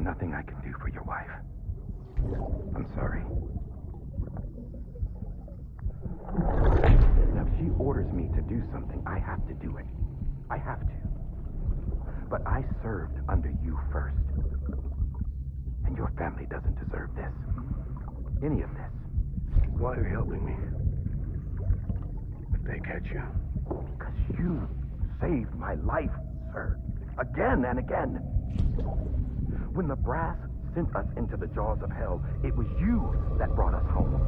nothing I can do for your wife. I'm sorry. Now, if she orders me to do something, I have to do it. I have to. But I served under you first. And your family doesn't deserve this. Any of this. Why are you helping me? If they catch you. Because you saved my life, sir. Again and again. When the brass sent us into the jaws of hell, it was you that brought us home.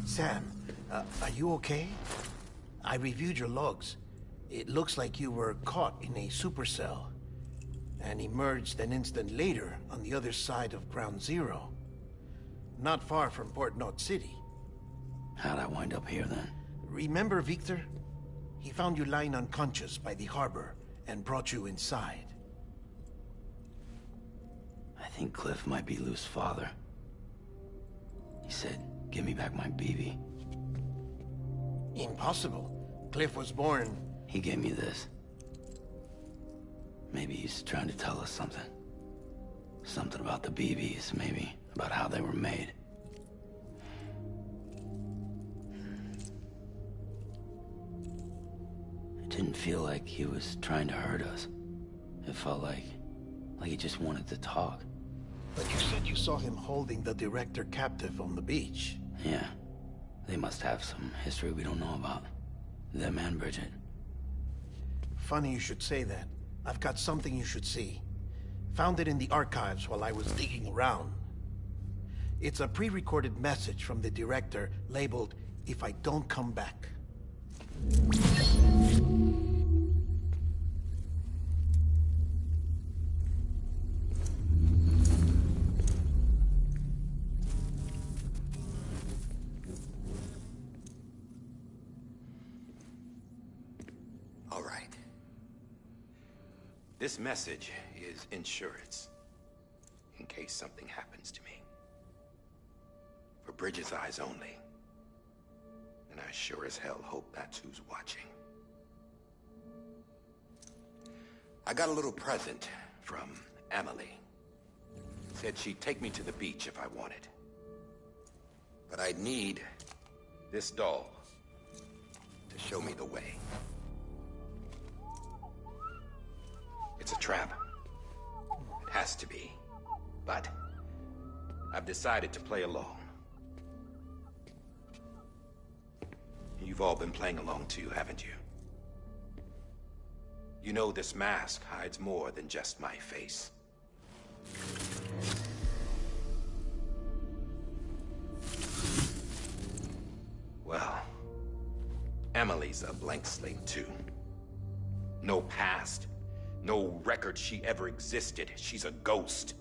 Sam, are you okay? I reviewed your logs. It looks like you were caught in a supercell and emerged an instant later on the other side of Ground Zero. Not far from Port Knot City. How'd I wind up here then? Remember Victor? He found you lying unconscious by the harbor and brought you inside. I think Cliff might be Lou's father. He said, "Give me back my BB." Impossible. Cliff was born... He gave me this. Maybe he's trying to tell us something. Something about the BBs, maybe. About how they were made. It didn't feel like he was trying to hurt us. It felt like he just wanted to talk. But you said you saw him holding the director captive on the beach. Yeah. They must have some history we don't know about. Them and Bridget. Funny you should say that. I've got something you should see. Found it in the archives while I was digging around. It's a pre-recorded message from the director labeled, "If I don't come back." This message is insurance, in case something happens to me. For Bridget's eyes only. And I sure as hell hope that's who's watching. I got a little present from Emily. Said she'd take me to the beach if I wanted. But I'd need this doll to show me the way. It's a trap. It has to be. But I've decided to play along. You've all been playing along too, haven't you? You know this mask hides more than just my face. Well, Emily's a blank slate too. No past. No record she ever existed. She's a ghost.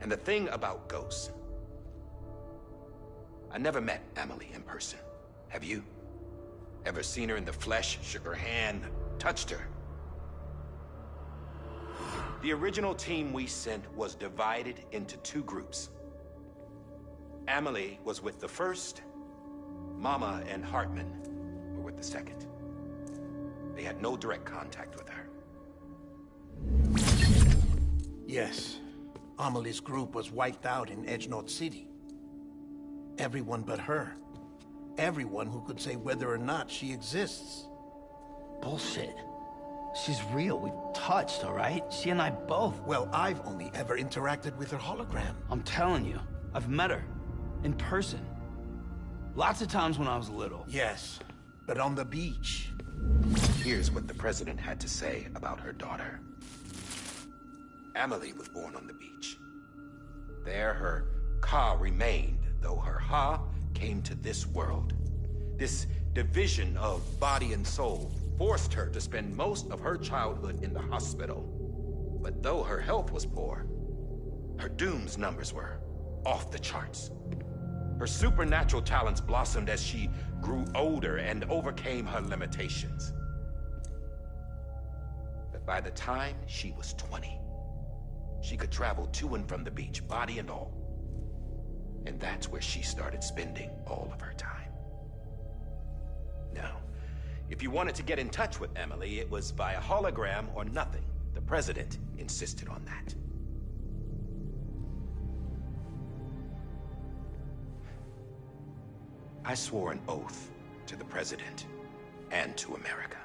And the thing about ghosts... I never met Emily in person. Have you? Ever seen her in the flesh, shook her hand, touched her? The original team we sent was divided into two groups. Emily was with the first. Mama and Hartman were with the second. They had no direct contact with her. Yes. Amelie's group was wiped out in Edge Knot City. Everyone but her. Everyone who could say whether or not she exists. Bullshit. She's real. We've touched, all right? She and I both. Well, I've only ever interacted with her hologram. I'm telling you, I've met her. In person. Lots of times when I was little. Yes, but on the beach. Here's what the president had to say about her daughter. Amelie was born on the beach. There her Ka remained, though her Ha came to this world. This division of body and soul forced her to spend most of her childhood in the hospital. But though her health was poor, her Doom's numbers were off the charts. Her supernatural talents blossomed as she grew older and overcame her limitations. But by the time she was 20, she could travel to and from the beach, body and all. And that's where she started spending all of her time. Now, if you wanted to get in touch with Emily, it was via hologram or nothing. The president insisted on that. I swore an oath to the president and to America.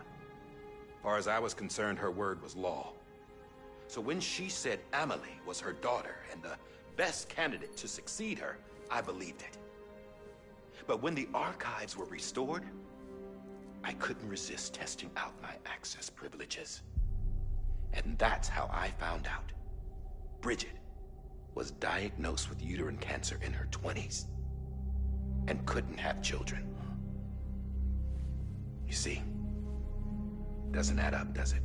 As far as I was concerned, her word was law. So when she said Amelie was her daughter and the best candidate to succeed her, I believed it. But when the archives were restored, I couldn't resist testing out my access privileges. And that's how I found out Bridget was diagnosed with uterine cancer in her 20s and couldn't have children. You see, doesn't add up, does it?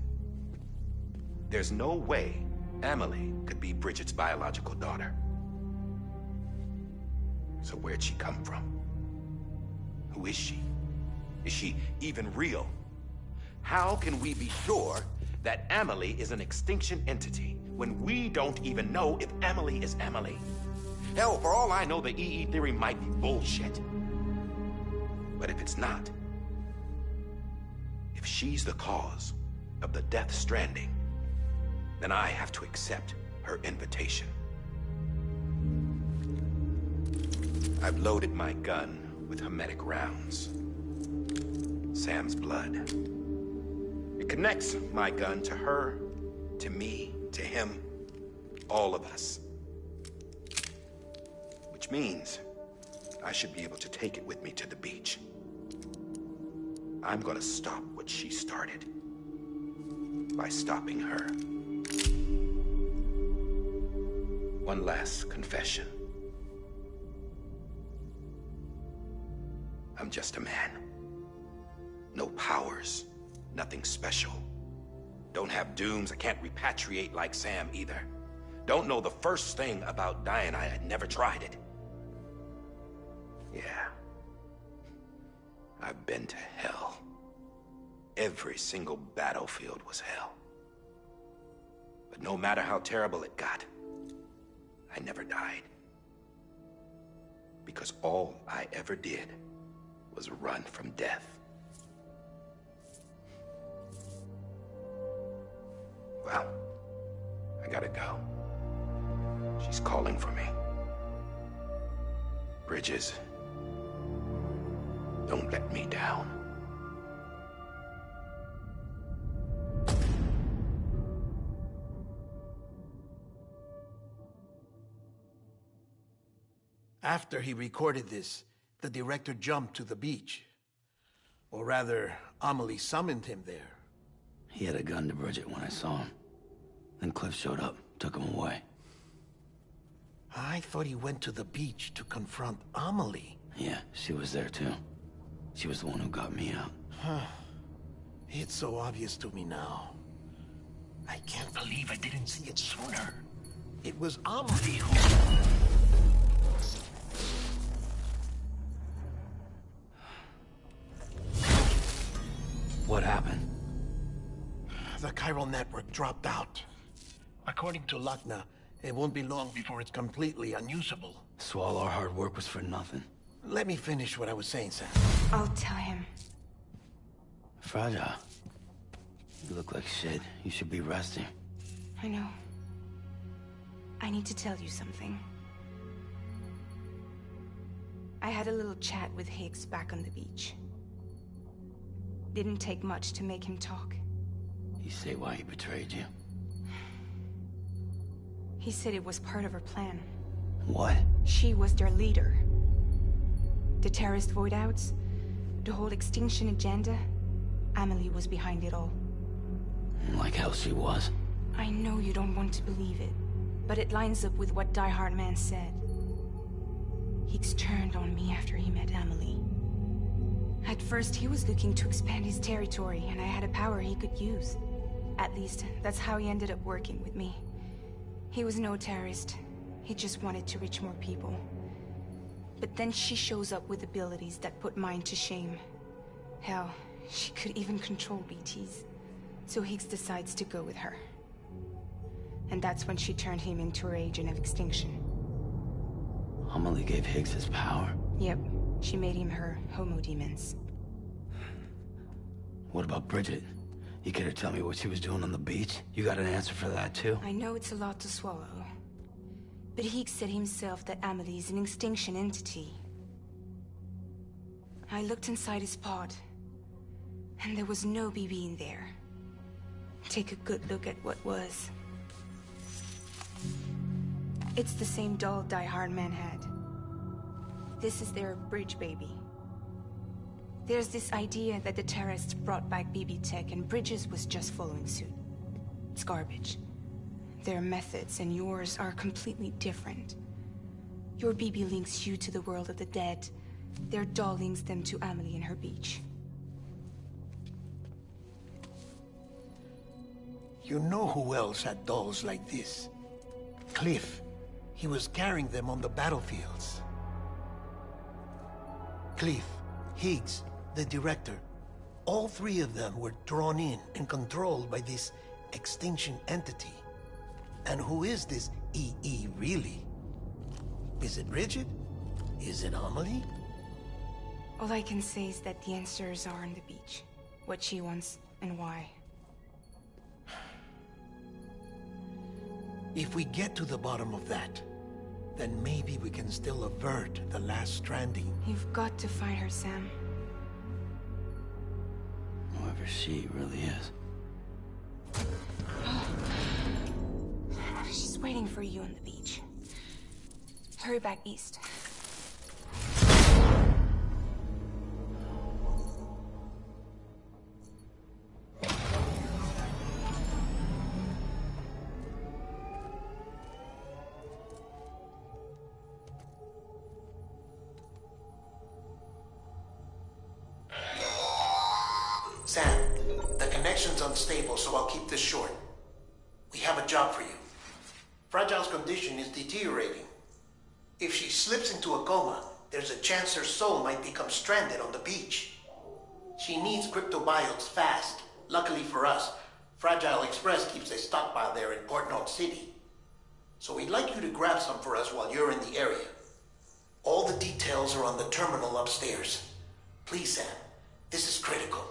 There's no way Amelie could be Bridget's biological daughter. So where'd she come from? Who is she? Is she even real? How can we be sure that Amelie is an extinction entity when we don't even know if Amelie is Amelie? Hell, for all I know, the EE theory might be bullshit. But if it's not, if she's the cause of the death stranding, then I have to accept her invitation. I've loaded my gun with hermetic rounds. Sam's blood. It connects my gun to her, to me, to him, all of us. Which means I should be able to take it with me to the beach. I'm gonna stop what she started by stopping her. One last confession. I'm just a man. No powers, nothing special. Don't have dooms, I can't repatriate like Sam either. Don't know the first thing about dying, I had never tried it. Yeah. I've been to hell. Every single battlefield was hell. But no matter how terrible it got, I never died. Because all I ever did was run from death. Well, I gotta go. She's calling for me. Bridges, don't let me down. After he recorded this, the director jumped to the beach. Or rather, Amelie summoned him there. He had a gun to Bridget when I saw him. Then Cliff showed up, took him away. I thought he went to the beach to confront Amelie. Yeah, she was there too. She was the one who got me out. It's so obvious to me now. I can't believe I didn't see it sooner. It was Amelie who... What happened? The chiral network dropped out. According to Lachna, it won't be long before it's completely unusable. So all our hard work was for nothing. Let me finish what I was saying, Sam. I'll tell him. Fragile. You look like shit. You should be resting. I know. I need to tell you something. I had a little chat with Higgs back on the beach. Didn't take much to make him talk. You say why he betrayed you? He said it was part of her plan. What? She was their leader. The terrorist voidouts, the whole extinction agenda, Amelie was behind it all. Like hell she was. I know you don't want to believe it, but it lines up with what Die Hard Man said. Higgs turned on me after he met Amelie. At first, he was looking to expand his territory, and I had a power he could use. At least, that's how he ended up working with me. He was no terrorist. He just wanted to reach more people. But then she shows up with abilities that put mine to shame. Hell, she could even control BTs. So Higgs decides to go with her. And that's when she turned him into her agent of extinction. Amelie gave Higgs his power? Yep. She made him her homo demons. What about Bridget? You care to tell me what she was doing on the beach? You got an answer for that too? I know it's a lot to swallow. But Higgs said himself that Amelie is an extinction entity. I looked inside his pod, and there was no BB in there. Take a good look at what was. It's the same doll Die Hard Man had. This is their bridge baby. There's this idea that the terrorists brought back BB tech and Bridges was just following suit. It's garbage. Their methods and yours are completely different. Your BB links you to the world of the dead. Their doll links them to Amelie and her beach. You know who else had dolls like this? Cliff. He was carrying them on the battlefields. Cliff, Higgs, the director, all three of them were drawn in and controlled by this extinction entity. And who is this EE really? Is it Bridget? Is it Amelie? All I can say is that the answers are on the beach. What she wants and why. If we get to the bottom of that, then maybe we can still avert the last stranding. You've got to find her, Sam. Whoever she really is. She's waiting for you on the beach. Hurry back east. Sam, the connection's unstable, so I'll keep this short. We have a job for you. Fragile's condition is deteriorating. If she slips into a coma, there's a chance her soul might become stranded on the beach. She needs cryptobiotes fast. Luckily for us, Fragile Express keeps a stockpile there in Port North City. So we'd like you to grab some for us while you're in the area. All the details are on the terminal upstairs. Please, Sam, this is critical.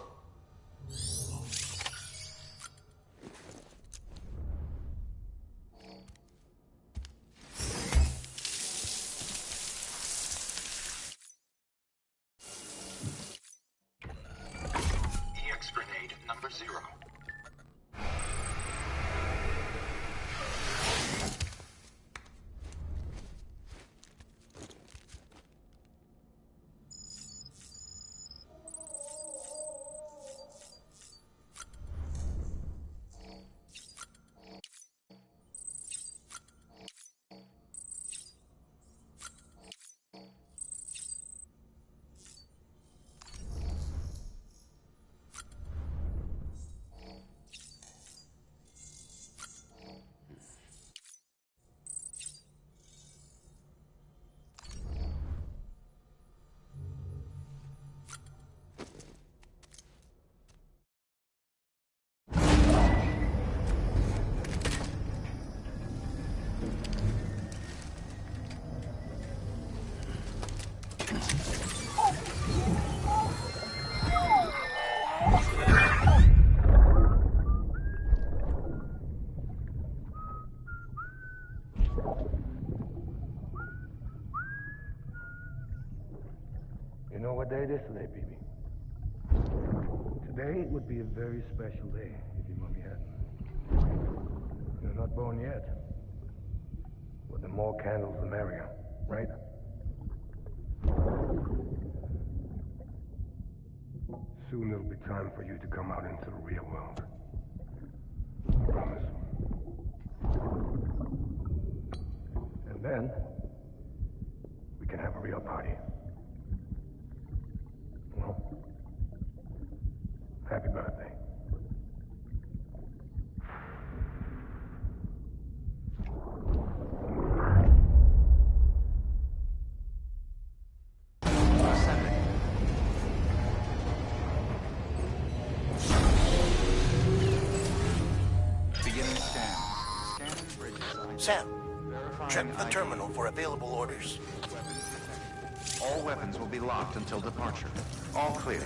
Grenade number 0. You know what day it is today, BB? Today would be a very special day if your mommy hadn't. You're not born yet. But the more candles, the merrier, right? Soon there'll be time for you to come out into the real world. I promise. And then, we can have a real party. Well, happy birthday. Sam, check the terminal for available orders. All weapons will be locked until departure. All clear.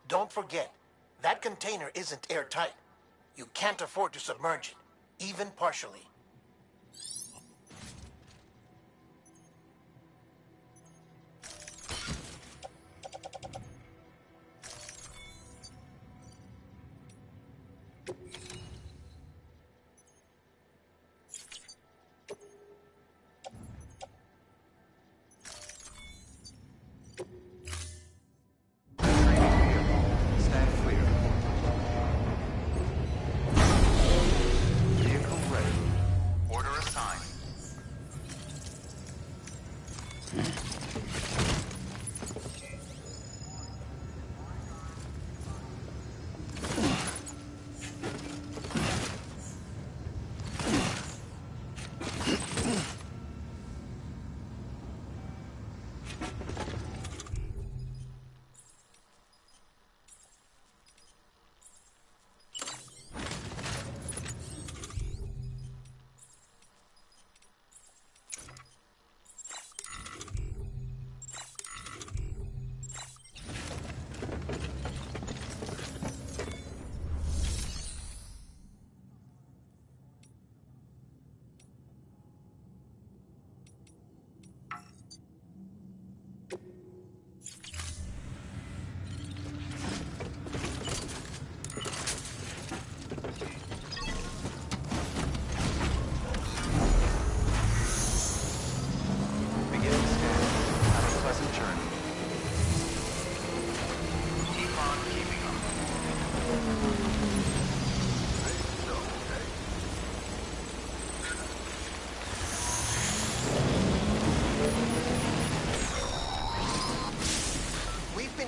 Don't forget, that container isn't airtight. You can't afford to submerge it, even partially.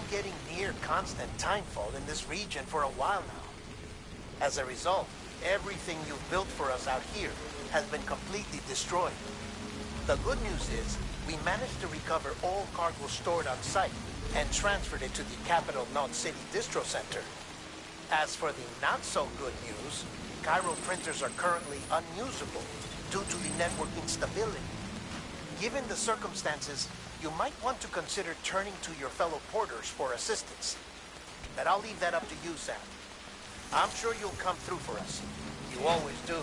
Getting near constant timefall in this region for a while now. As a result, everything you've built for us out here has been completely destroyed. The good news is, we managed to recover all cargo stored on site and transferred it to the capital Knot City Distro Center. As for the not-so-good news, Cairo printers are currently unusable due to the network instability. Given the circumstances, you might want to consider turning to your fellow porters for assistance. But I'll leave that up to you, Sam. I'm sure you'll come through for us. You always do.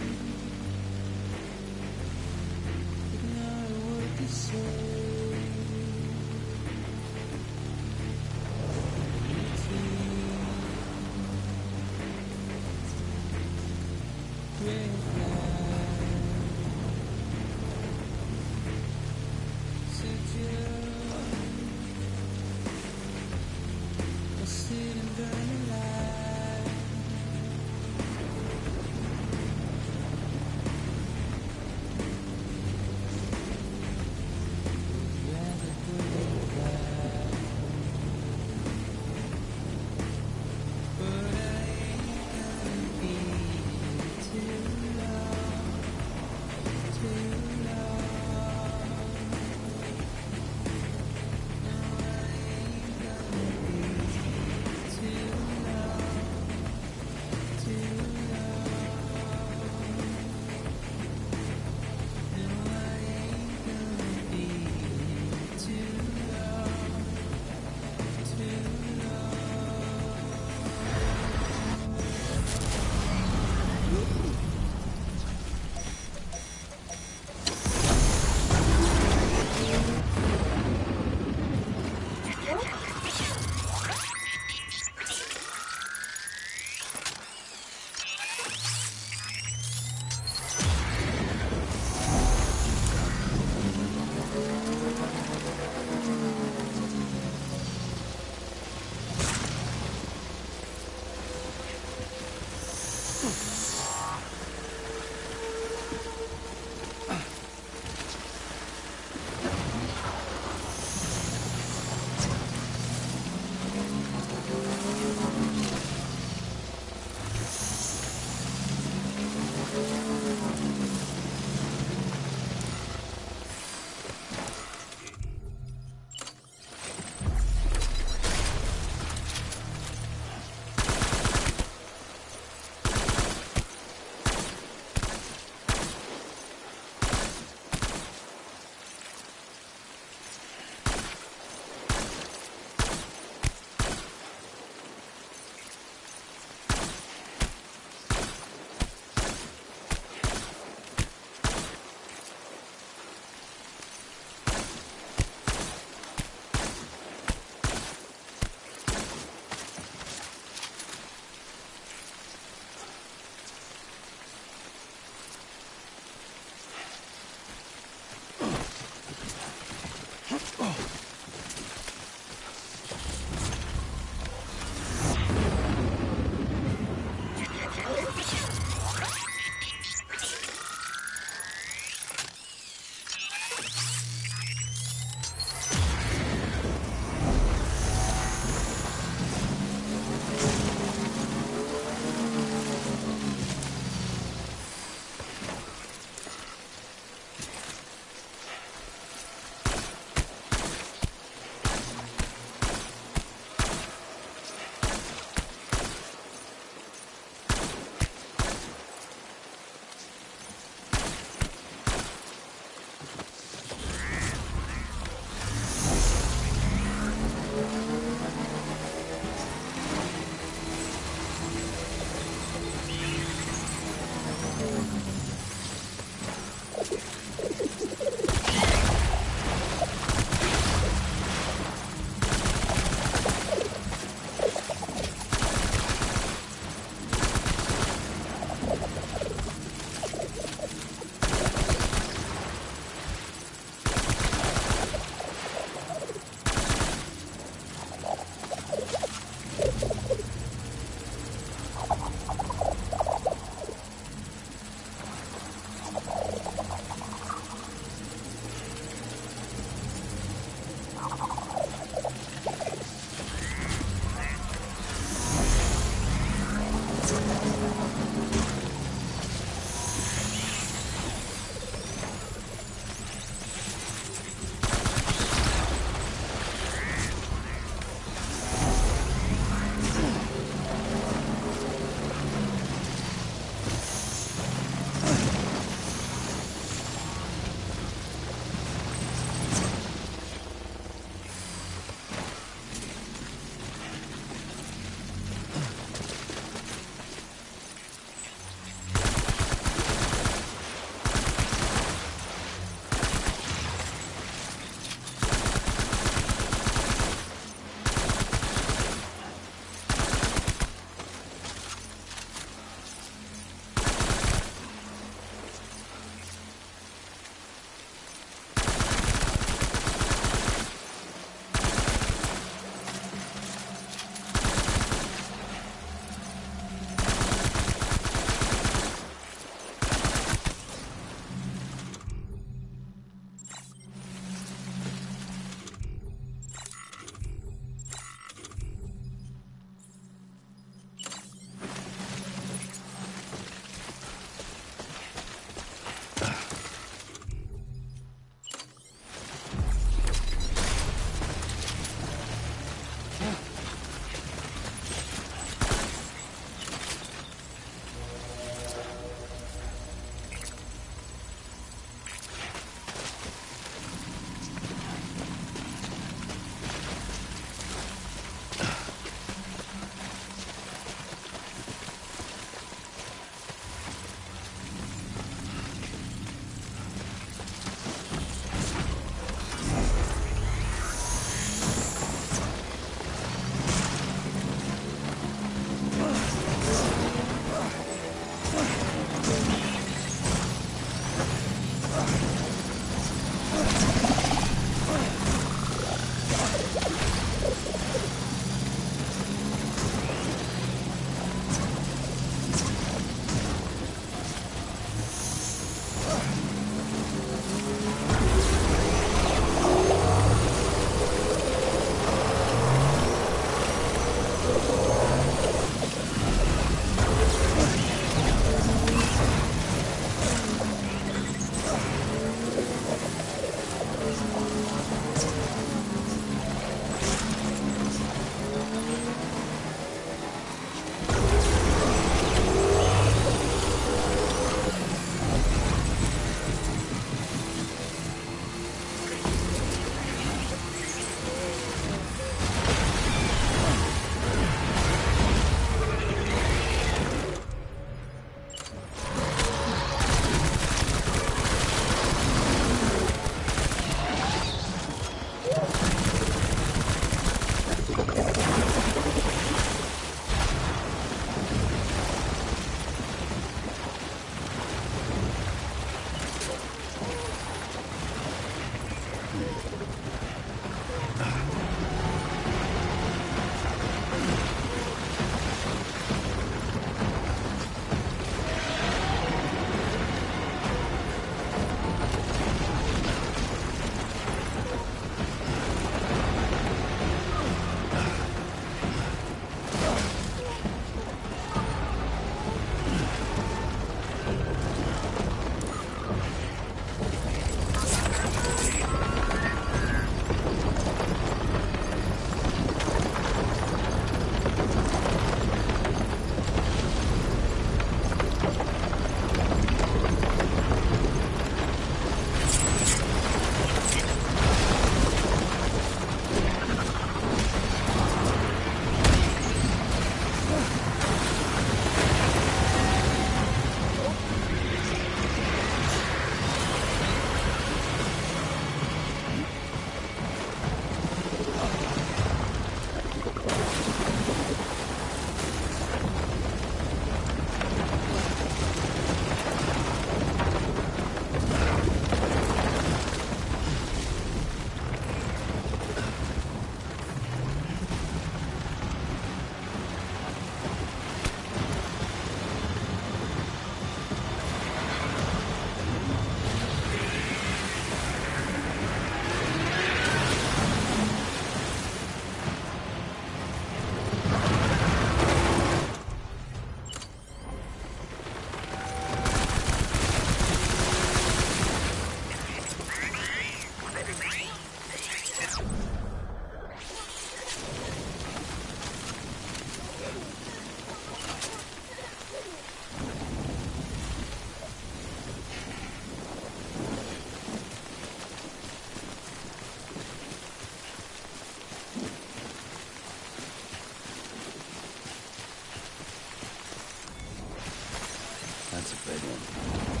That's a big one.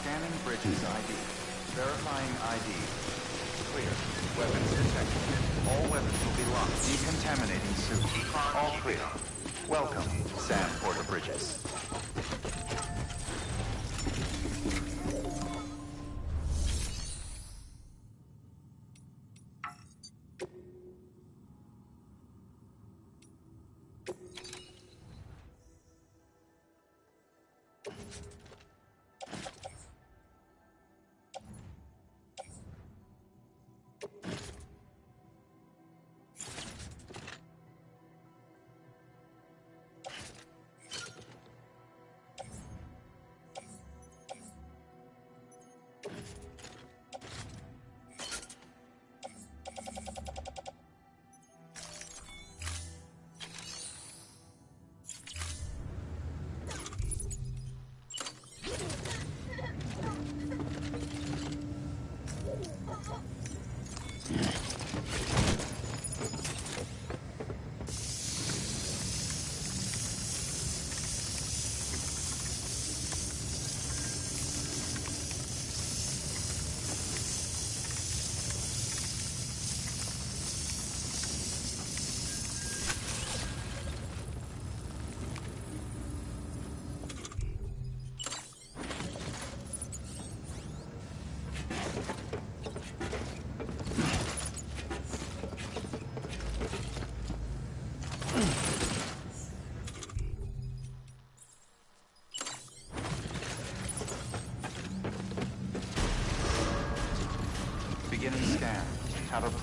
Scanning bridges ID. Verifying ID. Clear. Weapons detected. All weapons will be locked. Decontaminating suit. All clear. Welcome, Sam Porter Bridges.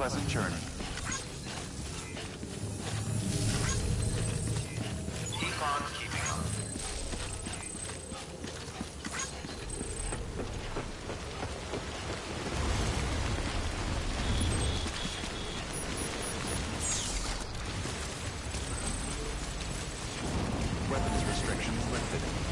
pleasant journey. Keep on keeping on. Weapons restrictions lifted.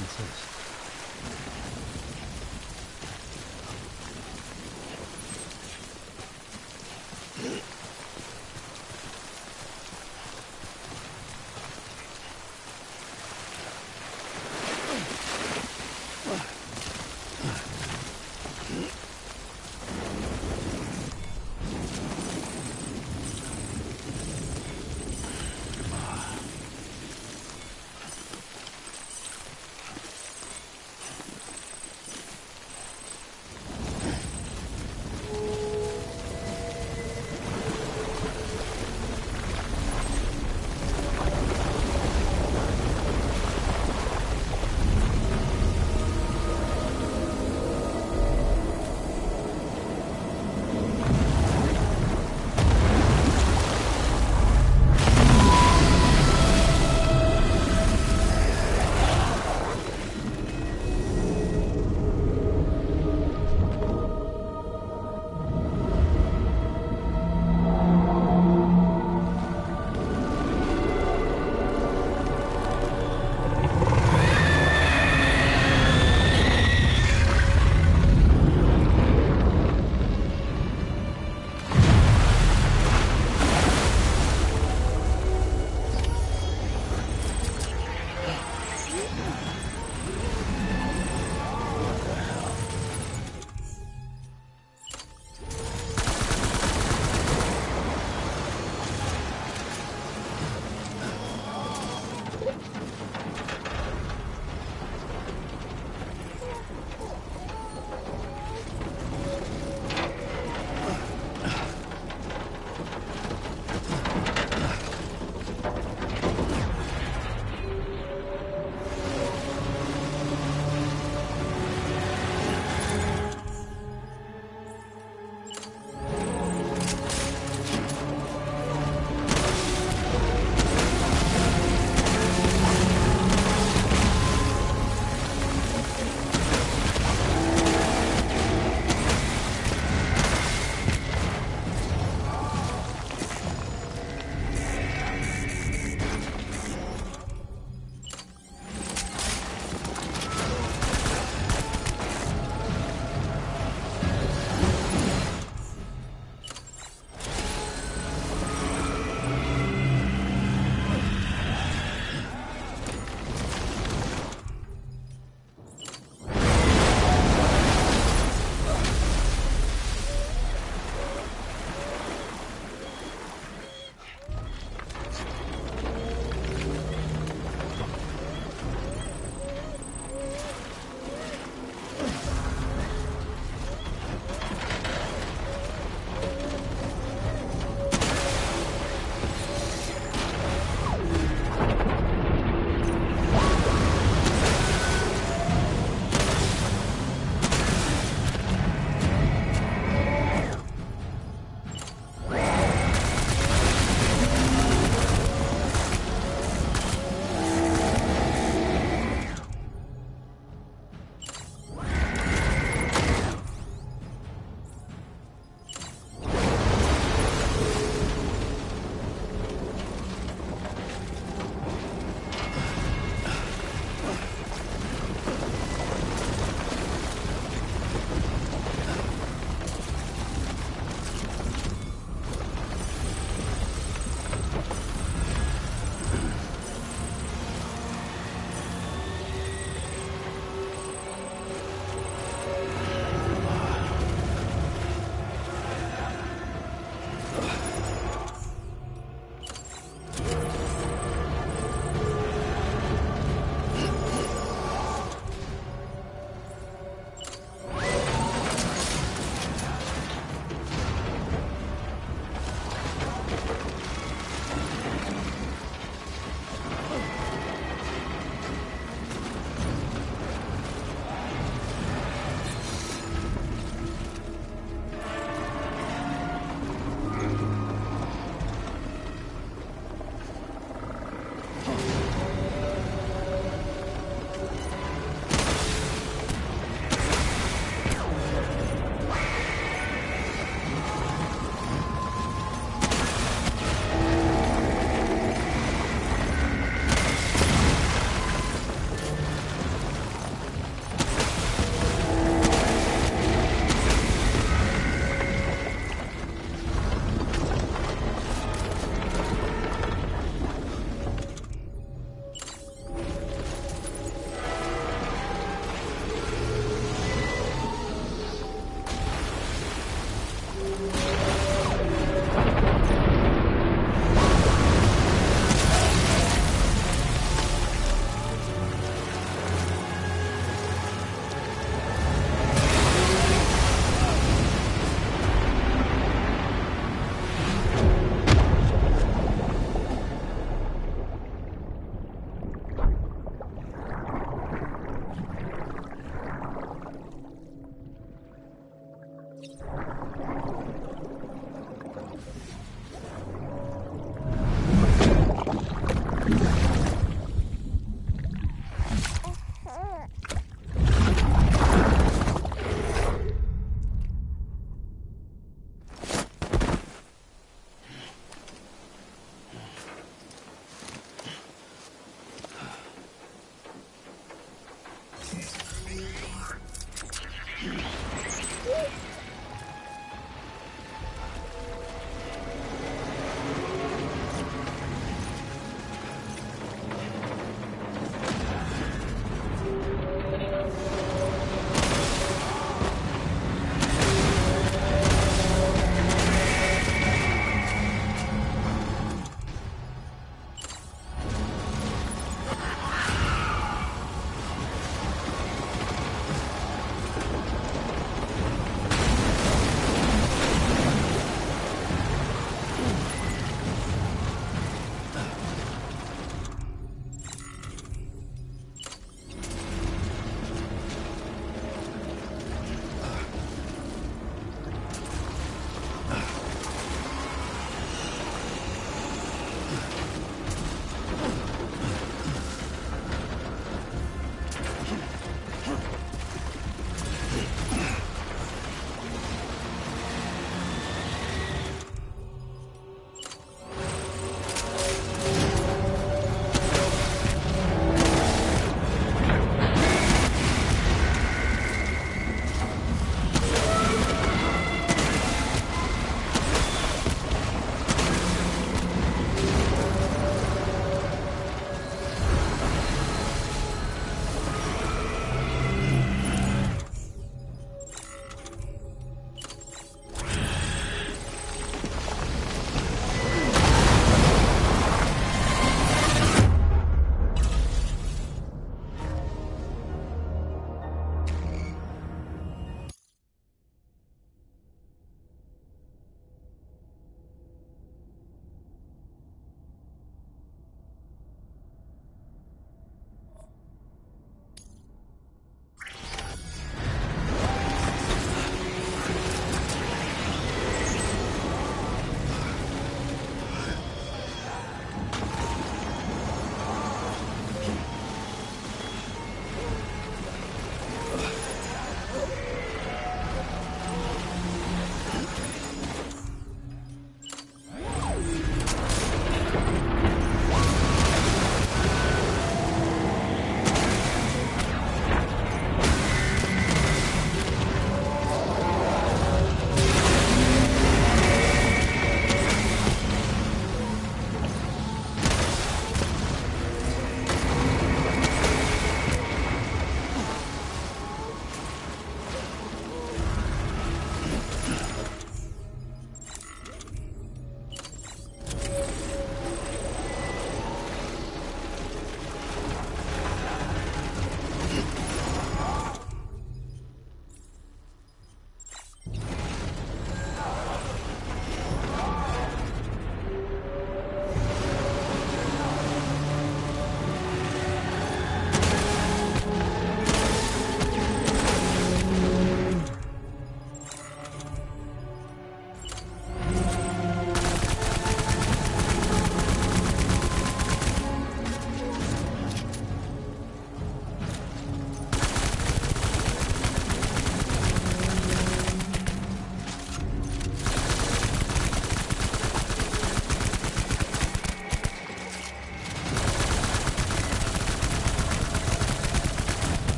What's this?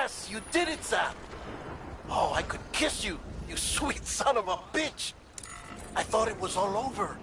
Yes, you did it, Sam! Oh, I could kiss you, you sweet son of a bitch! I thought it was all over.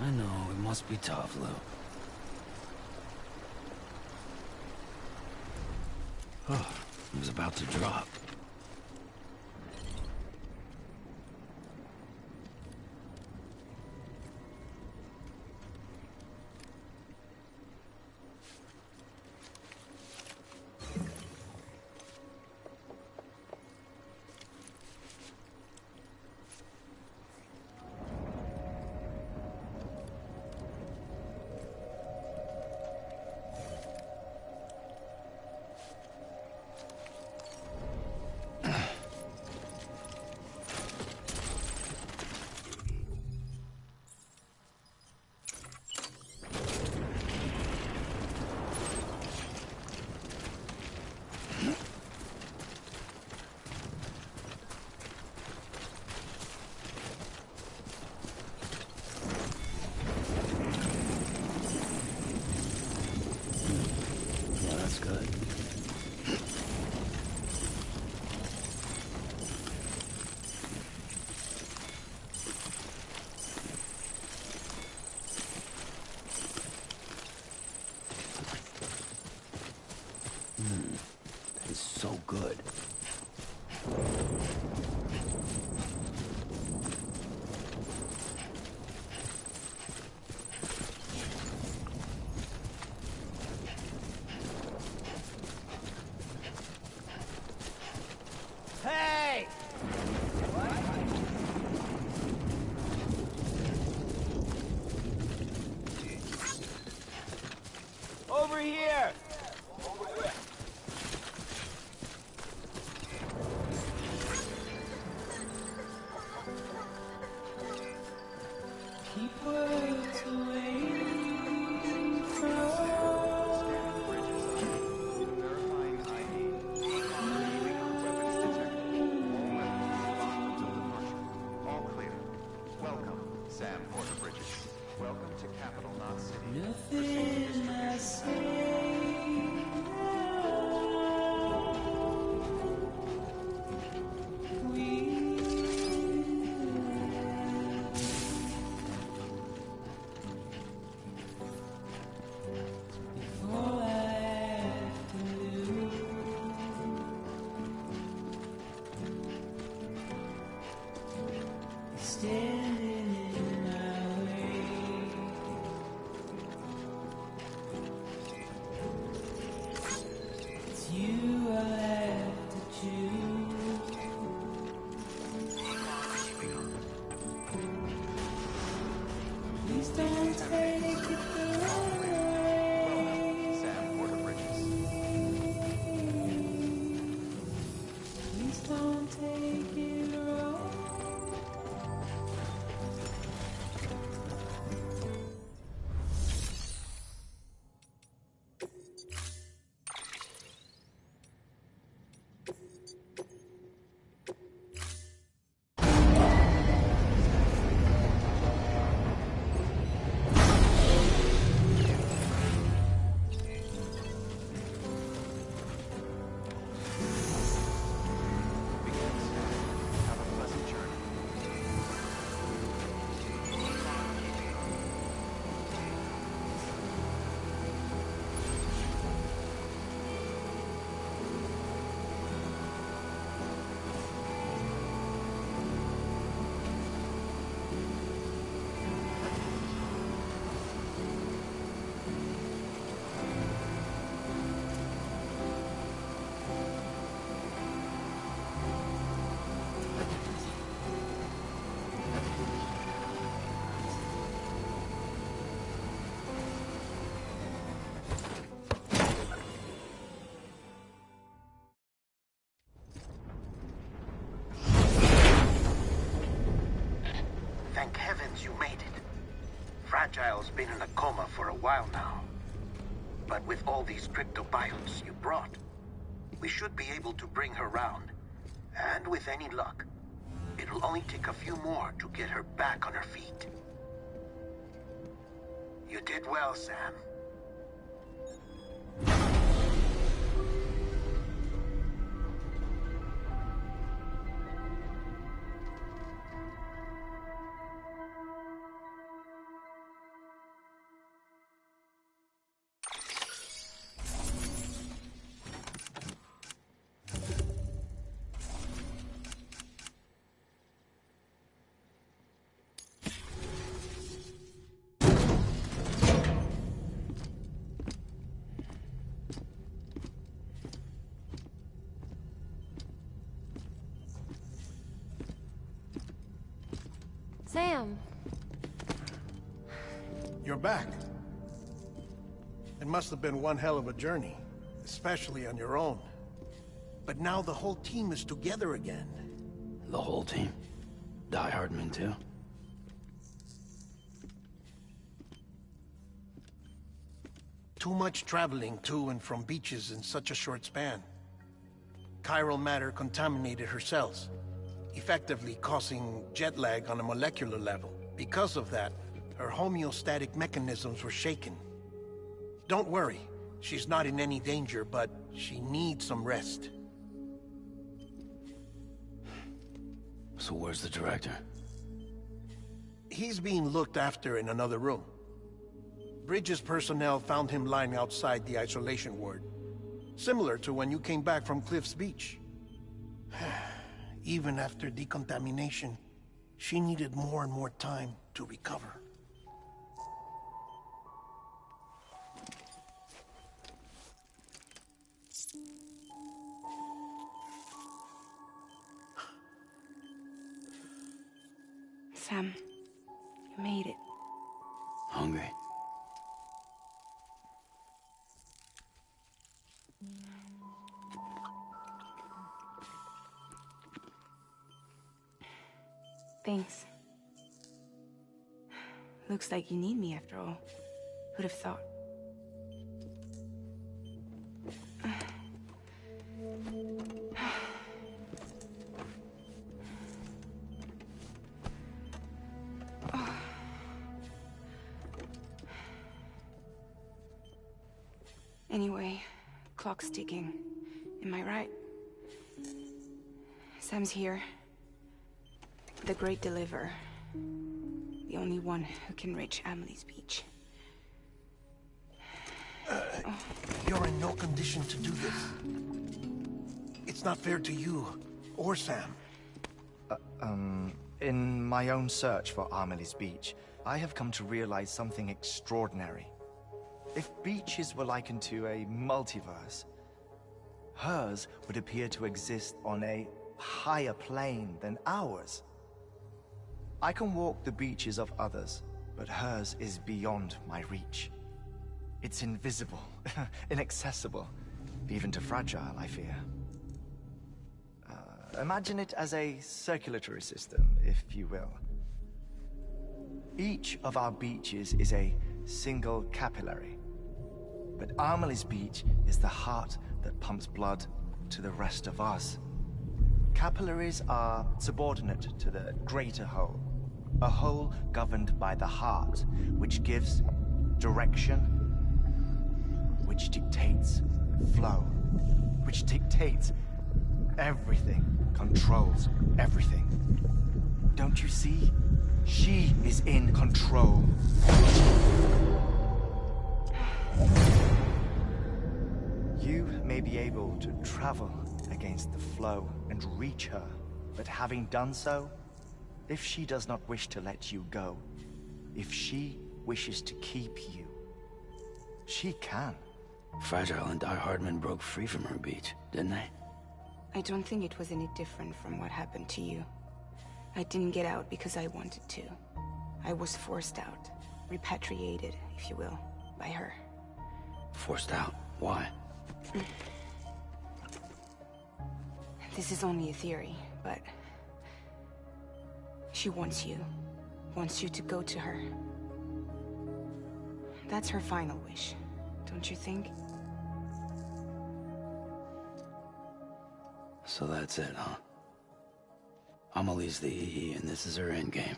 I know, it must be tough, Lou. Oh, it was about to drop. It's so good. Hey! Over here! Keep words away from Verifying ID. Weapons detected. All weapons locked until departure. All clear. Welcome, Sam Porter Bridges. Welcome to Capital Knot City. nothing I say. Standing in my way. It's you I have to choose. Please don't take it the wrong way. Sam Porter Bridges. Please don't take it wrong. Fragile's been in a coma for a while now. But with all these cryptobiotes you brought, we should be able to bring her round. And with any luck, it'll only take a few more to get her back on her feet. You did well, Sam. Sam! You're back. It must have been one hell of a journey, especially on your own. But now the whole team is together again. The whole team? Die Hardman too? Too much traveling to and from beaches in such a short span. Chiral matter contaminated her cells, effectively causing jet lag on a molecular level. Because of that, her homeostatic mechanisms were shaken. Don't worry, she's not in any danger, but she needs some rest. So where's the director? He's being looked after in another room. Bridges personnel found him lying outside the isolation ward. Similar to when you came back from Cliff's Beach. Even after decontamination, she needed more and more time to recover. Sam, you made it. Hungry? Thanks. Looks like you need me after all. Who'd have thought? Anyway, clock's ticking. Am I right? Sam's here. The Great Deliverer. The only one who can reach Amelie's beach. You're in no condition to do this. It's not fair to you, or Sam. In my own search for Amelie's beach, I have come to realize something extraordinary. If beaches were likened to a multiverse, hers would appear to exist on a higher plane than ours. I can walk the beaches of others, but hers is beyond my reach. It's invisible, inaccessible, even to Fragile, I fear. Imagine it as a circulatory system, if you will. Each of our beaches is a single capillary, but Amelie's beach is the heart that pumps blood to the rest of us. Capillaries are subordinate to the greater whole, a whole governed by the heart, which gives direction, which dictates flow, which dictates everything, controls everything. Don't you see? She is in control. You may be able to travel against the flow and reach her, but having done so, if she does not wish to let you go, if she wishes to keep you, she can. Fragile and Die Hardman broke free from her beach, didn't they? I don't think it was any different from what happened to you. I didn't get out because I wanted to. I was forced out. Repatriated, if you will, by her. Forced out? Why? This is only a theory, but... she wants you. Wants you to go to her. That's her final wish, don't you think? So that's it, huh? Amelie's the EE, and this is her endgame.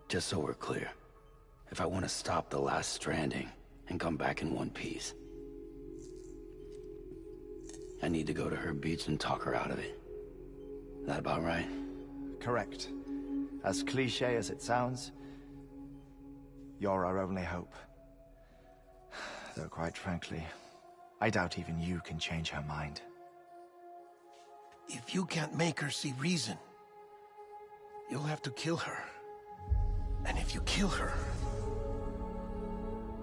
Just so we're clear, if I want to stop the last Stranding and come back in one piece, I need to go to her beach and talk her out of it. That about right? Correct. As cliché as it sounds, you're our only hope. Though quite frankly, I doubt even you can change her mind. If you can't make her see reason, you'll have to kill her. And if you kill her...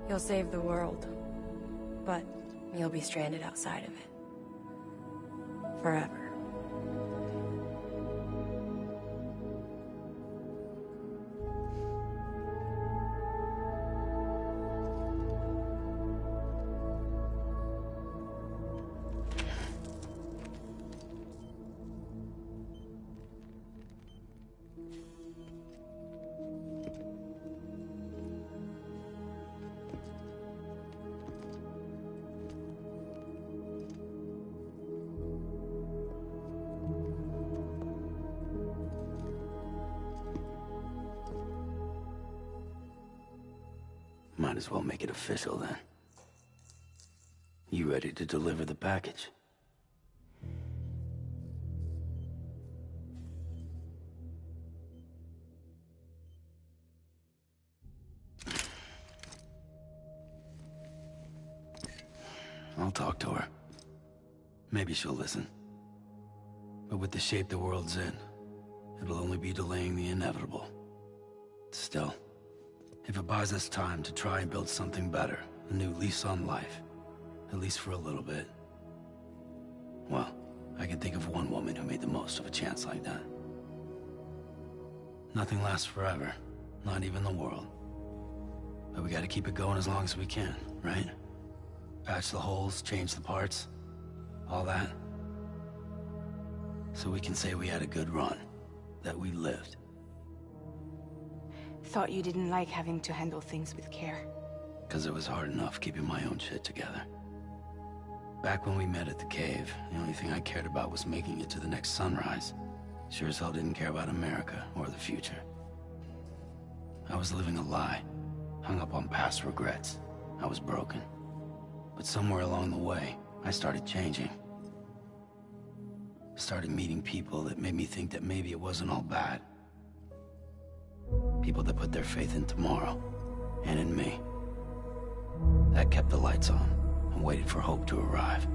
You'll save the world, but you'll be stranded outside of it. Forever. Might as well make it official then. You ready to deliver the package? I'll talk to her. Maybe she'll listen. But with the shape the world's in, it'll only be delaying the inevitable. Still, if it buys us time to try and build something better, a new lease on life, at least for a little bit, well, I can think of one woman who made the most of a chance like that. Nothing lasts forever, not even the world. But we gotta keep it going as long as we can, right? Patch the holes, change the parts, all that. So we can say we had a good run, that we lived. Thought you didn't like having to handle things with care. 'Cause it was hard enough keeping my own shit together. Back when we met at the cave, the only thing I cared about was making it to the next sunrise. Sure as hell didn't care about America or the future. I was living a lie, hung up on past regrets. I was broken. But somewhere along the way, I started changing. Started meeting people that made me think that maybe it wasn't all bad. People that put their faith in tomorrow, and in me. That kept the lights on, and waited for hope to arrive.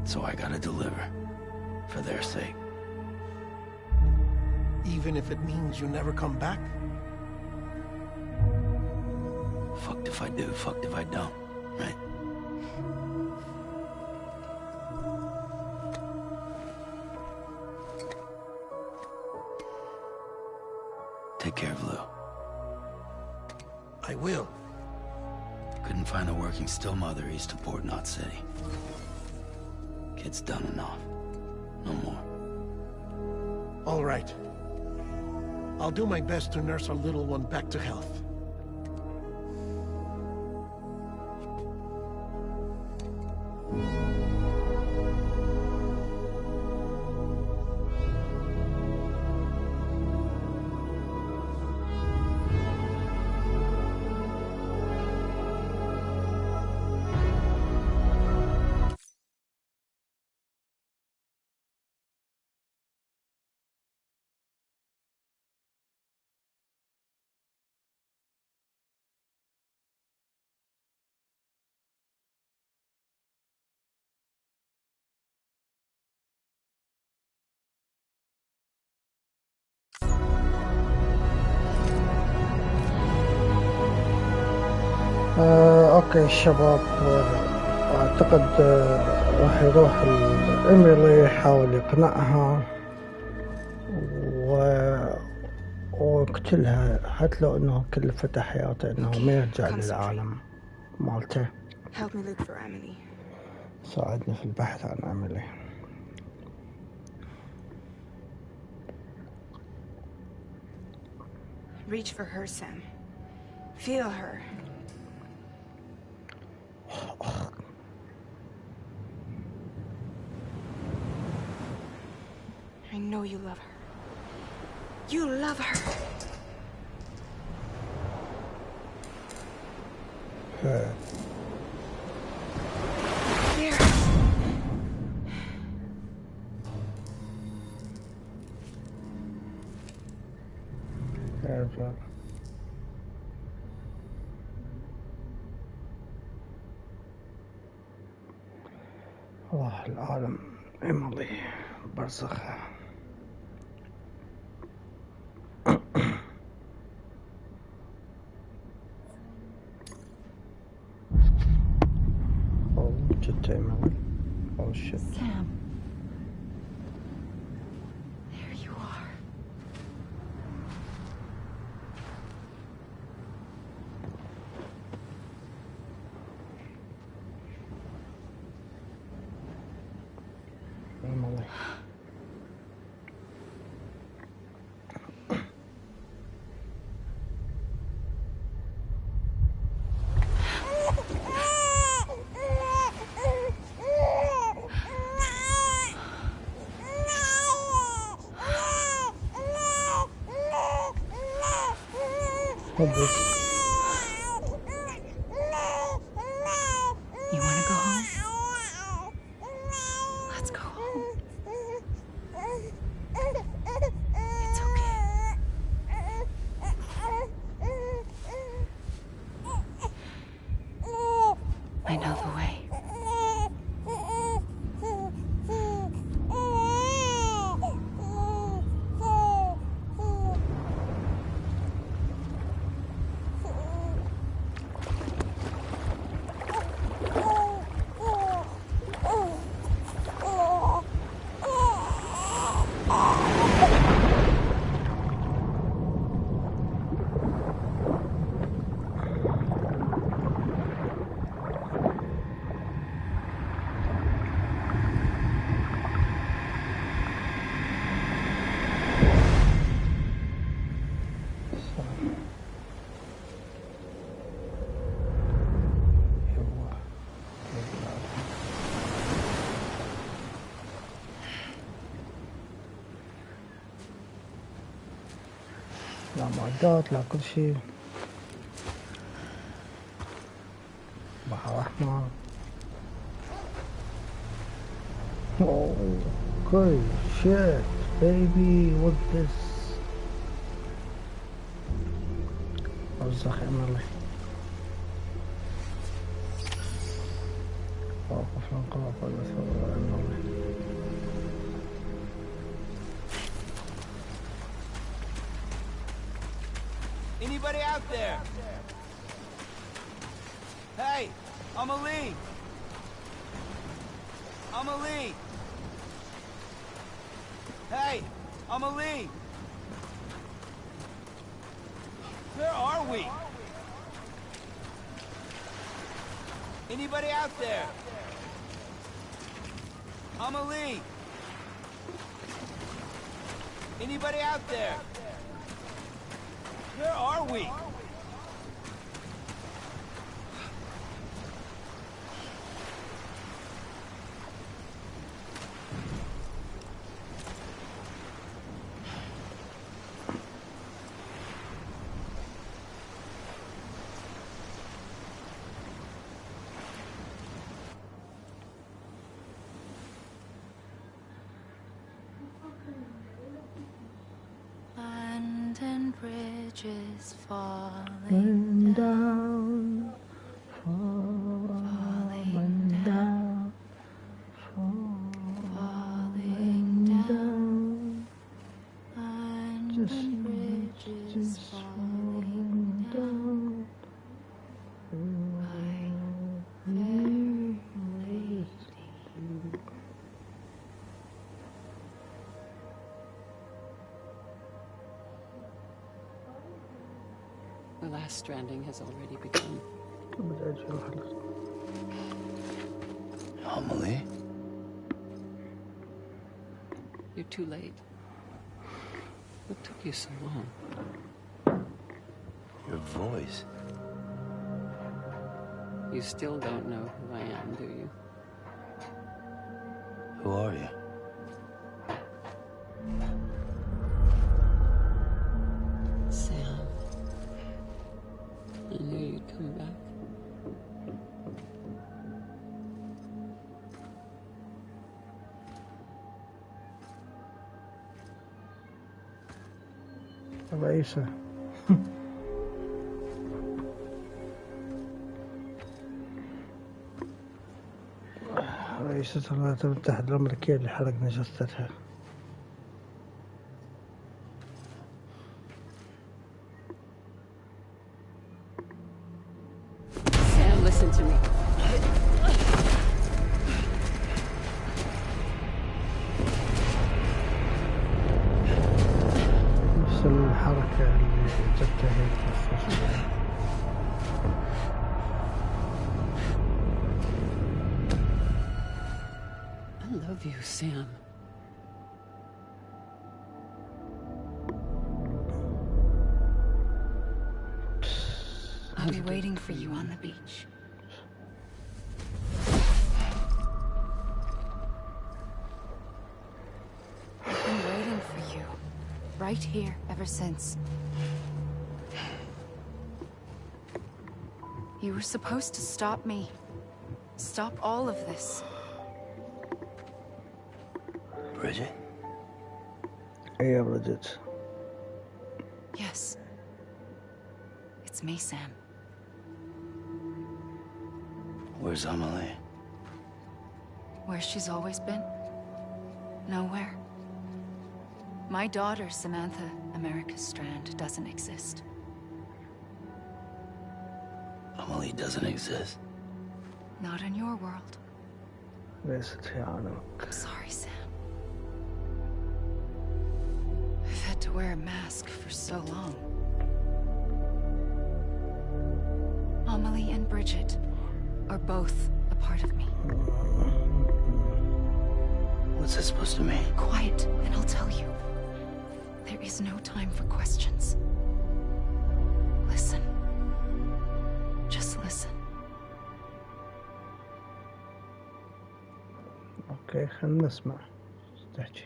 So I gotta deliver, for their sake. Even if it means you never come back? Fucked if I do, fucked if I don't, right? Take care of Lou. I will. Couldn't find a working still mother east of Port Knot City. Kid's done enough. No more. All right. I'll do my best to nurse our little one back to health. اوكي الشباب، اعتقد راح يروح ايميلي يحاول يقنعها ويقتلها حتى لو انه كلفته حياته انه ما يرجع للعالم مالته. Help me look for Emily. ساعدني في البحث عن ايميلي. Reach for her, Sam. Feel her. I know you love her. You love her. Her. Here. ارجع. الله العالم امضي برزخ. Oh, just Emily. Oh shit. Sam. There you are. Emily. What this? You want to go home? Let's go home. It's okay. I know the way. لا معدات لا كل شيء. بحر أحمر. Oh, good shit, baby. What this? وسخ أمري. وقف الانقلاب والثورة أمري. Anybody out there? Hey, Amelie! Amelie! Hey, Amelie! Where are we? Anybody out there? Amelie! Anybody out there? Where are we? London Bridge is falling down, falling down, falling down. London Bridge is falling down. My fair lady. The last stranding has already begun. Amelie? You're too late. What took you so long? Your voice. You still don't know who I am, do you? Who are you? Sam. I knew you'd come back. رئيسة. رئيسة الولايات المتحدة الأمريكية اللي حرقنا جثتها. Sam, listen to me. نفس الحركة اللي جبتها هيك I love you, Sam. I'll be waiting for you on the beach. I've been waiting for you, right here, ever since. You were supposed to stop me. Stop all of this. Bridget? يا Bridget. Yes. It's me, Sam. Where's Amelie? Where she's always been. Nowhere. My daughter, Samantha America Strand, doesn't exist. Amelie doesn't exist. Not in your world. ليست في عالمك. I'm sorry, Sam. I've had to wear a mask for so long. Amelie and Bridget are both a part of me. What's this supposed to mean? Quiet, and I'll tell you. There is no time for questions. Listen. Just listen. اوكي خلنا نسمع. تحكي.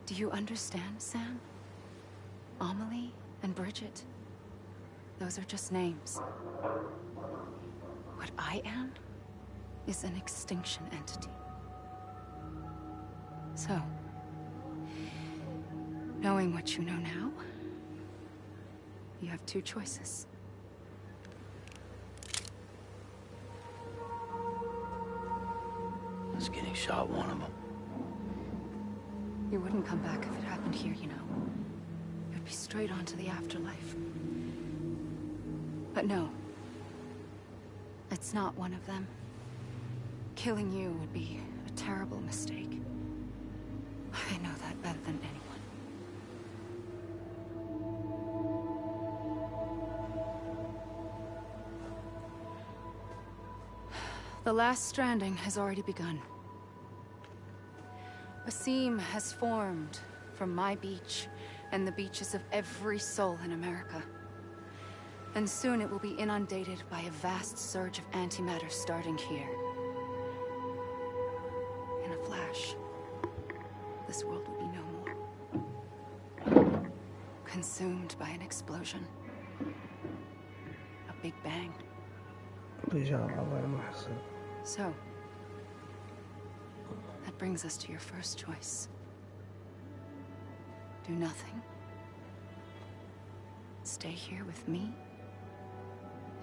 Do you understand, Sam? Amelie and Bridget, those are just names. What I am is an extinction entity. So, knowing what you know now, you have two choices. Is getting shot one of them? You wouldn't come back if it happened here, you know. You'd be straight on to the afterlife. But no. It's not one of them. Killing you would be a terrible mistake. I know that better than anyone. The last stranding has already begun. A seam has formed from my beach and the beaches of every soul in America. And soon it will be inundated by a vast surge of antimatter starting here. In a flash, this world will be no more. Consumed by an explosion. A big bang. So, that brings us to your first choice. Do nothing. Stay here with me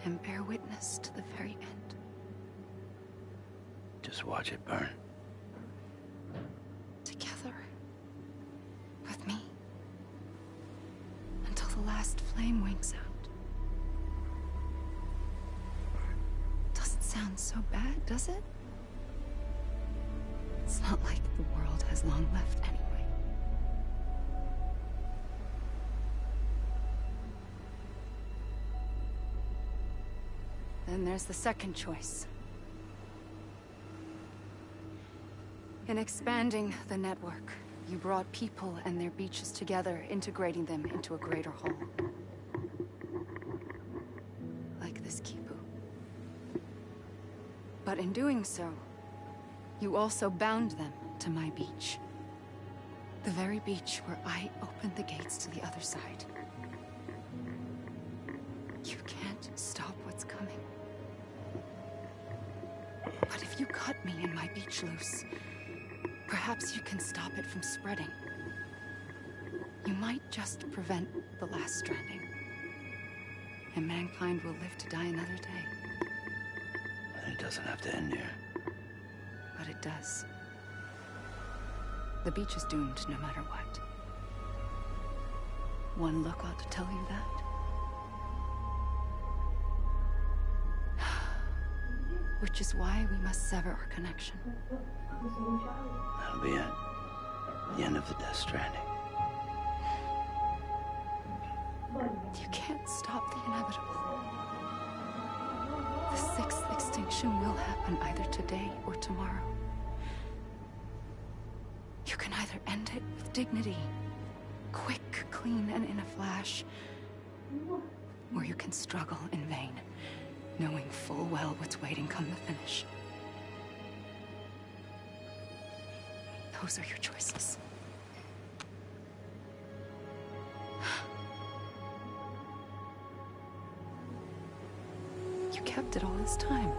and bear witness to the very end. Just watch it burn. Together. With me. Until the last flame winks out. Doesn't sound so bad, does it? It's not like the world has long left anyway. Then there's the second choice. In expanding the network, you brought people and their beaches together, integrating them into a greater whole. Like this Kipu. But in doing so, you also bound them to my beach. The very beach where I opened the gates to the other side. You can't stop what's coming. But if you cut me and my beach loose, perhaps you can stop it from spreading. You might just prevent the last stranding. And mankind will live to die another day. And it doesn't have to end here. But it does. The beach is doomed no matter what. One look ought to tell you that. Which is why we must sever our connection. That'll be it. The end of the Death Stranding. You can't stop the inevitable. The sixth extinction will happen either today or tomorrow. You can either end it with dignity, quick, clean, and in a flash, or you can struggle in vain, knowing full well what's waiting come the finish. Those are your choices. You kept it all this time.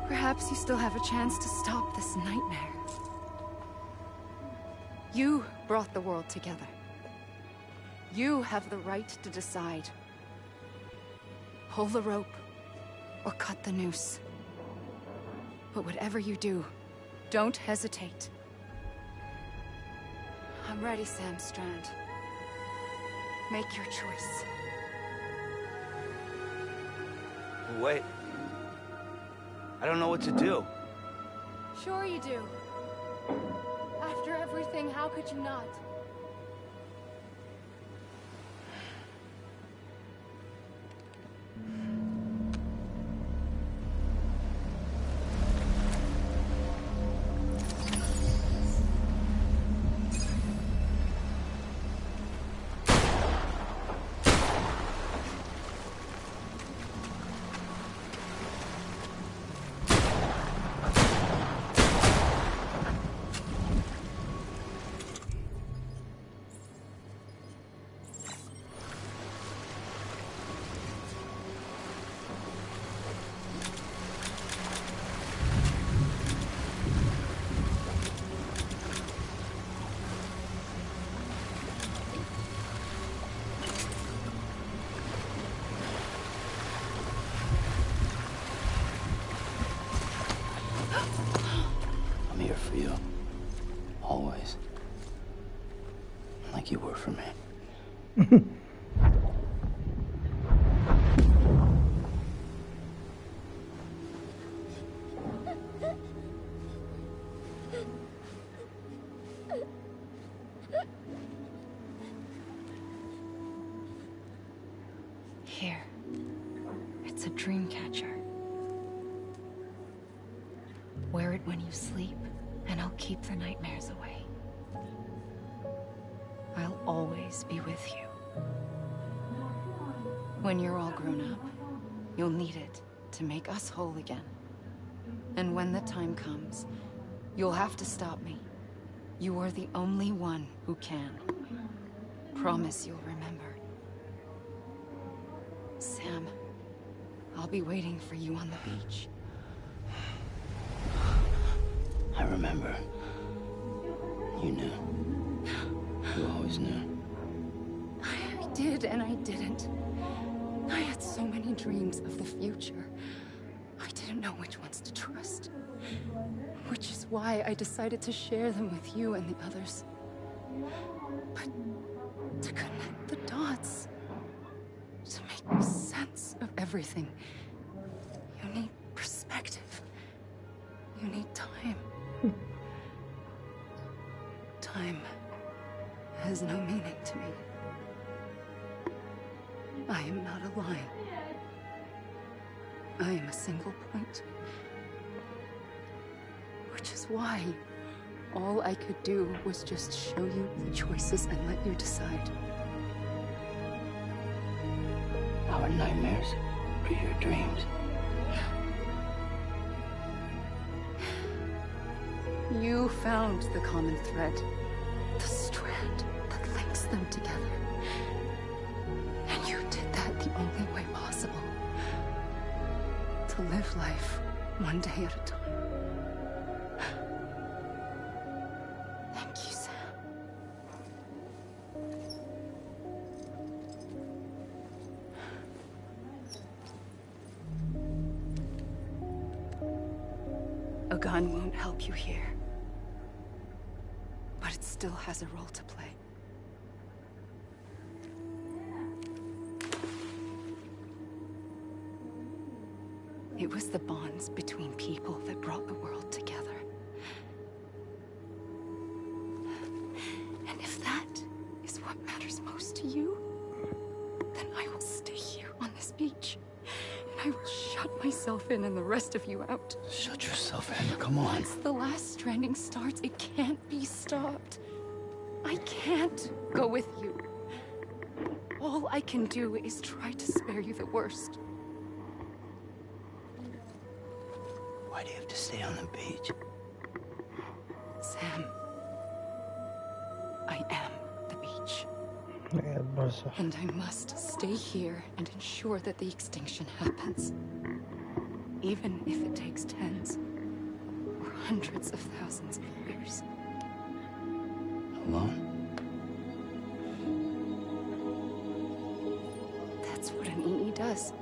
Perhaps you still have a chance to stop this nightmare. You brought the world together. You have the right to decide. Pull the rope, or cut the noose. But whatever you do, don't hesitate. I'm ready, Sam Strand. Make your choice. Wait. I don't know what to do. Sure you do. After everything, how could you not? I'm here for you. Always. Like you were for me. Here. It's a dream catcher. Wear it when you sleep, and I'll keep the nightmares away. I'll always be with you. When you're all grown up, you'll need it to make us whole again. And when the time comes, you'll have to stop me. You are the only one who can. Promise you'll remember. Sam, I'll be waiting for you on the beach. I remember. You knew. You always knew. I did and I didn't. I had so many dreams of the future. I didn't know which ones to trust. Which is why I decided to share them with you and the others. But to connect the dots, to make sense of everything, you need perspective. You need time. Time has no meaning to me. I am not a line. I am a single point. is why all I could do was just show you the choices and let you decide. Our nightmares are your dreams. You found the common thread, the strand that links them together. And you did that the only way possible. To live life one day at a time. Thank you, Sam. A gun won't help you here. But it still has a role to play. It was the bonds between people that brought the world together. And if that is what matters most to you, then I will stay here on this beach. And I will shut myself in and the rest of you out. Shut yourself in, come on. Once the last stranding starts, it can't be stopped. I can't go with you. All I can do is try to spare you the worst. Why do you have to stay on the beach? Sam, I am the beach. Yeah, and I must stay here and ensure that the extinction happens. Even if it takes tens or hundreds of thousands of years. Alone? That's what an EE does.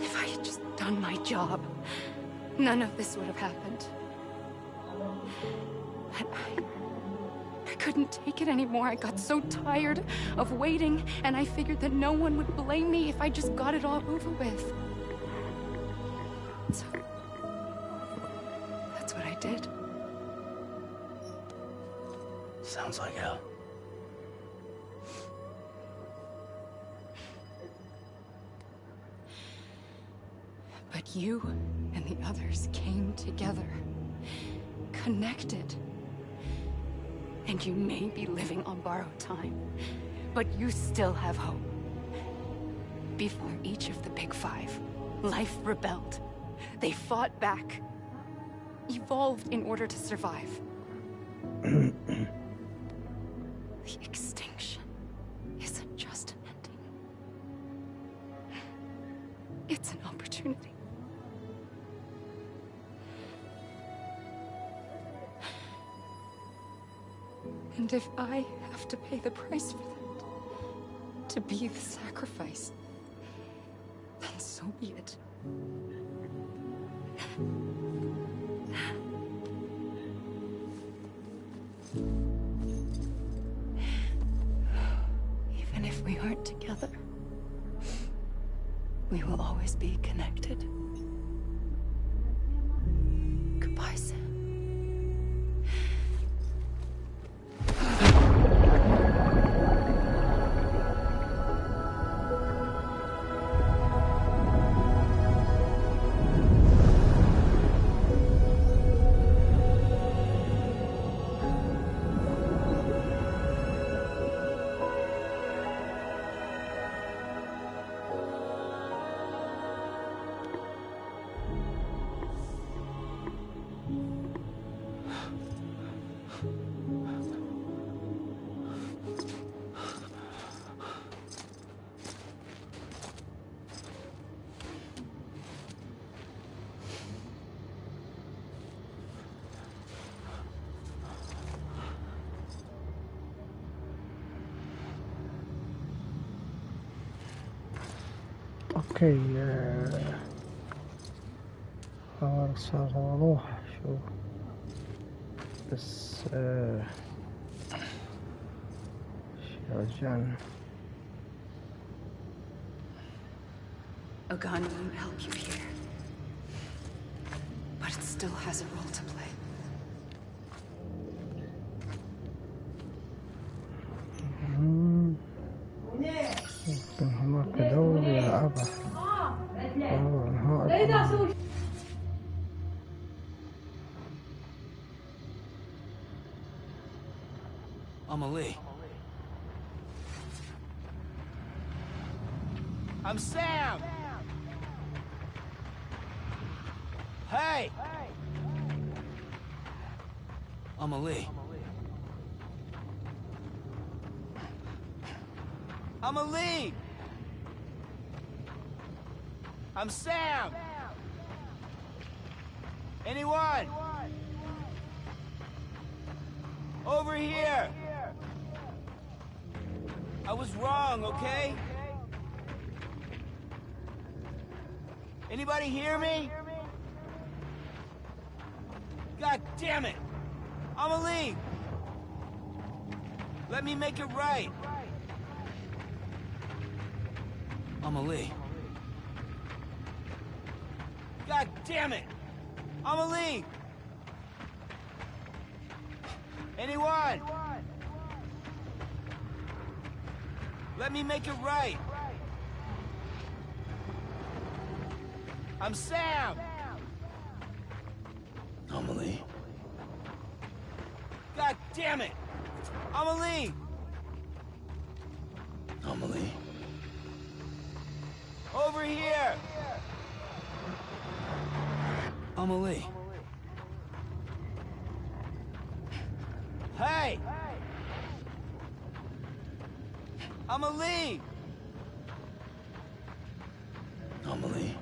If I had just done my job, none of this would have happened. But I couldn't take it anymore. I got so tired of waiting, and I figured that no one would blame me if I just got it all over with. So, that's what I did. Sounds like hell. But you and the others came together, connected. And you may be living on borrowed time, but you still have hope. Before each of the Big Five, life rebelled. They fought back, evolved in order to survive. The extinction isn't just an ending. It's an opportunity. And if I have to pay the price for that, to be the sacrifice, then so be it. Even if we aren't together, we will always be connected. Goodbye, Sam. اوكي صار اروح شو بس رجعنا. A gun won't help you here, but it still has a role to play. هناك دوري ألعبها. Amelie. I'm Sam! Hey! Amelie. Amelie! I'm Sam! Anyone? Over here! I was wrong, okay? Anybody hear me? God damn it! Amelie! Let me make it right. Amelie. God damn it! Amelie! Anyone? Let me make it right. I'm Sam! Amelie. God damn it! Amelie! Amelie. Over here! Amelie. Hey! Amelie! Amelie.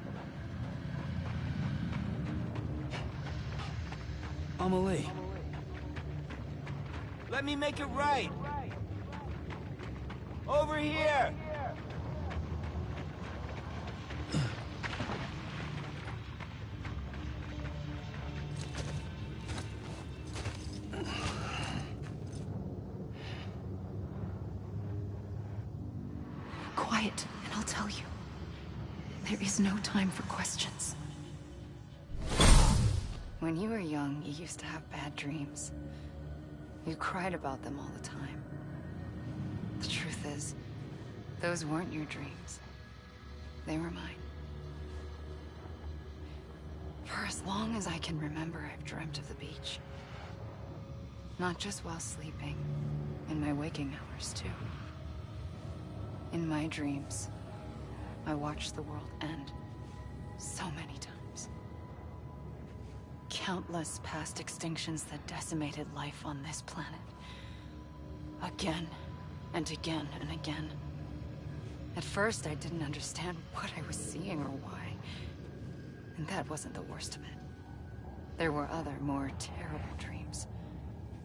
Amelie. Let me make it right. Over here! Quiet, and I'll tell you. There is no time for questions. When you were young, you used to have bad dreams. You cried about them all the time. The truth is, those weren't your dreams. They were mine. For as long as I can remember, I've dreamt of the beach. Not just while sleeping, in my waking hours, too. In my dreams, I watched the world end so many times. Countless past extinctions that decimated life on this planet. Again, and again, and again. At first, I didn't understand what I was seeing or why. And that wasn't the worst of it. There were other, more terrible dreams.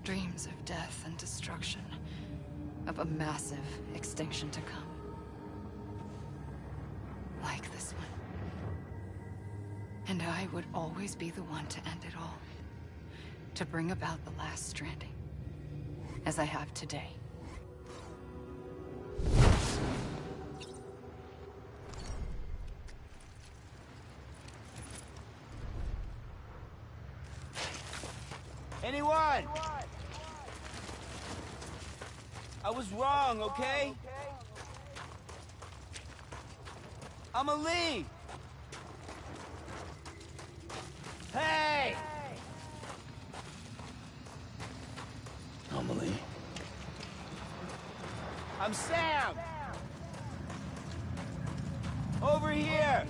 Dreams of death and destruction. Of a massive extinction to come. Like this one. And I would always be the one to end it all. To bring about the last stranding. As I have today. Anyone? I was wrong, okay? Amelie! Hey! Amelie. I'm Sam! Over here!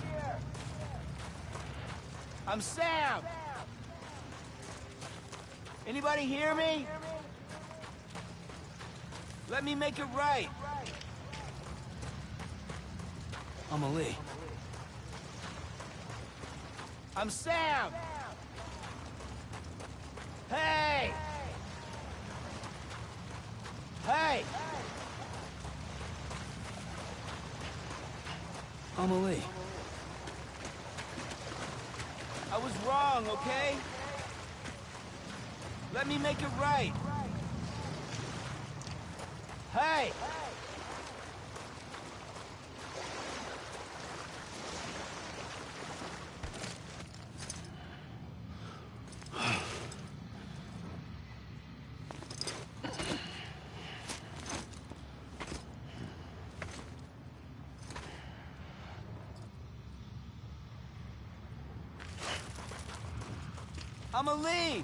I'm Sam! Anybody hear me? Let me make it right. Amelie. I'm Sam! Hey! Hey! Amelie. I was wrong, okay? Let me make it right. Hey! Amelie!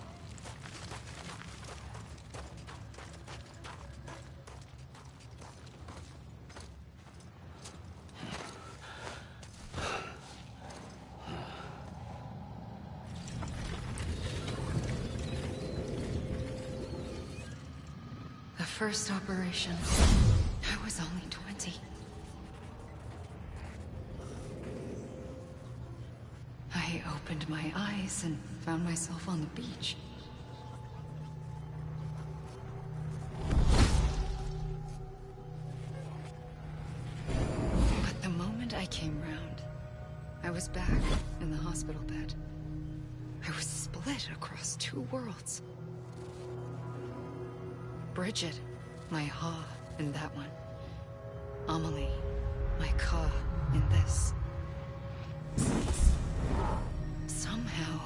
first operation, I was only 20. I opened my eyes and found myself on the beach. But the moment I came round, I was back in the hospital bed. I was split across two worlds. Bridget, my Ha in that one. Amelie, my Ka in this. Somehow,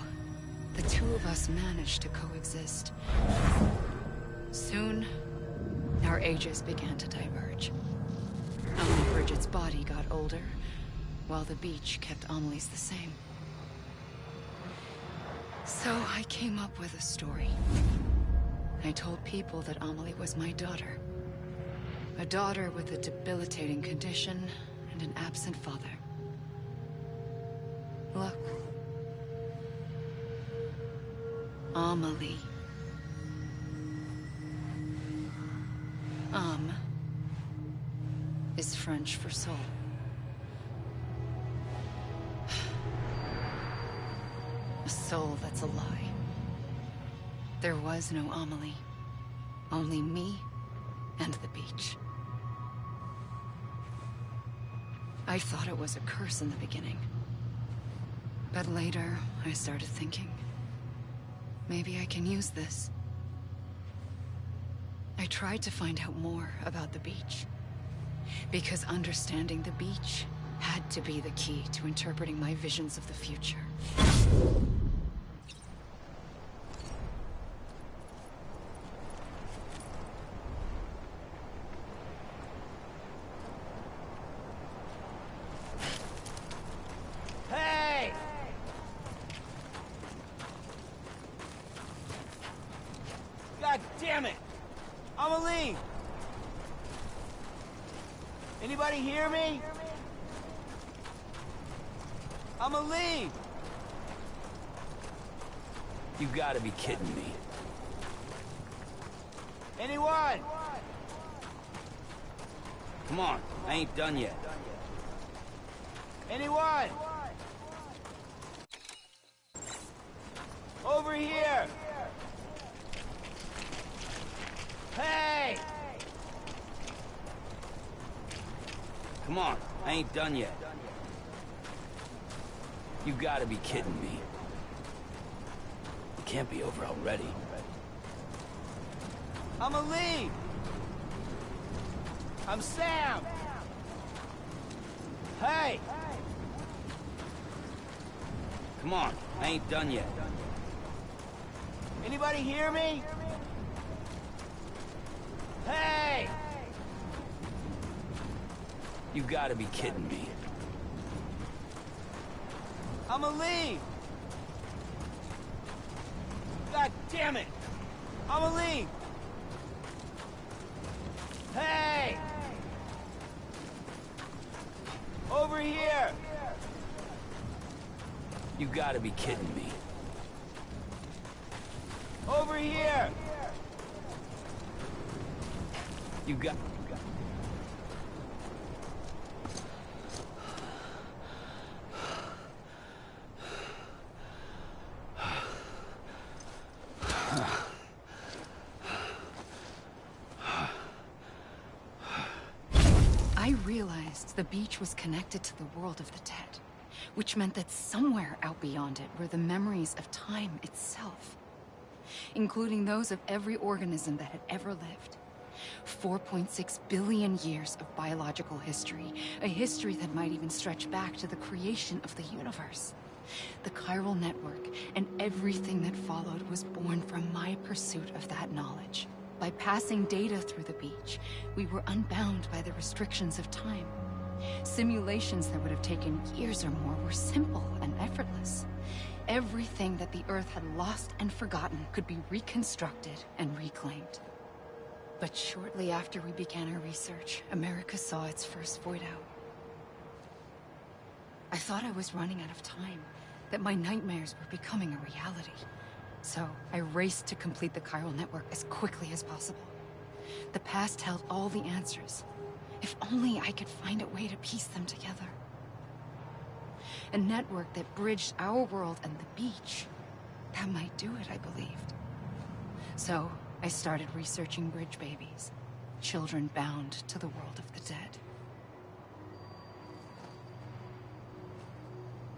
the two of us managed to coexist. Soon, our ages began to diverge. Only Bridget's body got older, while the beach kept Amelie's the same. So I came up with a story. I told people that Amelie was my daughter. A daughter with a debilitating condition and an absent father. Look. Amelie. Is French for soul. A soul that's a lie. There was no Amelie. Only me and the beach. I thought it was a curse in the beginning. But later, I started thinking, maybe I can use this. I tried to find out more about the beach. Because understanding the beach had to be the key to interpreting my visions of the future. Hey! God damn it! Amelie! Anybody hear me? Amelie! You gotta be kidding me. Anyone? Come on, I ain't done yet. Anyone? Over here! Hey! Come on, I ain't done yet. You gotta be kidding me. It can't be over already. Amelie! I'm Sam! Hey! Come on, I ain't done yet. Anybody hear me? Hey! You gotta be kidding me. Amelie! God damn it! Amelie! Hey! Over here! You gotta be kidding me. Over here! You got... I realized the beach was connected to the world of the dead, which meant that somewhere out beyond it were the memories of time itself, including those of every organism that had ever lived. 4.6 billion years of biological history, a history that might even stretch back to the creation of the universe. The chiral network and everything that followed was born from my pursuit of that knowledge. By passing data through the beach, we were unbound by the restrictions of time. Simulations that would have taken years or more were simple and effortless. Everything that the Earth had lost and forgotten could be reconstructed and reclaimed. But shortly after we began our research, America saw its first void out. I thought I was running out of time, that my nightmares were becoming a reality. So I raced to complete the chiral network as quickly as possible. The past held all the answers. If only I could find a way to piece them together. A network that bridged our world and the beach. That might do it, I believed. So, I started researching bridge babies. Children bound to the world of the dead.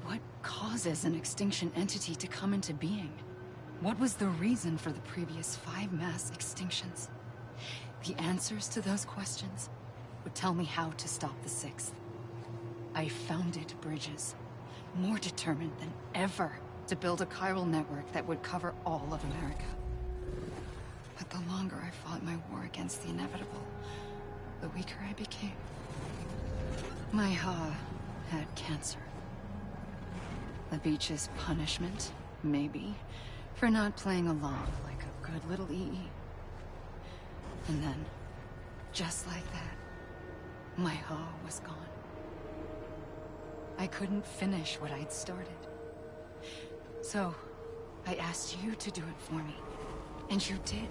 What causes an extinction entity to come into being? What was the reason for the previous 5 mass extinctions? The answers to those questions would tell me how to stop the 6th. I founded bridges, more determined than ever to build a chiral network that would cover all of America. But the longer I fought my war against the inevitable, the weaker I became. My Ha had cancer. The beach's punishment, maybe, for not playing along like a good little EE. And then, just like that, my Ha was gone. I couldn't finish what I'd started. So, I asked you to do it for me. And you did.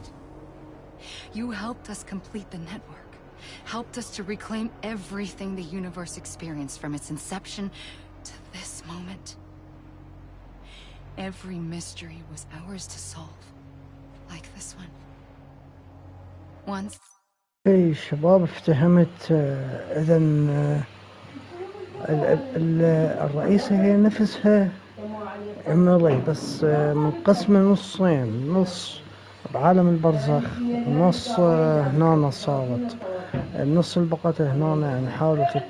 You helped us complete the network. Helped us to reclaim everything the universe experienced from its inception to this moment. Every mystery was ours to solve. Like this one. Once... اي شباب افتهمت اذن الرئيسة هي نفسها إيميلي بس منقسمة نصين، نص بعالم البرزخ ونص هنا صارت النص اللي بقت هنا يعني حاولت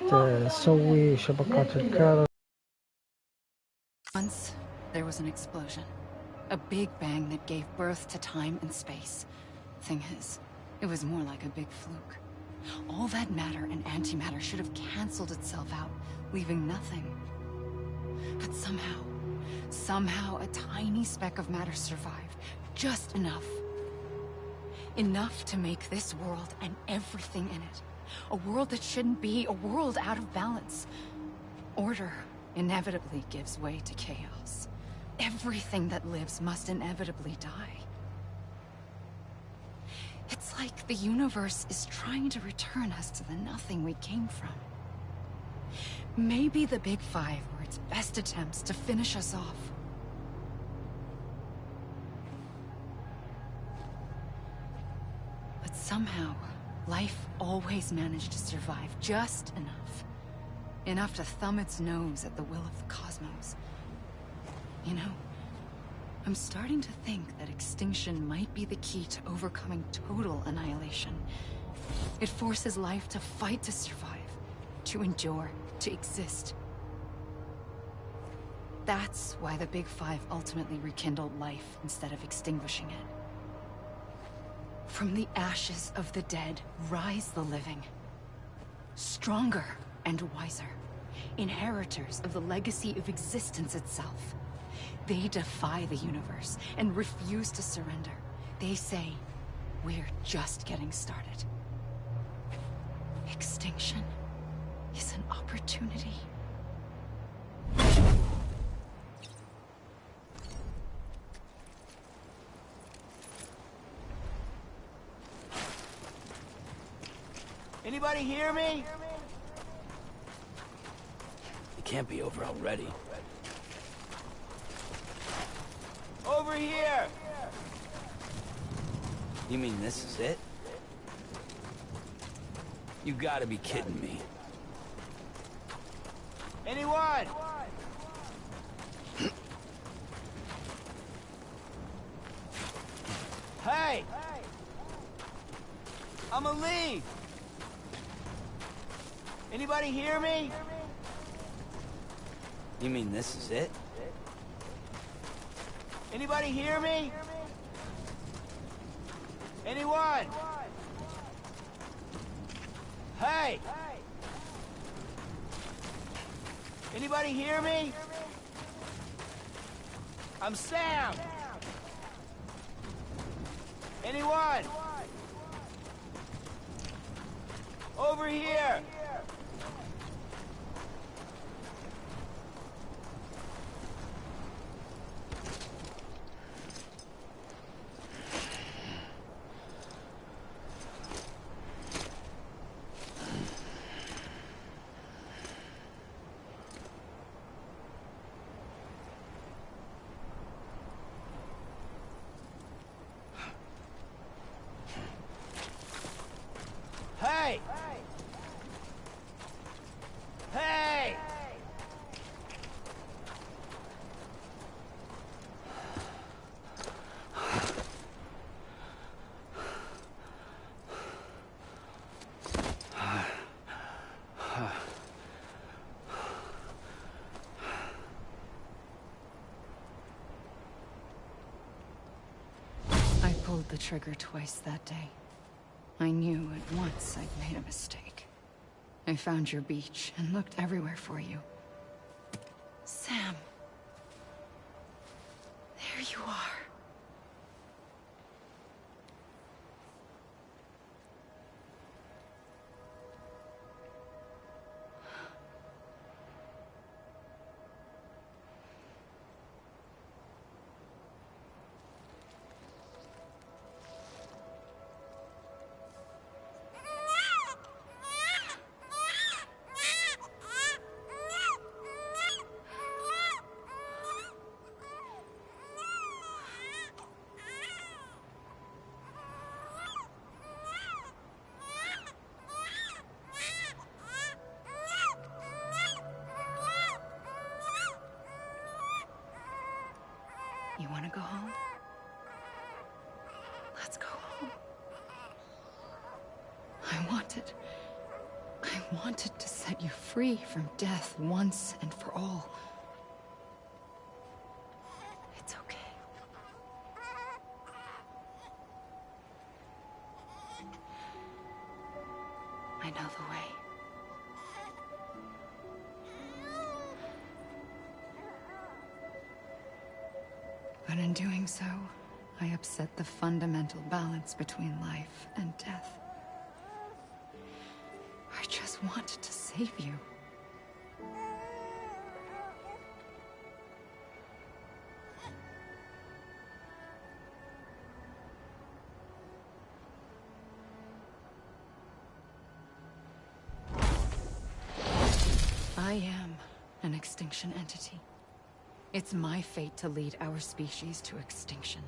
تسوي شبكات الكهرباء. Once there was an explosion. A big bang that gave birth to time and space. Thing is, it was more like a big fluke. All that matter and antimatter should have cancelled itself out, leaving nothing. But somehow a tiny speck of matter survived. Just enough. Enough to make this world and everything in it. A world that shouldn't be, a world out of balance. Order inevitably gives way to chaos. Everything that lives must inevitably die. It's like the universe is trying to return us to the nothing we came from. Maybe the Big Five were its best attempts to finish us off. But somehow, life always managed to survive just enough. Enough to thumb its nose at the will of the cosmos. You know, I'm starting to think that extinction might be the key to overcoming total annihilation. It forces life to fight to survive, to endure, to exist. That's why the Big Five ultimately rekindled life instead of extinguishing it. From the ashes of the dead rise the living. Stronger and wiser. Inheritors of the legacy of existence itself. They defy the universe and refuse to surrender. They say, we're just getting started. Extinction is an opportunity. Anybody hear me? It can't be over already. Over here! You mean this is it? You gotta be kidding me. Anyone? Hey! I'ma leave! Anybody hear me? You mean this is it? Anybody hear me? Anyone? Hey! Anybody hear me? I'm Sam! Anyone? Over here! the trigger twice that day. I knew at once I'd made a mistake. I found your beach and looked everywhere for you. Sam. There you are. You want to go home? Let's go home. I wanted to set you free from death once and for all. It's okay. I know the way. But in doing so, I upset the fundamental balance between life and death. I just wanted to save you. I am an extinction entity. It's my fate to lead our species to extinction.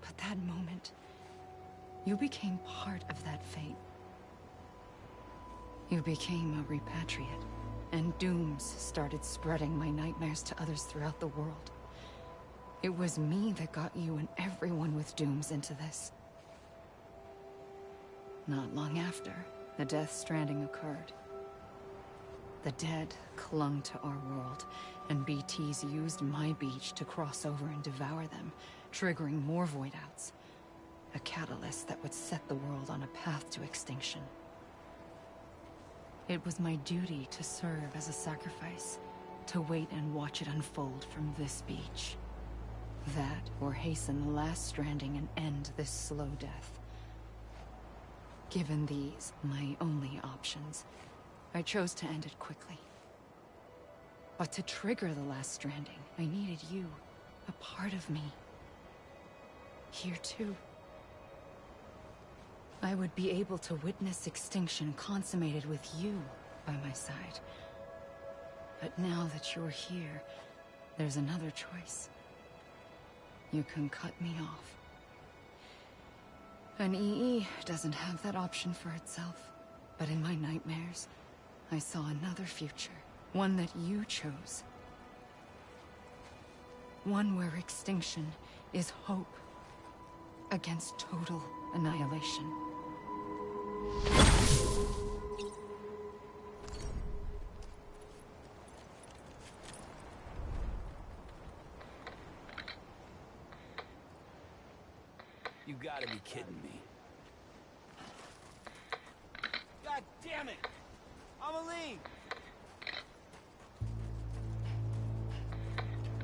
But that moment, you became part of that fate. You became a repatriate, and dooms started spreading my nightmares to others throughout the world. It was me that got you and everyone with dooms into this. Not long after, the Death Stranding occurred. The dead clung to our world, and BTs used my beach to cross over and devour them, triggering more void outs. A catalyst that would set the world on a path to extinction. It was my duty to serve as a sacrifice, to wait and watch it unfold from this beach. That, or hasten the last stranding and end this slow death. Given these, my only options, I chose to end it quickly. But to trigger the last stranding, I needed you, a part of me. Here too. I would be able to witness extinction consummated with you by my side. But now that you're here, there's another choice. You can cut me off. An EE doesn't have that option for itself. But in my nightmares, I saw another future. One that you chose. One where extinction is hope against total annihilation. You gotta be kidding me. God damn it! Amelie!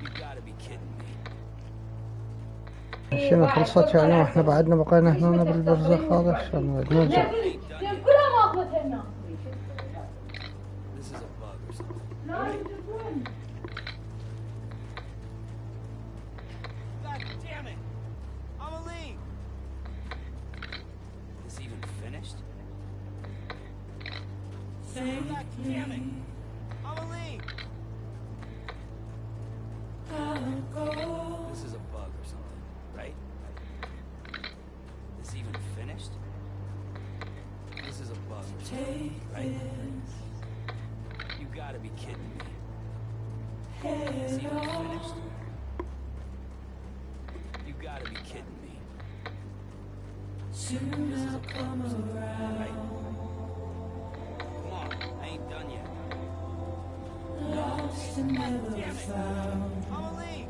You gotta be kidding me. مشينا خلصت يعني واحنا بعدنا بقينا هنا بالبرزخ هذا شلون نرجع. كلها ما اخذت هنا. This is a bug or something. God damn it! Amelie! Is he even finished? God damn it! Amelie! This is a bug or something, right? Is he even finished? This is a bug or something, right? You gotta be kidding me. Is he even finished? You gotta be kidding me. This is a bug or something, right? Come on, I ain't done yet. Lost and never found. Amelie!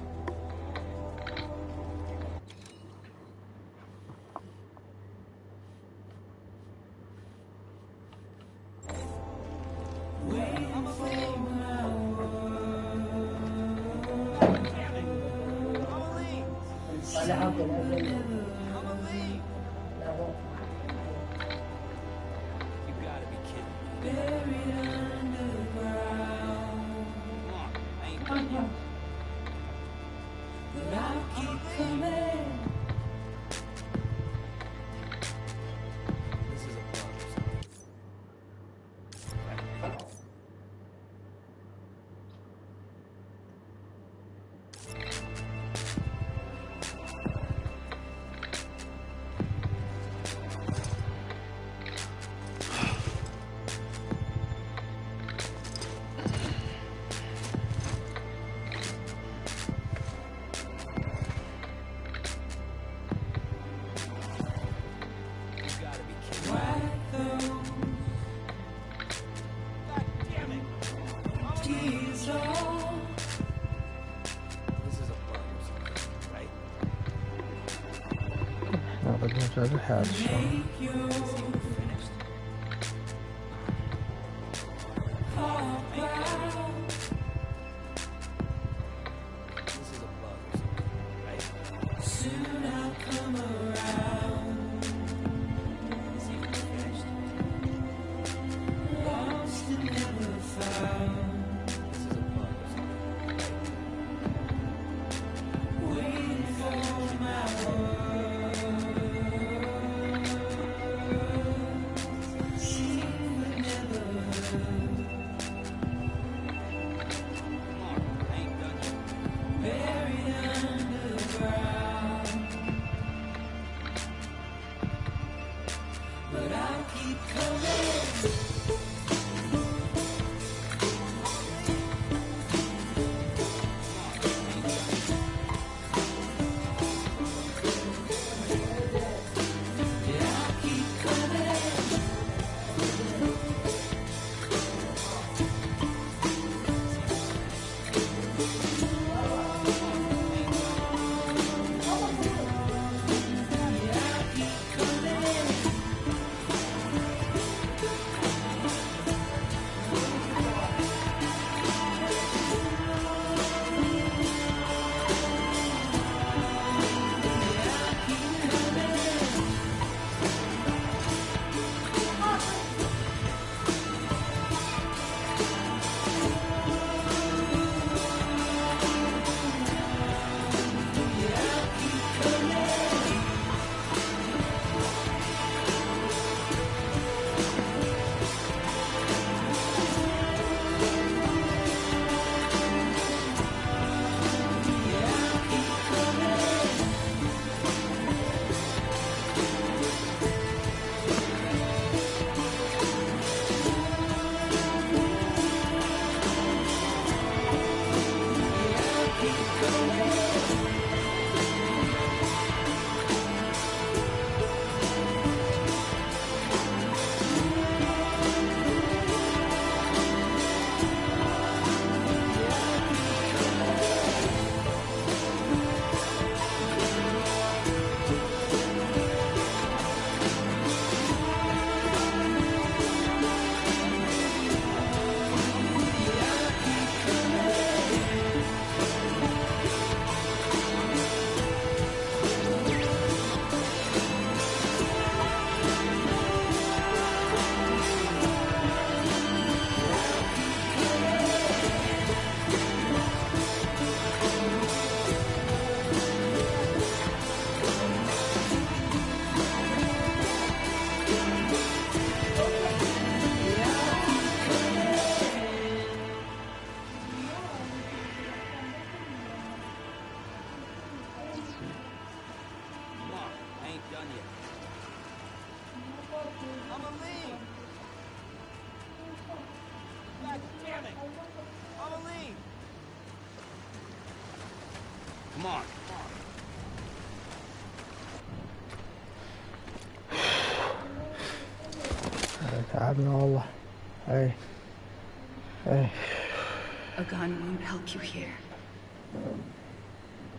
gotta be kidding me. Buried underground. Come on, I ain't done yet. But I'll keep coming. This is a bug or something. هذا الحال شلون Come on. تعبنا والله. اي A gun won't help you here.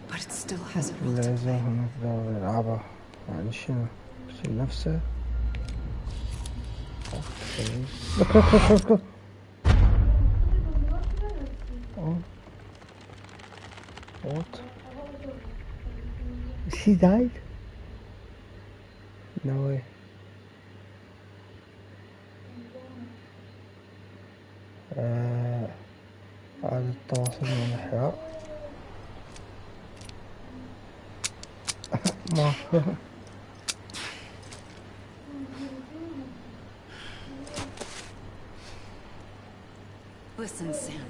But it still has a role to لازم play. نفضل نلعبها يعني شنو يصير نفسه. What? She died? No way. إعادة التواصل مع الأحياء. ما Listen, Sam.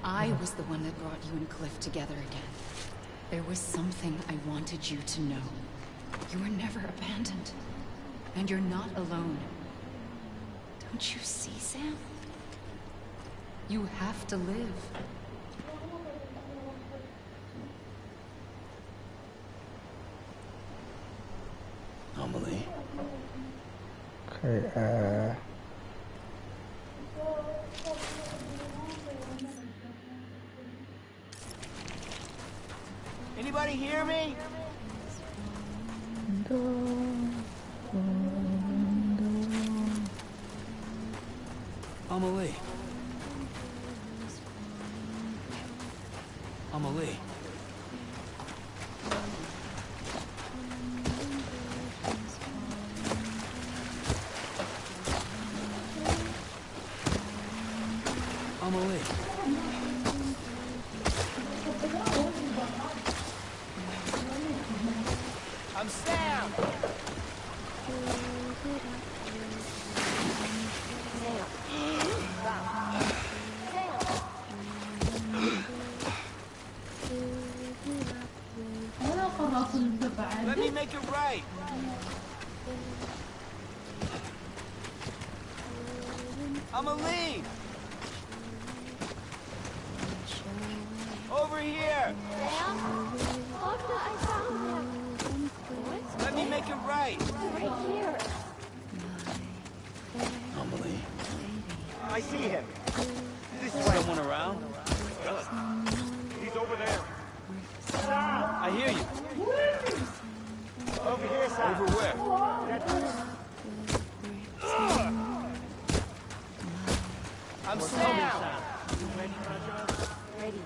I was the one that brought you and Cliff together again. There was something I wanted you to know. You were never abandoned. And you're not alone. Don't you see, Sam? You have to live. Amelie. Okay, Anybody hear me? Amelie. Amelie. Amelie. I'm Sam! Let me make it right! Amelie! Over here! Let me make it right! Right here. Amelie. I see him. This way. Someone around? He's over there. I hear you. Over here, Sam. Over where? I'm Sam! Ready.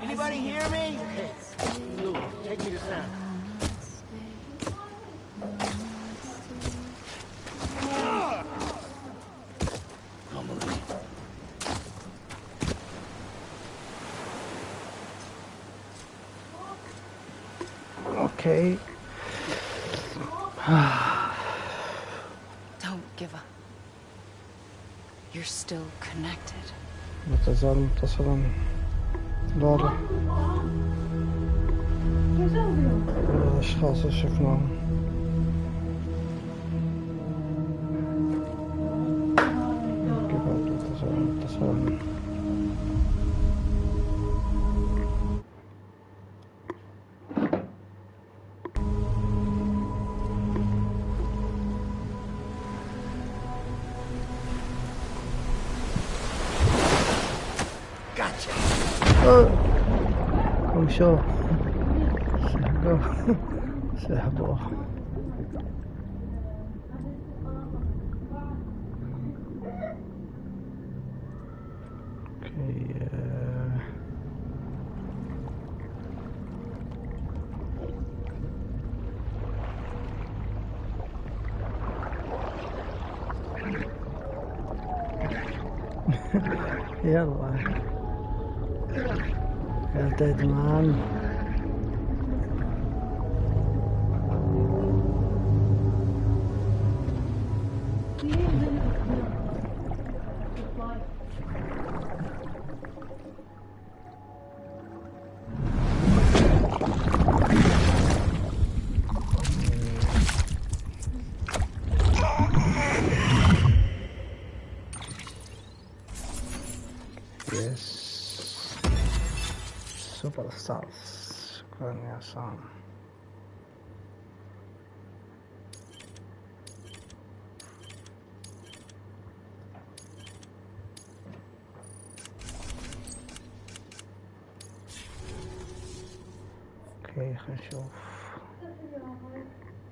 Anybody hear me? Lou, take me to Sam. Amelie. Okay. Don't give up. You're still connected. لا تزال متصلا. واضح. الأشخاص اللي شفناهم. كيف تتصل متصلا. وشو سحبوه يلا يا تدمان سوبر ستارز شكرا يا سام اوكي خلينا نشوف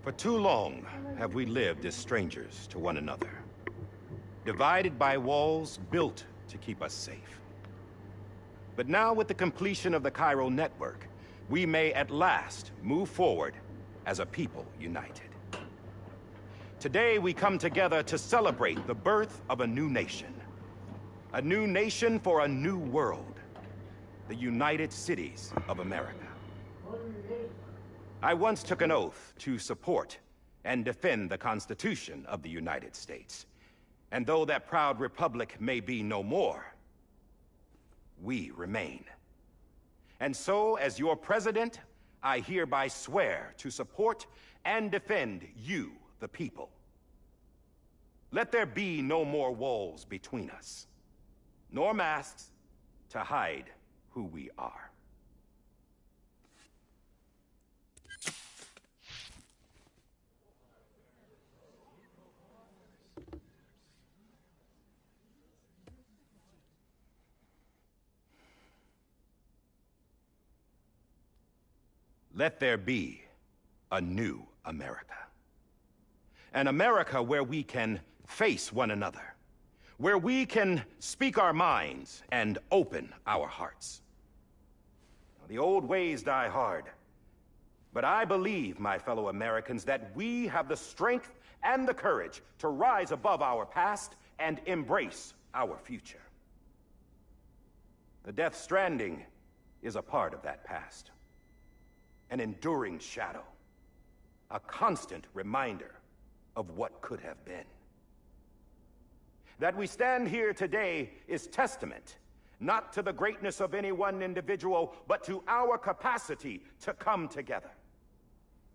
For too long have we lived as strangers to one another, divided by walls built to keep us safe. But now with the completion of the Cairo network, we may at last move forward as a people united. Today we come together to celebrate the birth of a new nation. A new nation for a new world. The United Cities of America. I once took an oath to support and defend the Constitution of the United States. And though that proud republic may be no more, we remain. And so, as your president, I hereby swear to support and defend you, the people. Let there be no more walls between us, nor masks to hide who we are. Let there be a new America. An America where we can face one another, where we can speak our minds and open our hearts. The old ways die hard, but I believe, my fellow Americans, that we have the strength and the courage to rise above our past and embrace our future. The Death Stranding is a part of that past. An enduring shadow, a constant reminder of what could have been. That we stand here today is testament, not to the greatness of any one individual, but to our capacity to come together,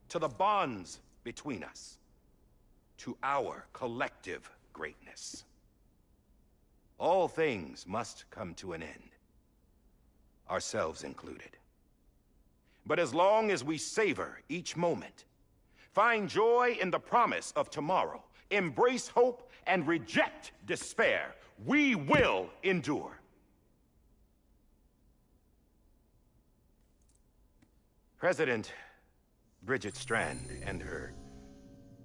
to the bonds between us, to our collective greatness. All things must come to an end, ourselves included. But as long as we savor each moment, find joy in the promise of tomorrow, embrace hope, and reject despair, we will endure. President Bridget Strand and her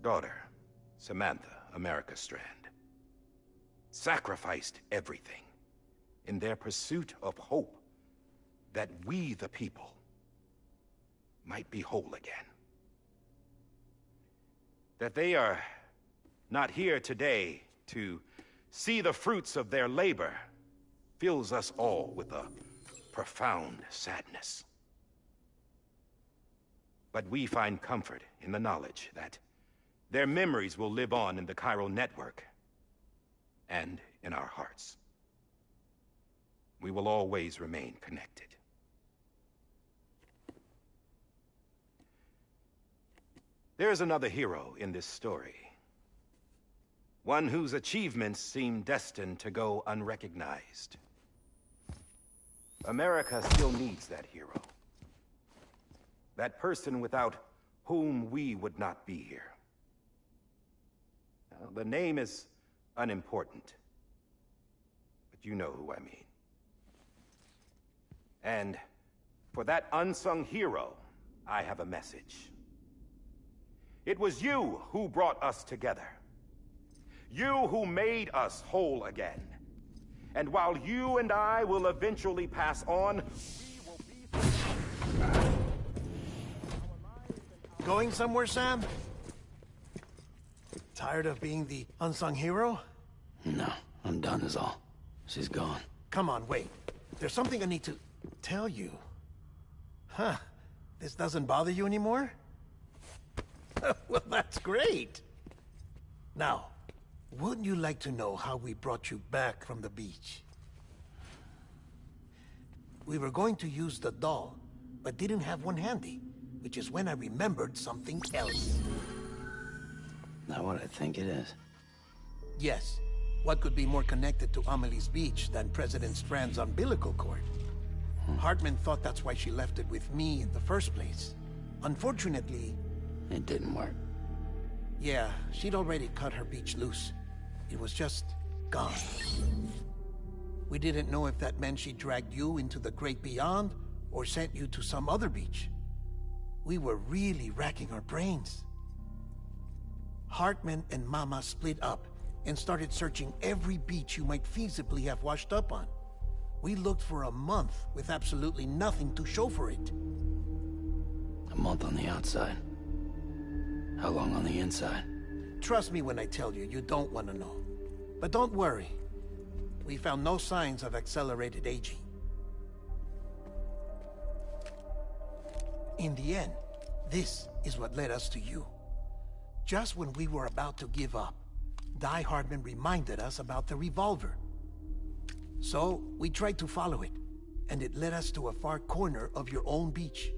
daughter, Samantha America Strand, sacrificed everything in their pursuit of hope that we, the people, might be whole again. That they are not here today to see the fruits of their labor fills us all with a profound sadness. But we find comfort in the knowledge that their memories will live on in the chiral network and in our hearts. We will always remain connected. There's another hero in this story. One whose achievements seem destined to go unrecognized. America still needs that hero. That person without whom we would not be here. Now, the name is unimportant, but you know who I mean. And for that unsung hero, I have a message. It was you who brought us together. You who made us whole again. And while you and I will eventually pass on, we will be... Going somewhere, Sam? Tired of being the unsung hero? No, I'm done is all. She's gone. Come on, wait. There's something I need to tell you. Huh. This doesn't bother you anymore? Well, that's great. Now, wouldn't you like to know how we brought you back from the beach? We were going to use the doll, but didn't have one handy, which is when I remembered something else. Not what I think it is. Yes. What could be more connected to Amelie's beach than President Strand's umbilical cord? Hartman thought that's why she left it with me in the first place. Unfortunately... It didn't work. Yeah, she'd already cut her beach loose. It was just gone. We didn't know if that meant she dragged you into the great beyond, or sent you to some other beach. We were really racking our brains. Hartman and Mama split up and started searching every beach you might feasibly have washed up on. We looked for a month with absolutely nothing to show for it. month on the outside. How long on the inside? Trust me when I tell you, you don't want to know. But don't worry. We found no signs of accelerated aging. In the end, this is what led us to you. Just when we were about to give up, Die Hardman reminded us about the revolver. So, we tried to follow it, and it led us to a far corner of your own beach.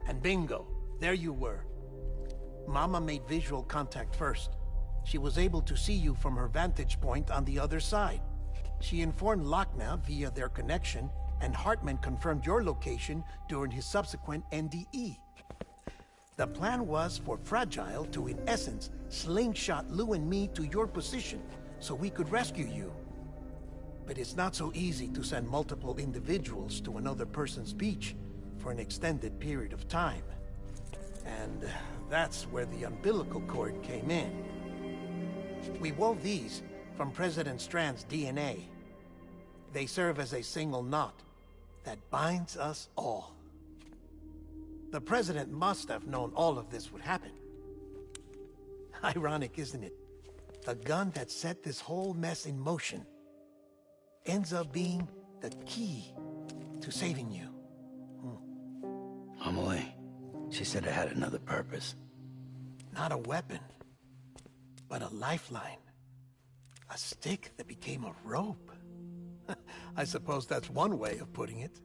And bingo, there you were. Mama made visual contact first. She was able to see you from her vantage point on the other side. She informed Lochna via their connection, and Hartman confirmed your location during his subsequent NDE. The plan was for Fragile to, in essence, slingshot Lou and me to your position so we could rescue you. But it's not so easy to send multiple individuals to another person's beach for an extended period of time. And that's where the umbilical cord came in. We wove these from President Strand's DNA. They serve as a single knot that binds us all. The President must have known all of this would happen. Ironic, isn't it? The gun that set this whole mess in motion ends up being the key to saving you. Amelie, she said it had another purpose. Not a weapon, but a lifeline. A stick that became a rope. I suppose that's one way of putting it.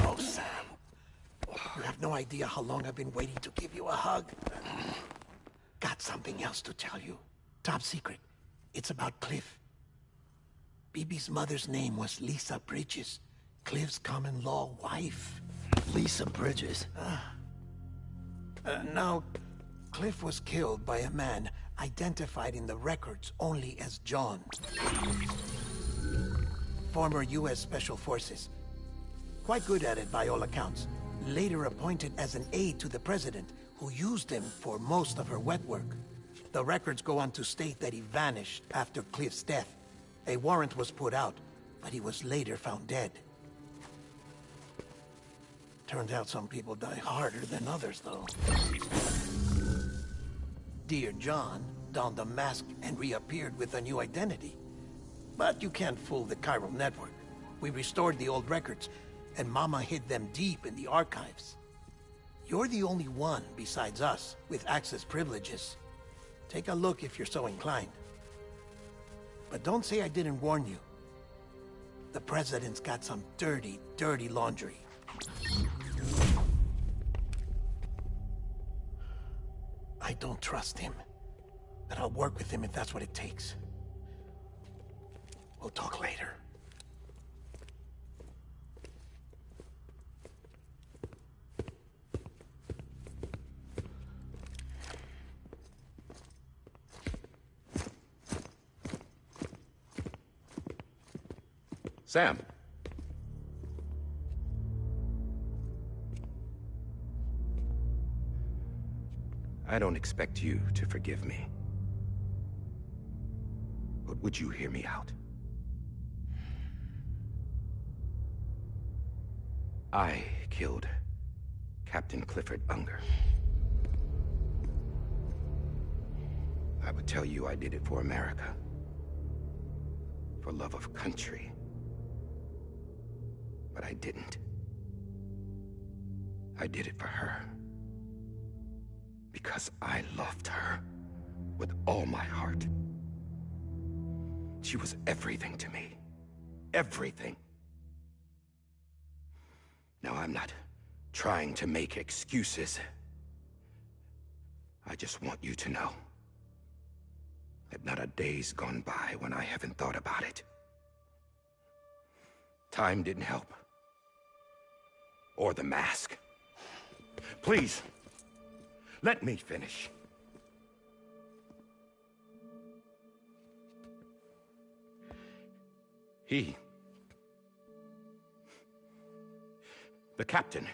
Oh, Sam. You have no idea how long I've been waiting to give you a hug. Got something else to tell you. Top secret. It's about Cliff. Bibi's mother's name was Lisa Bridges, Cliff's common-law wife. Lisa Bridges? Now, Cliff was killed by a man identified in the records only as John. Former U.S. Special Forces. Quite good at it by all accounts. Later appointed as an aide to the President, who used him for most of her wet work. The records go on to state that he vanished after Cliff's death. A warrant was put out, but he was later found dead. Turned out some people die harder than others, though. Dear John donned a mask and reappeared with a new identity. But you can't fool the chiral network. We restored the old records, and Mama hid them deep in the archives. You're the only one, besides us, with access privileges. Take a look if you're so inclined. But don't say I didn't warn you. The President's got some dirty, dirty laundry. I don't trust him, but I'll work with him if that's what it takes. We'll talk later. Sam. I don't expect you to forgive me. But would you hear me out? I killed Captain Clifford Unger. I would tell you I did it for America. For love of country. But I didn't. I did it for her. Because I loved her with all my heart. She was everything to me. Everything. Now, I'm not trying to make excuses. I just want you to know that not a day's gone by when I haven't thought about it. Time didn't help. Or the mask. Please, let me finish. The captain,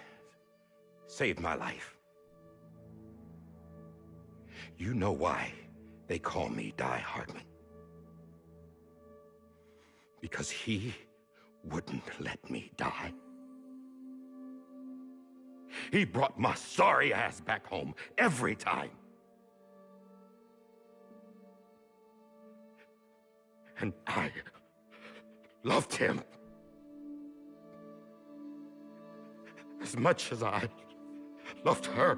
saved my life. You know why they call me Die Hardman. Because he wouldn't let me die. He brought my sorry ass back home every time. And I loved him as much as I loved her.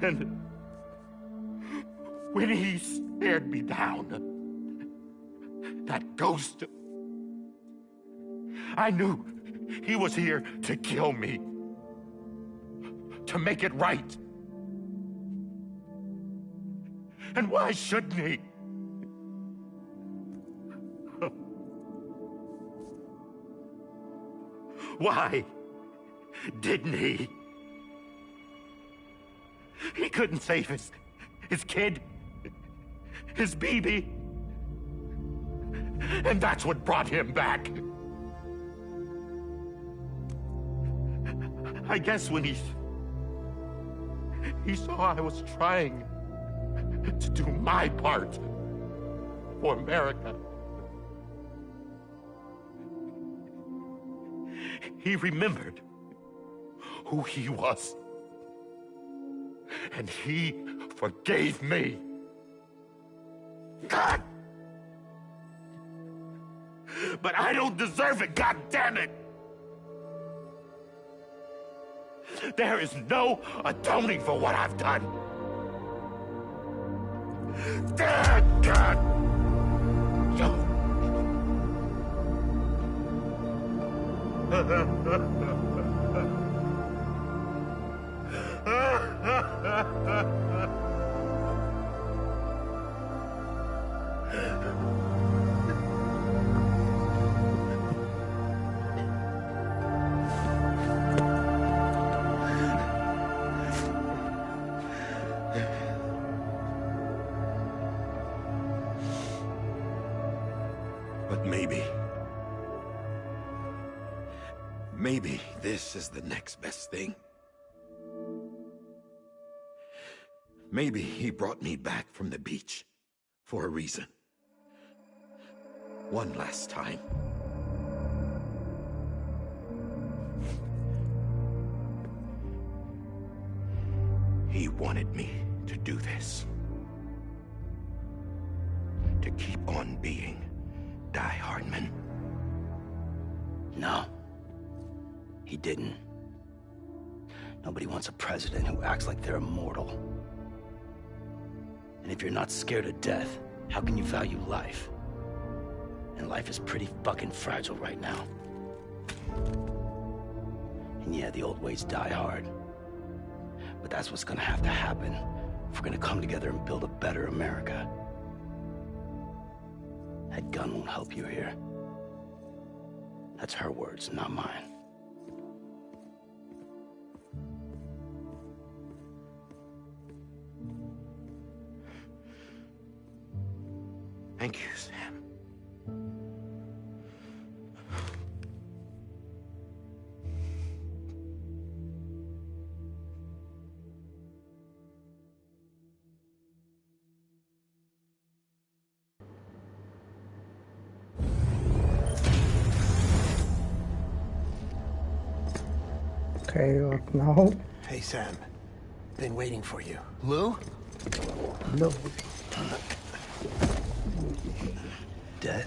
And when he stared me down, that ghost, I knew he was here to kill me, to make it right. And why shouldn't he? Why didn't he? He couldn't save his kid, his baby. And that's what brought him back. I guess when he saw I was trying to do my part for America, he remembered who he was. And he forgave me. God! But I don't deserve it, God damn it! There is no atoning for what I've done. God! But maybe this is the next best thing. Maybe he brought me back from the beach for a reason. One last time. He wanted me to do this. To keep on being Die Hardman. No. He didn't. Nobody wants a president who acts like they're immortal. And if you're not scared of death, how can you value life? And life is pretty fucking fragile right now. And yeah, the old ways die hard. But that's what's gonna have to happen if we're gonna come together and build a better America. That gun won't help you here. That's her words, not mine. Thank you, Sam. Okay, what now? Hey, Sam. Been waiting for you. Lou? Lou. Dead?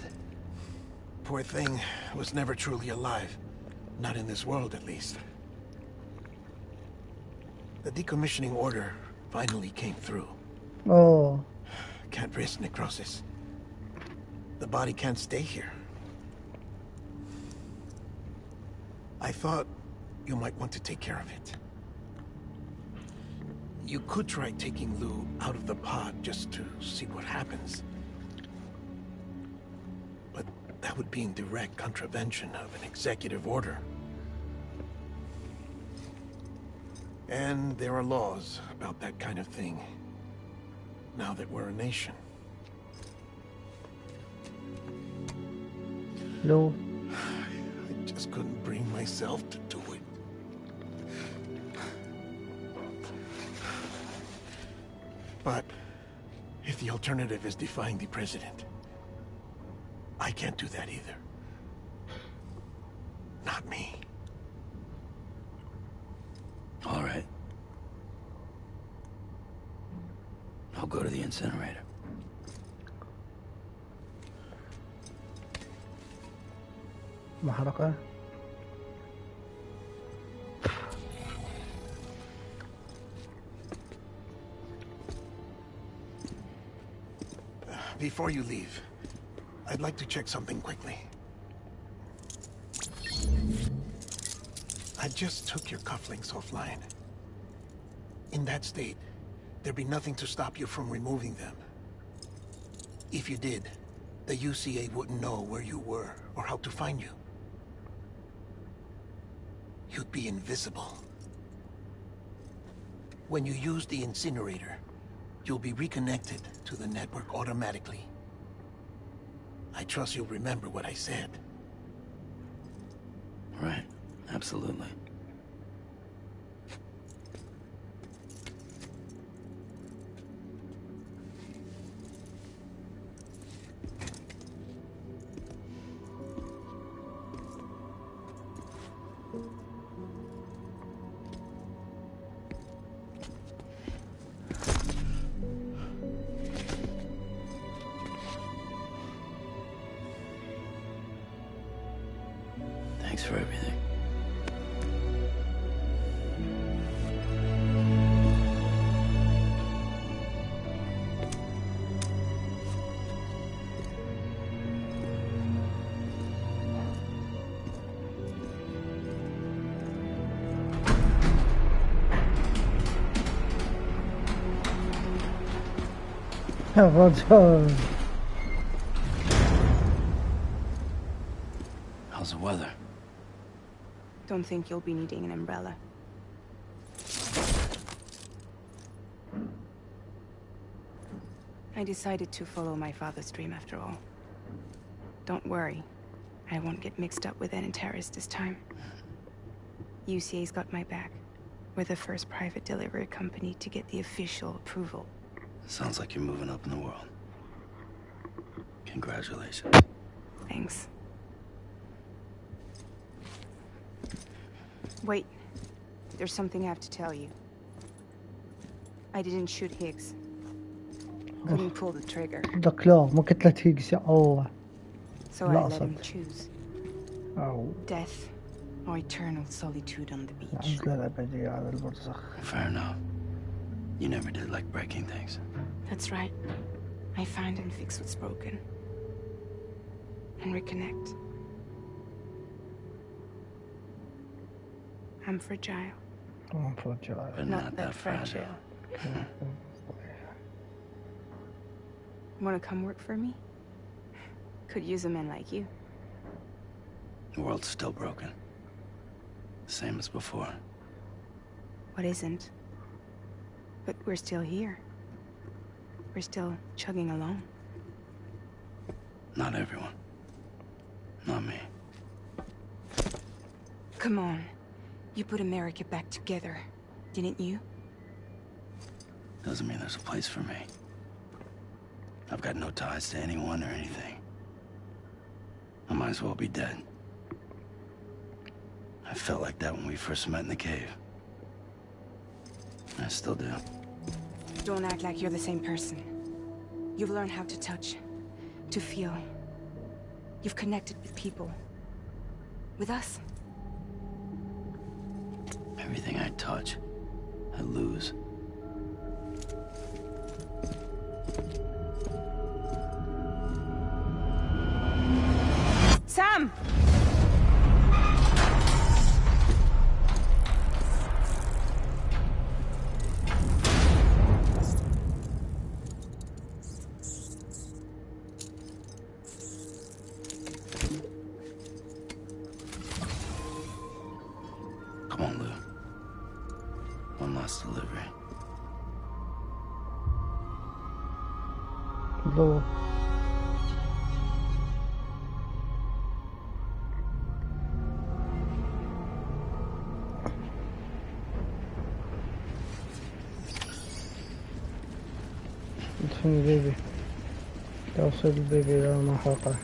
Poor thing was never truly alive. Not in this world, at least. The decommissioning order finally came through. Oh. Can't risk necrosis. The body can't stay here. I thought you might want to take care of it. You could try taking Lou out of the pod just to see what happens. But that would be in direct contravention of an executive order. And there are laws about that kind of thing, now that we're a nation. Lou. I just couldn't bring myself to do it. But if the alternative is defying the president, I can't do that either. Not me. All right. I'll go to the incinerator. محرقة. Before you leave, I'd like to check something quickly. I just took your cufflinks offline. In that state, there'd be nothing to stop you from removing them. If you did, the UCA wouldn't know where you were or how to find you. You'd be invisible. When you use the incinerator, you'll be reconnected to the network automatically. I trust you'll remember what I said. Right, absolutely. Thanks for everything. يا رجل. How's the weather? Don't think you'll be needing an umbrella. I decided to follow my father's dream after all. Don't worry. I won't get mixed up with any terrorists this time. UCA's got my back. We're the first private delivery company to get the official approval. Sounds like you're moving up in the world. Congratulations. Thanks. Wait. There's something I have to tell you. I didn't shoot Higgs. Couldn't pull the trigger. بدك لا مو قتلة هيجز يا الله. So I let him choose. أو Death or eternal solitude on the beach. العزلة الأبدية على البرزخ. Fair enough. You never did like breaking things. That's right. I find and fix what's broken. And reconnect. I'm fragile. I'm fragile. But not that fragile. Wanna come work for me? Could use a man like you. The world's still broken. Same as before. What isn't? But we're still here. We're still chugging along. Not everyone. Not me. Come on. You put America back together, didn't you? Doesn't mean there's a place for me. I've got no ties to anyone or anything. I might as well be dead. I felt like that when we first met in the cave. I still do. Don't act like you're the same person. You've learned how to touch, to feel. You've connected with people. With us. Everything I touch, I lose. Sam! Come on, Lou. One last delivery. Lou. ادفن البيبي. توصل البيبي إلى المحرقة.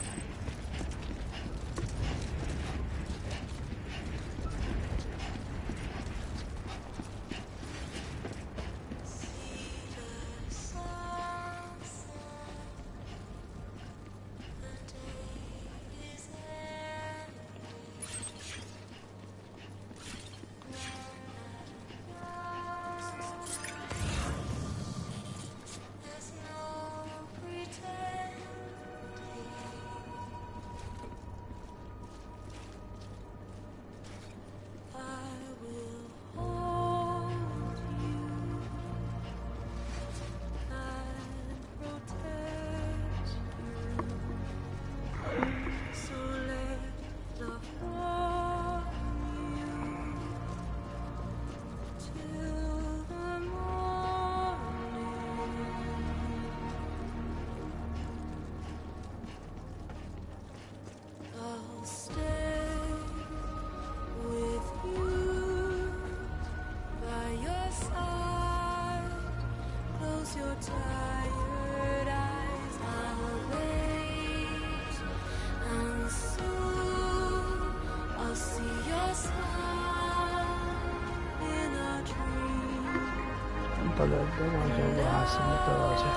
طلع الدراجة وعاصم الدراجة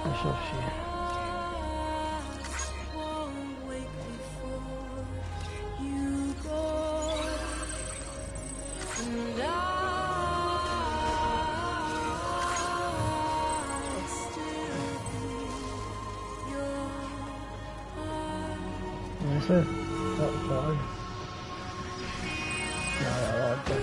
أشوف شيء. ياسر تعال لا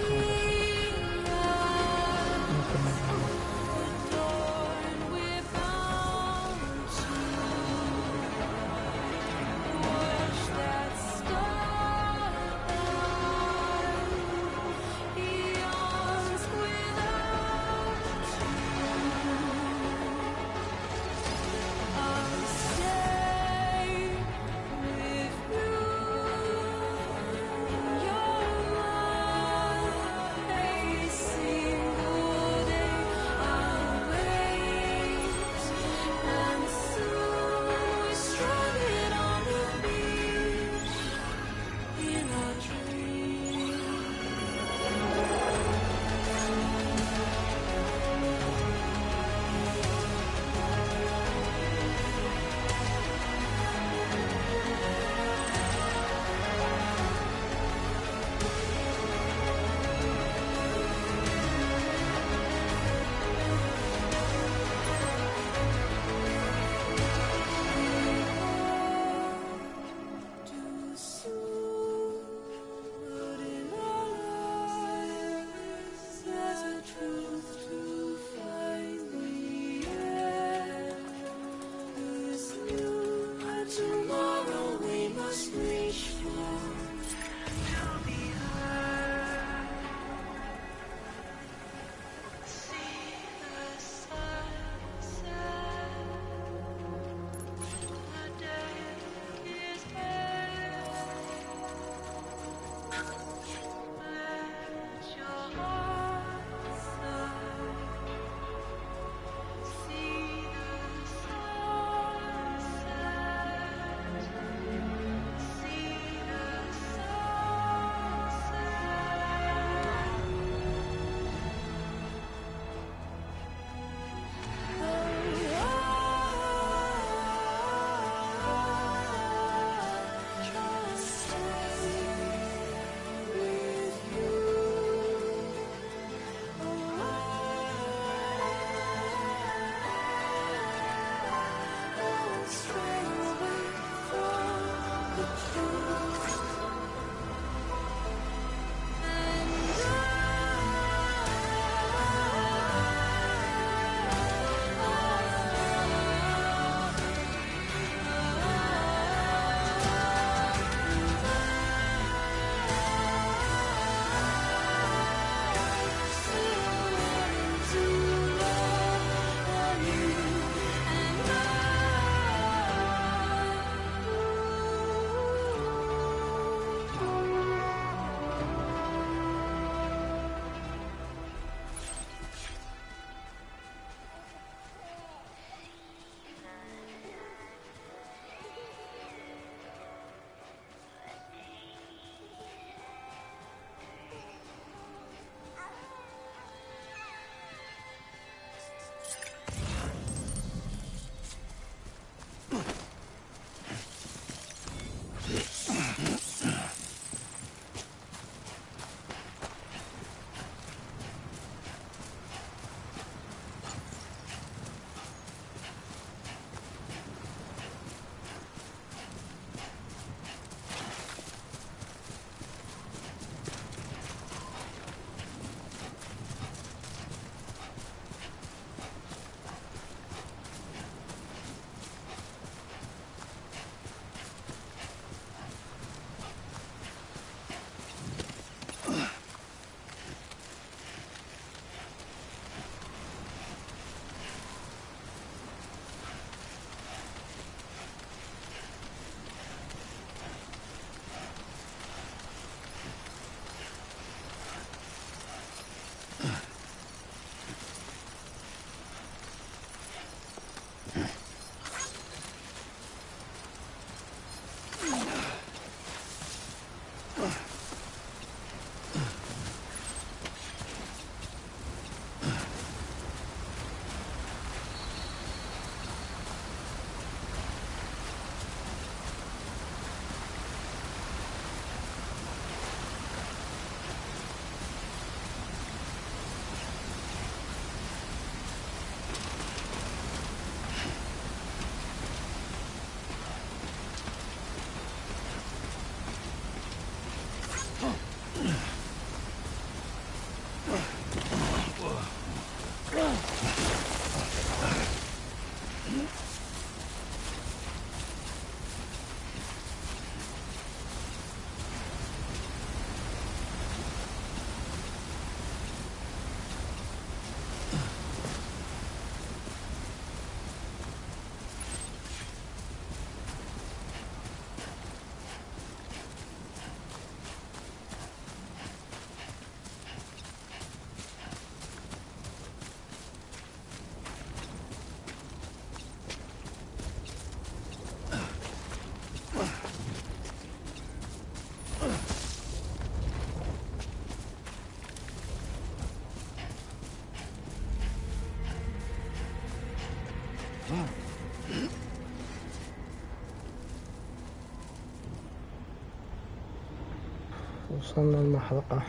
وصلنا المحرقة.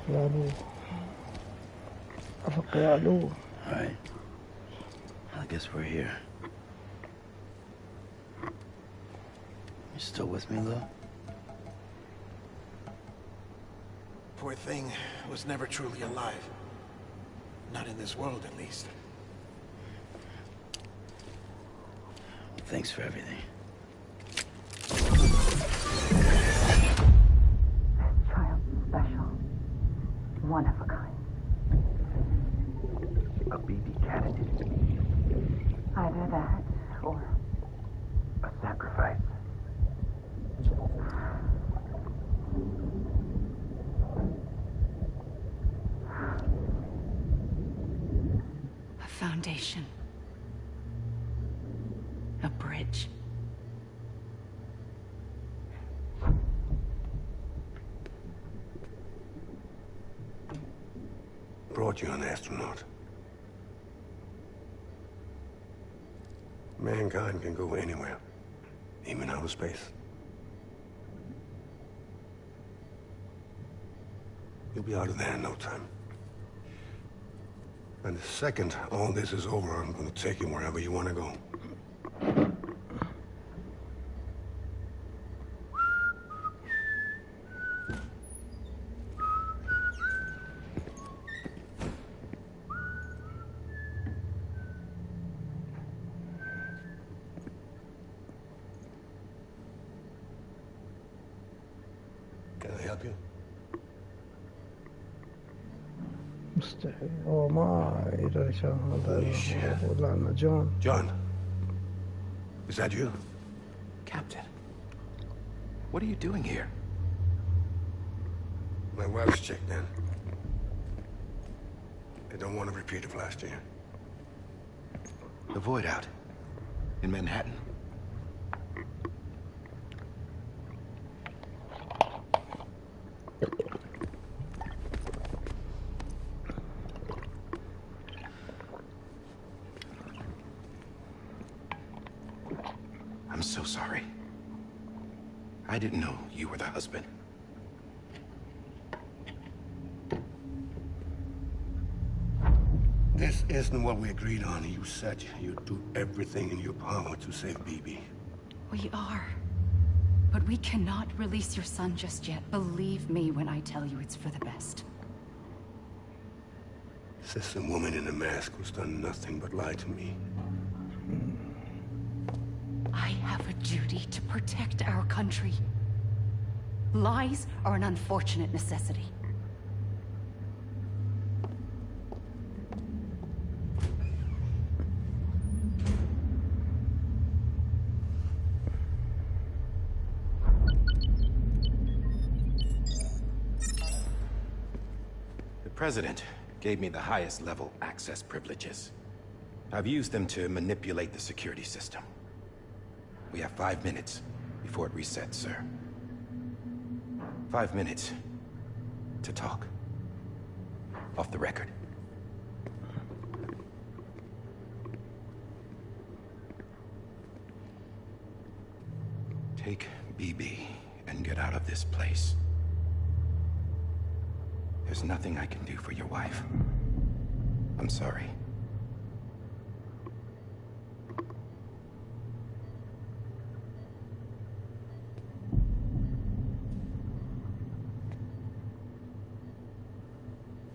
يا لو أفق يا لو. Alright. I guess we're here. You still with me, Lou? Poor thing was never truly alive. Not in this world, at least. Thanks for everything. Child special. One of a kind. A BB candidate. Either that or a sacrifice. A foundation. A bridge. Brought you an astronaut. Mankind can go anywhere, even outer space. You'll be out of there in no time. And the second all this is over, I'm going to take you wherever you want to go. Can I help you? مستحيل. هو ما يدري شو هذا ولا أنا جون. John, is that you? Captain, what are you doing here? My wife's checked in. They don't want a repeat of last year. The Void out in Manhattan. I'm so sorry. I didn't know you were the husband. This isn't what we agreed on. You said you'd do everything in your power to save BB. We are. But we cannot release your son just yet. Believe me when I tell you it's for the best. This woman in a mask who's done nothing but lie to me. I have a duty to protect our country. Lies are an unfortunate necessity. The President gave me the highest level access privileges. I've used them to manipulate the security system. We have 5 minutes before it resets, sir. 5 minutes to talk. Off the record. Take BB and get out of this place. There's nothing I can do for your wife. I'm sorry.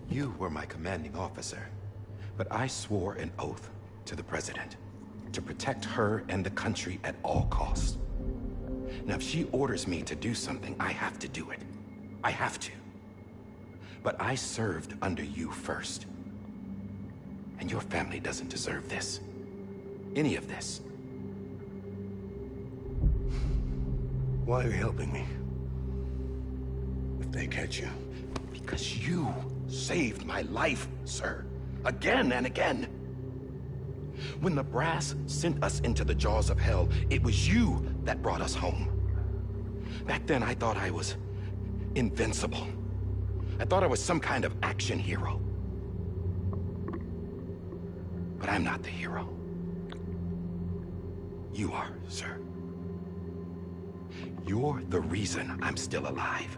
You were my commanding officer, but I swore an oath to the President to protect her and the country at all costs. Now, if she orders me to do something, I have to do it. I have to. But I served under you first. And your family doesn't deserve this. Any of this. Why are you helping me? If they catch you. Because you saved my life, sir. Again and again. When the brass sent us into the jaws of hell, it was you that brought us home. Back then, I thought I was invincible. I thought I was some kind of action hero. But I'm not the hero. You are, sir. You're the reason I'm still alive.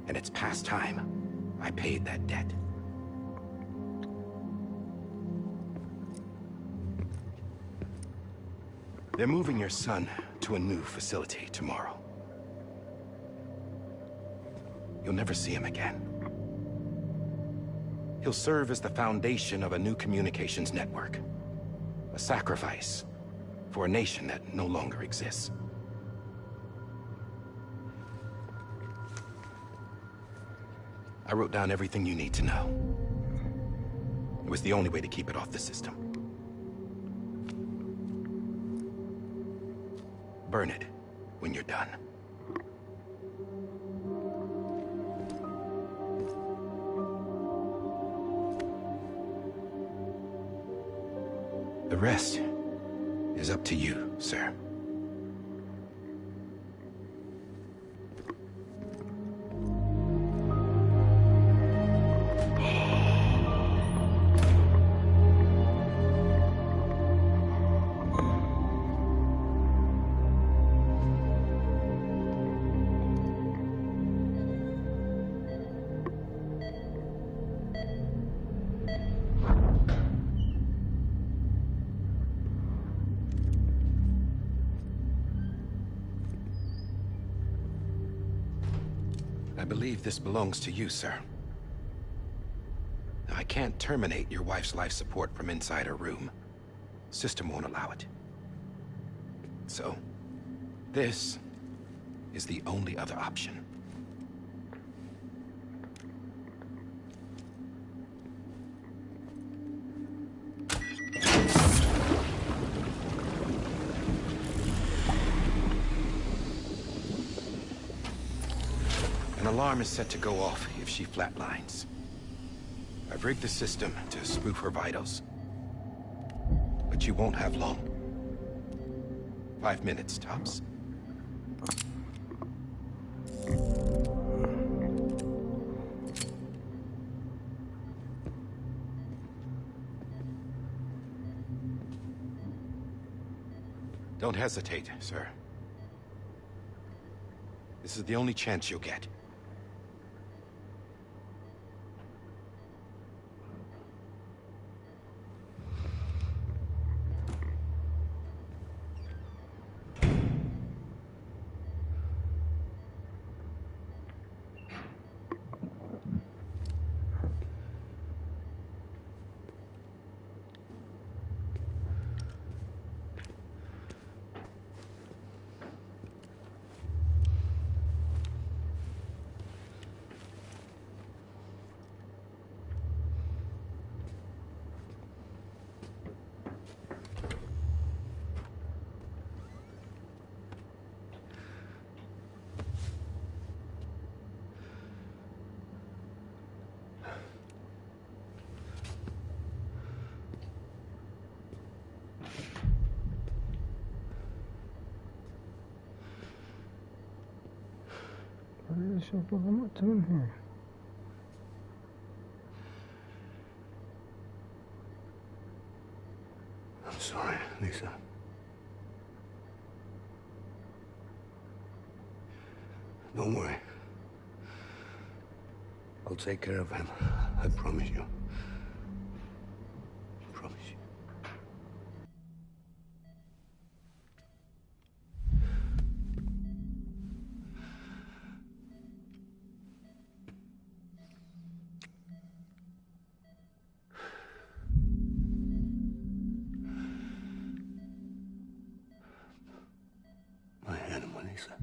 And it's past time I paid that debt. They're moving your son to a new facility tomorrow. You'll never see him again. He'll serve as the foundation of a new communications network. A sacrifice for a nation that no longer exists. I wrote down everything you need to know. It was the only way to keep it off the system. Burn it when you're done. The rest is up to you, sir. I believe this belongs to you, sir. Now, I can't terminate your wife's life support from inside her room. System won't allow it. So, this is the only other option. An alarm is set to go off if she flatlines. I've rigged the system to spoof her vitals. But you won't have long. 5 minutes, tops. Don't hesitate, sir. This is the only chance you'll get. أشوفها مؤتمن هنا. I'm sorry, Lisa. Don't worry. I'll take care of him. I promise you. I promise you. My animal, Lisa.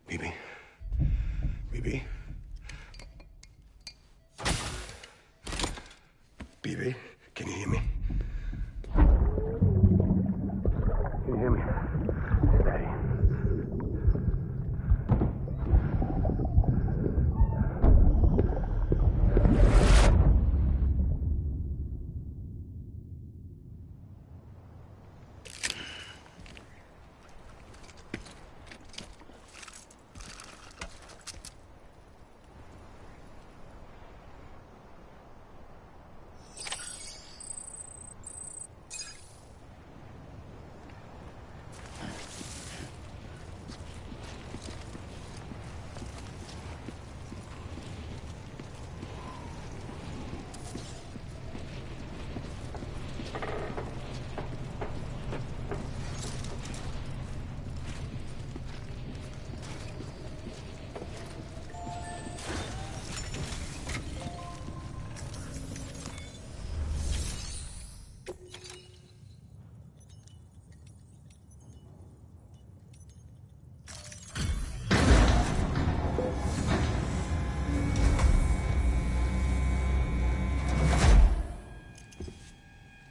Bibi? Bibi? Bibi, can you hear me? Can you hear me? It's Daddy.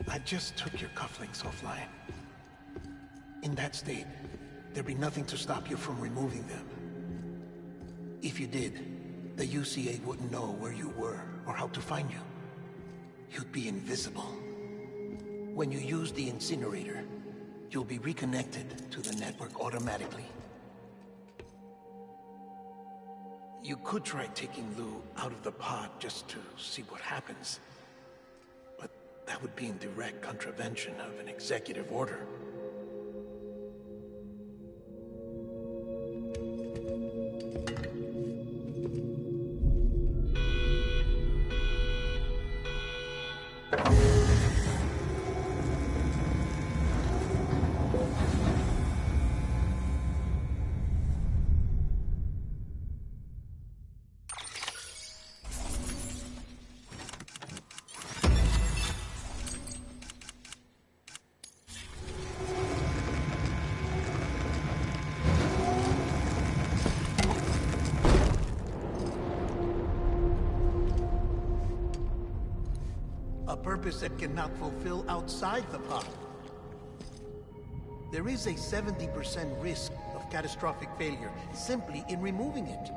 I just took your cufflinks offline. In that state, there'd be nothing to stop you from removing them. If you did, the UCA wouldn't know where you were or how to find you. You'd be invisible. When you use the incinerator, you'll be reconnected to the network automatically. You could try taking Lou out of the pod just to see what happens. But that would be in direct contravention of an executive order. A purpose that cannot fulfill outside the pod. There is a 70% risk of catastrophic failure simply in removing it.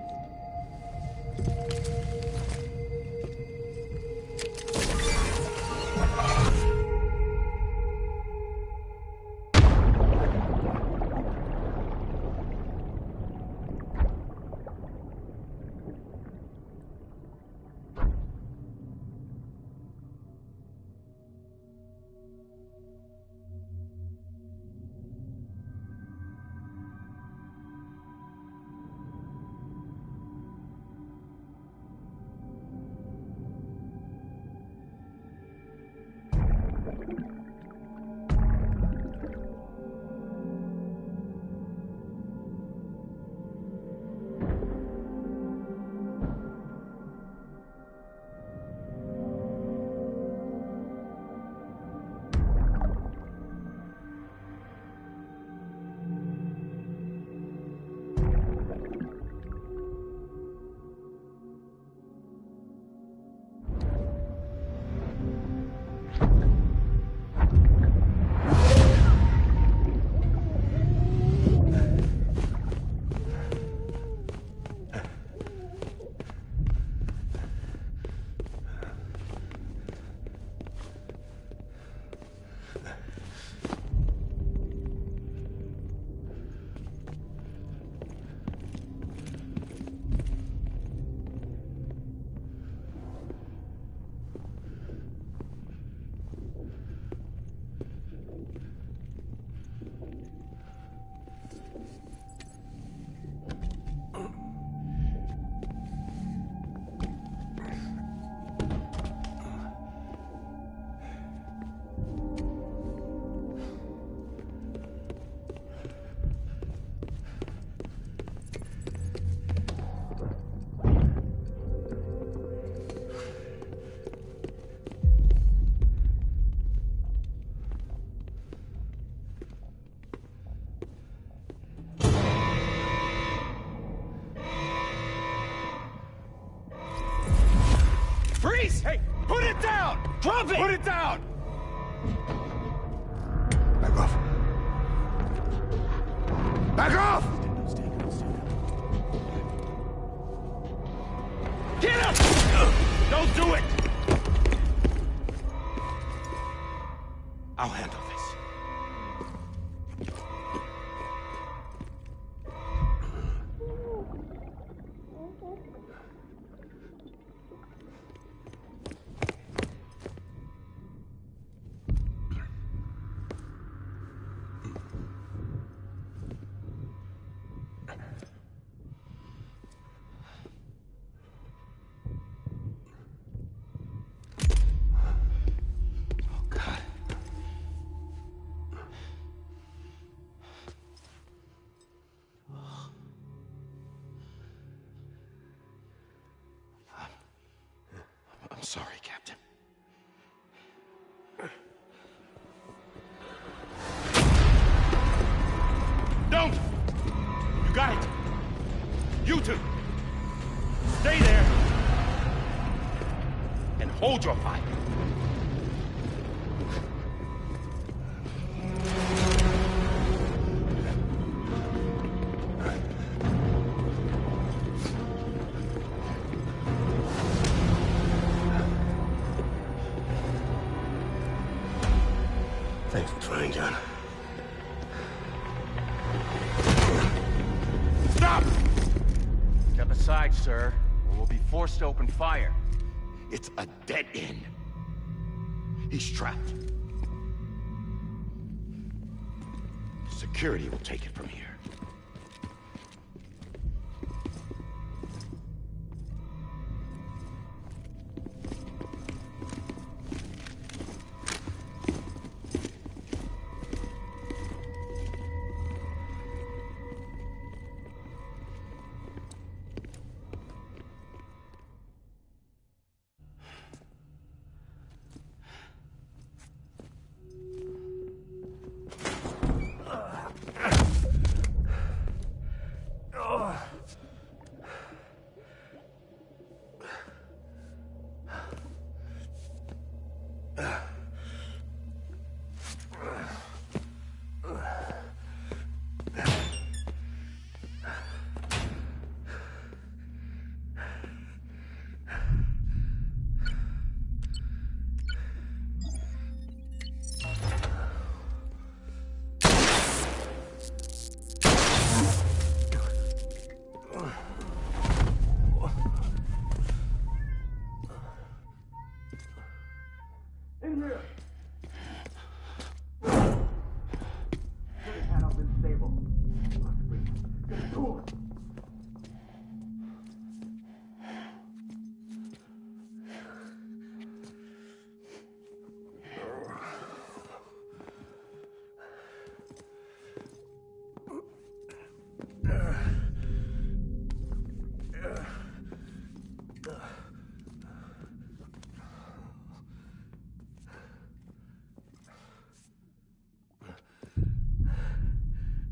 Drop it! Put it down! Back off. Back off! Get him! Don't do it! I'll handle this. I'm sorry, Captain. Don't! You got it! You two! Stay there! And hold your fire. Thanks for trying, John. Stop! Step aside, sir, or we'll be forced to open fire. It's a dead end. He's trapped. Security will take it from here.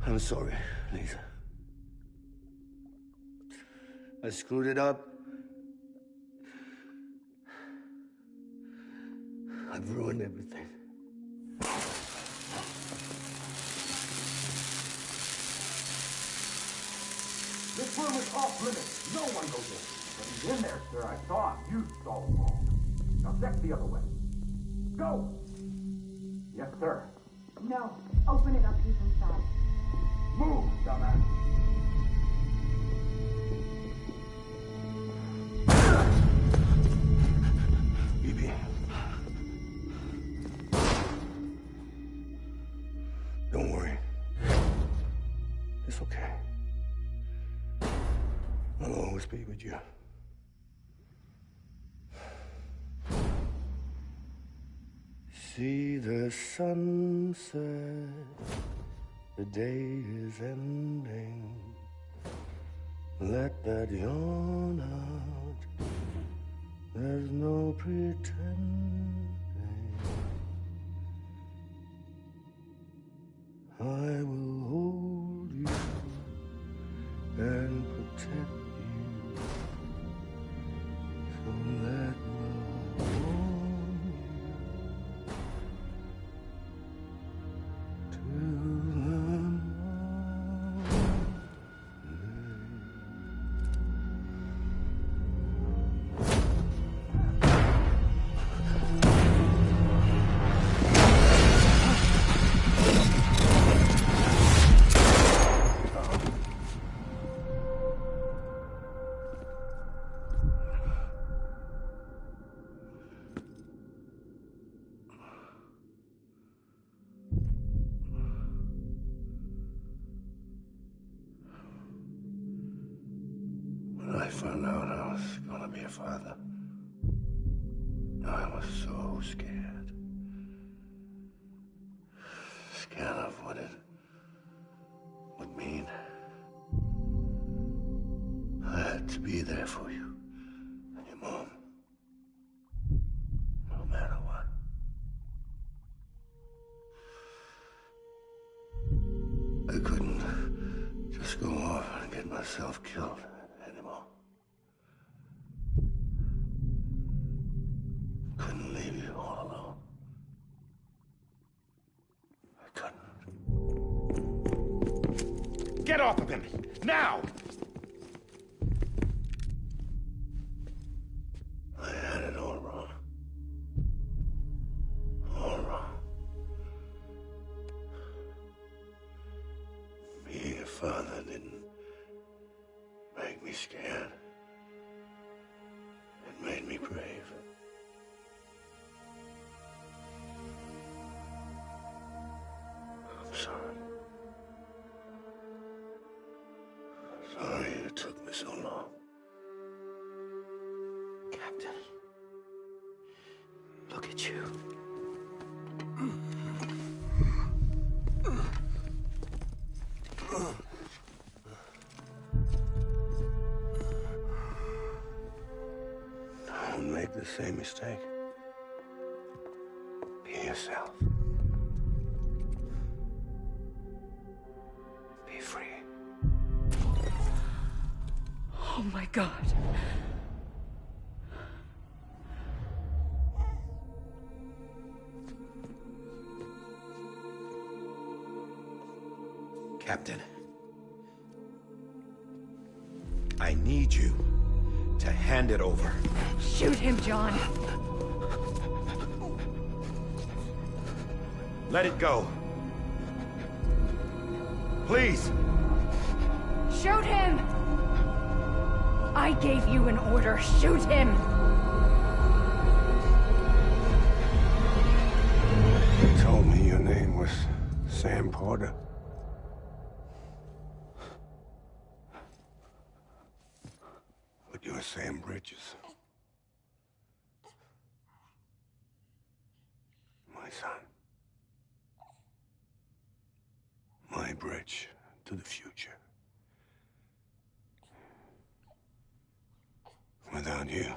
I'm sorry, Lisa. I screwed it up. I've ruined everything. This room is off limits. No one goes in. But he's in there, sir. I saw him. You saw him all. Now check the other way. Go! Yes, sir. No. Open it up. He's inside. Move, dumbass. Bibi. Don't worry. It's okay. I'll always be with you. See the sunset, the day is ending. Let that yawn out, there's no pretending. I will hold you and protect you, so let love warm you. found out I was gonna be a father, I was so scared. Scared of what it would mean. I had to be there for you and your mom, no matter what. I couldn't just go off and get myself killed anymore. Couldn't leave you all alone. I couldn't. Get off of him! Now! I had it all wrong. All wrong. Being a father didn't make me scared. It made me brave. I'm sorry. Sorry it took me so long. Captain, look at you. Don't make the same mistake. Be yourself. Be free. Oh my God. Captain, I need you to hand it over. Shoot him, John. Let it go. Please. Shoot him! I gave you an order. Shoot him! You told me your name was Sam Porter. But you're Sam Bridges. My son. My bridge to the future. Without you,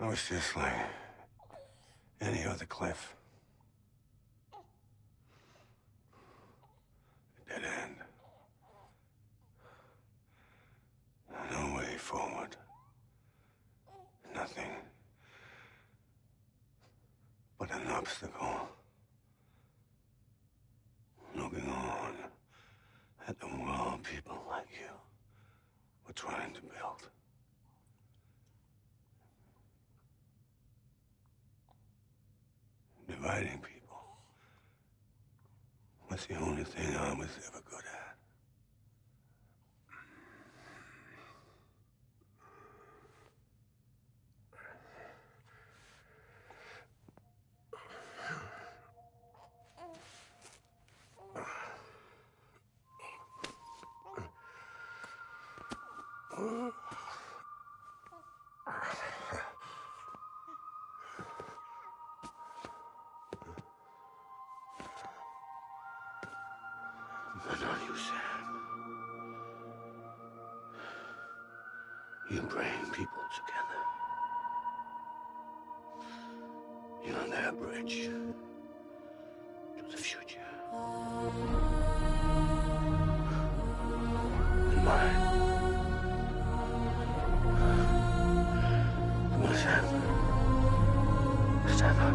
I was just like any other Cliff. A dead end. No way forward. Nothing but an obstacle. Looking on at the world people like you were trying to build. Dividing people was the only thing I was ever good at. But not you, Sam. You bring people together. You're their bridge to the future. And mine. Come on, Sam. Stand up.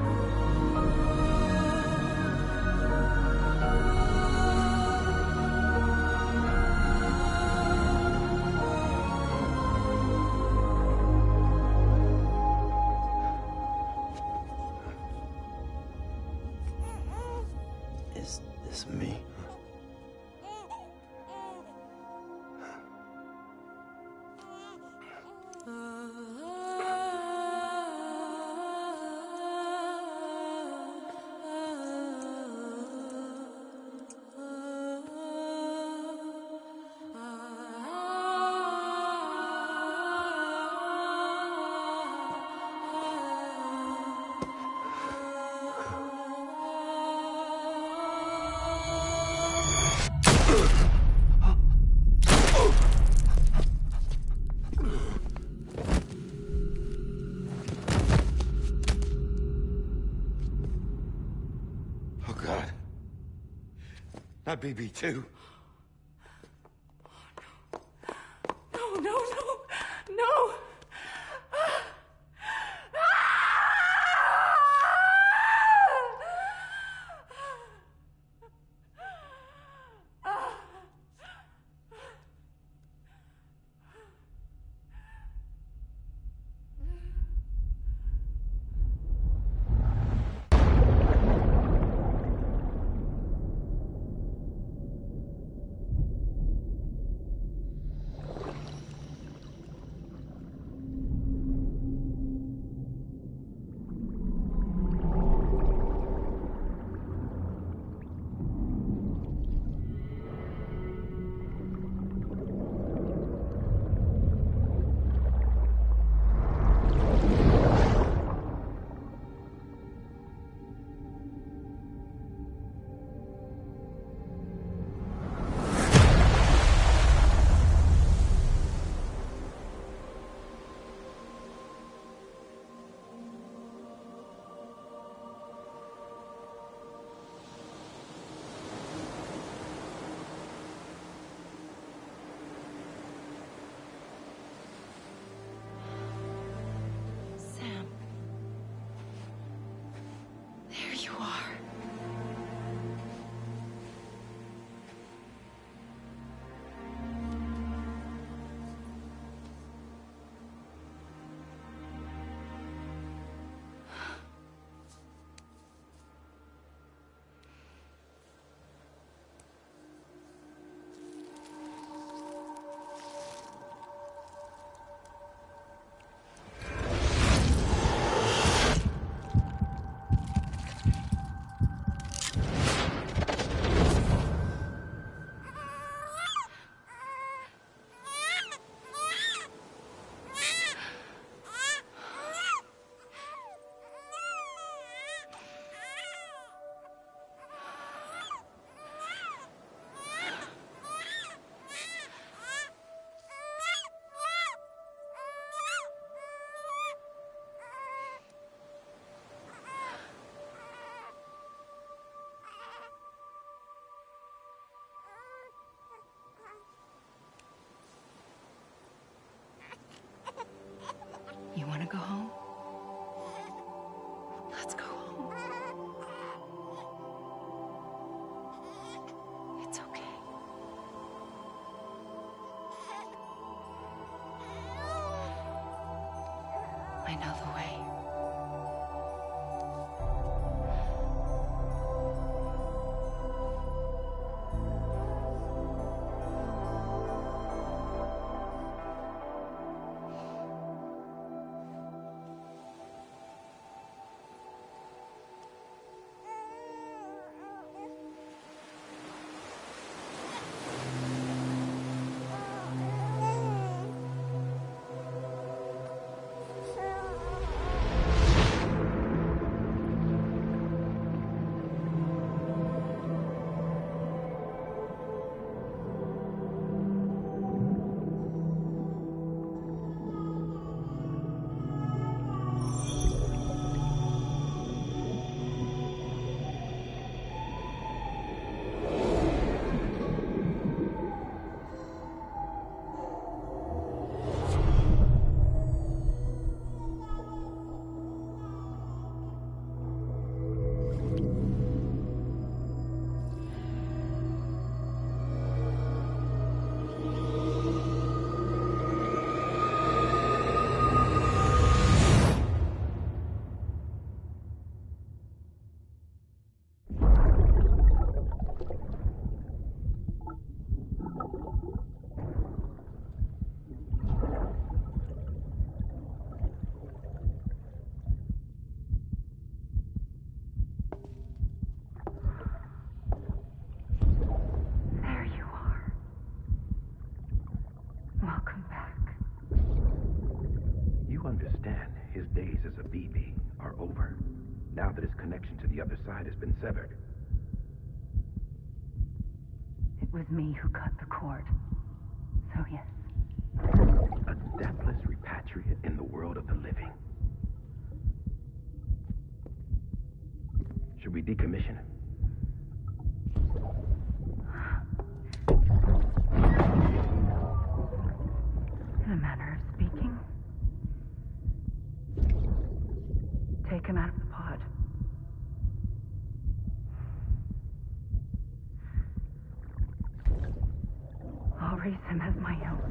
Not BB too. No, no, no, no! You want to go home? Let's go home. It's okay. I know the way. Understand, his days as a BB are over, now that his connection to the other side has been severed. It was me who cut the cord. So yes. A deathless repatriate in the world of the living. Should we decommission him? embrace him as my own.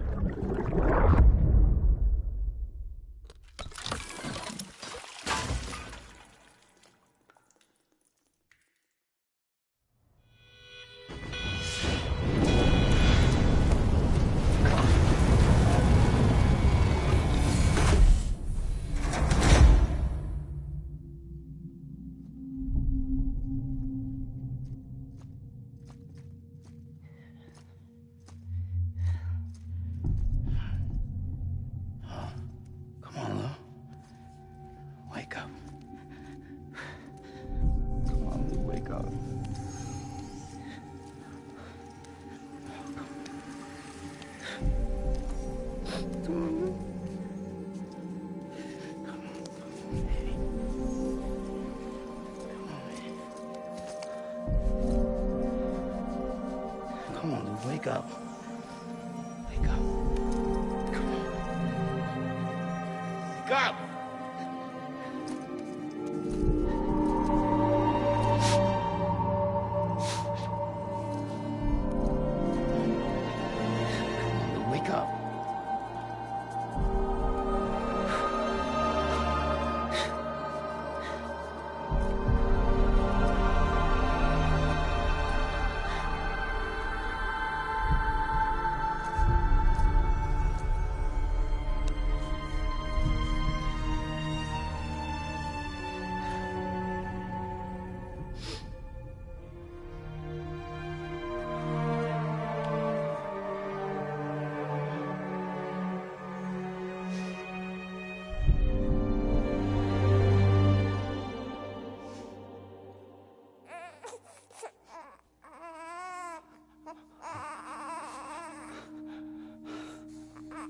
Wake up. Wake up. Come on. Wake up! Wake up.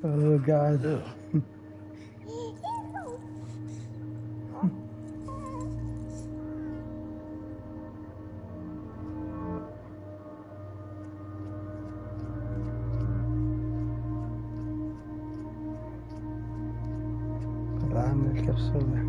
Oh God. العامل الكبسولة.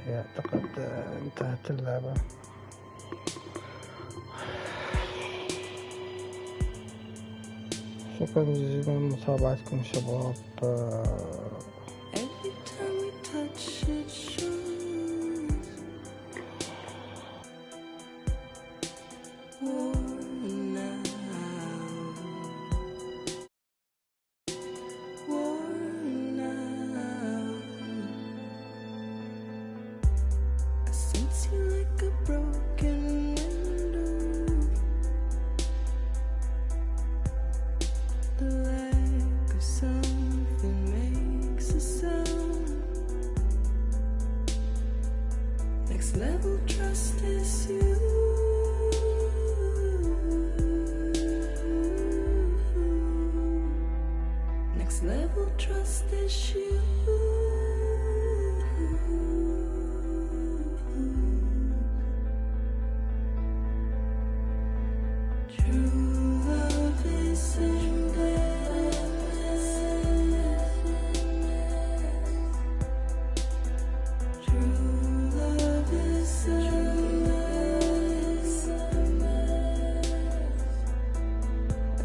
أعتقد انتهت اللعبة. شكرا جزيلا لمتابعتكم شباب.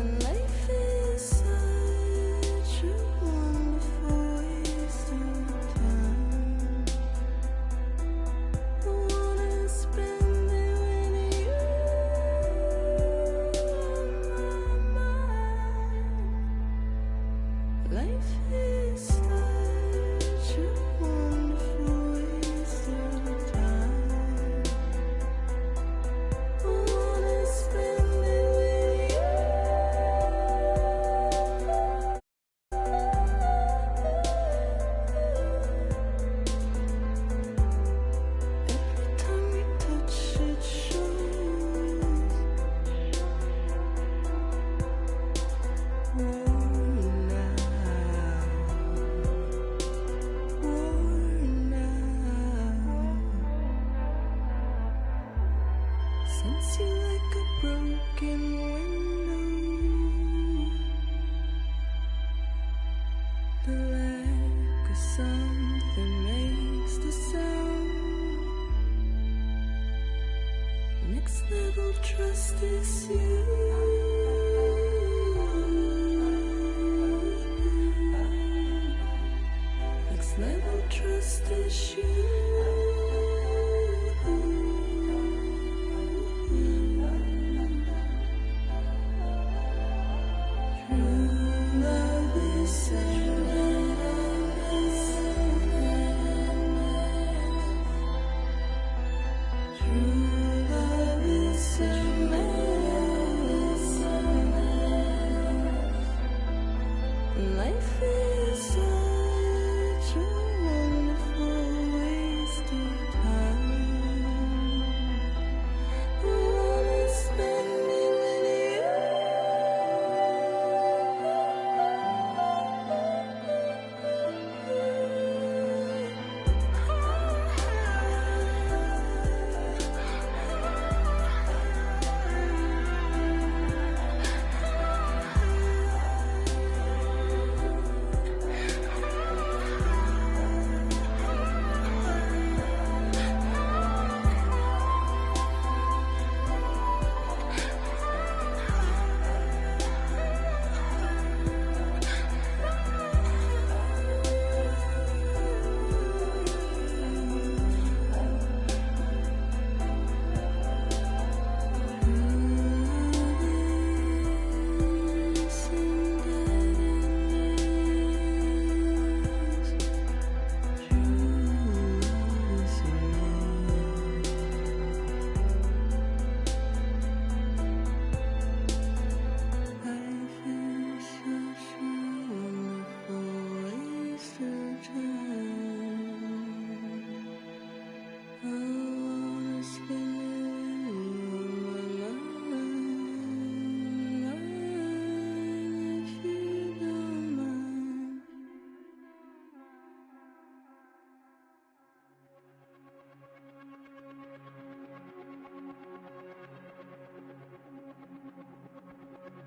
And life is such a wonderful waste.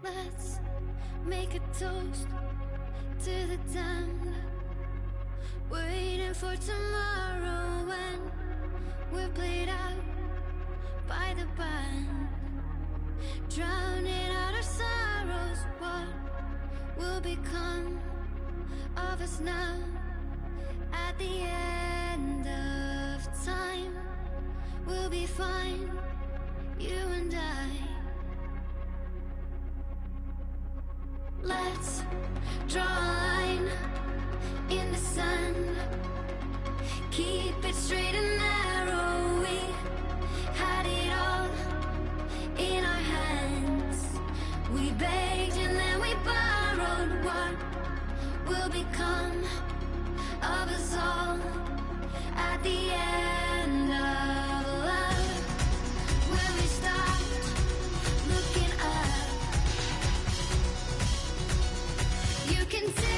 Let's make a toast to the damned, waiting for tomorrow when we're played out by the band, drowning out our sorrows. What will become of us now at the end of time? We'll be fine, you and I. Let's draw a line in the sand, keep it straight and narrow. We had it all in our hands. We begged and then we borrowed. What will become of us all at the end of love? When we stopped looking up, you can tell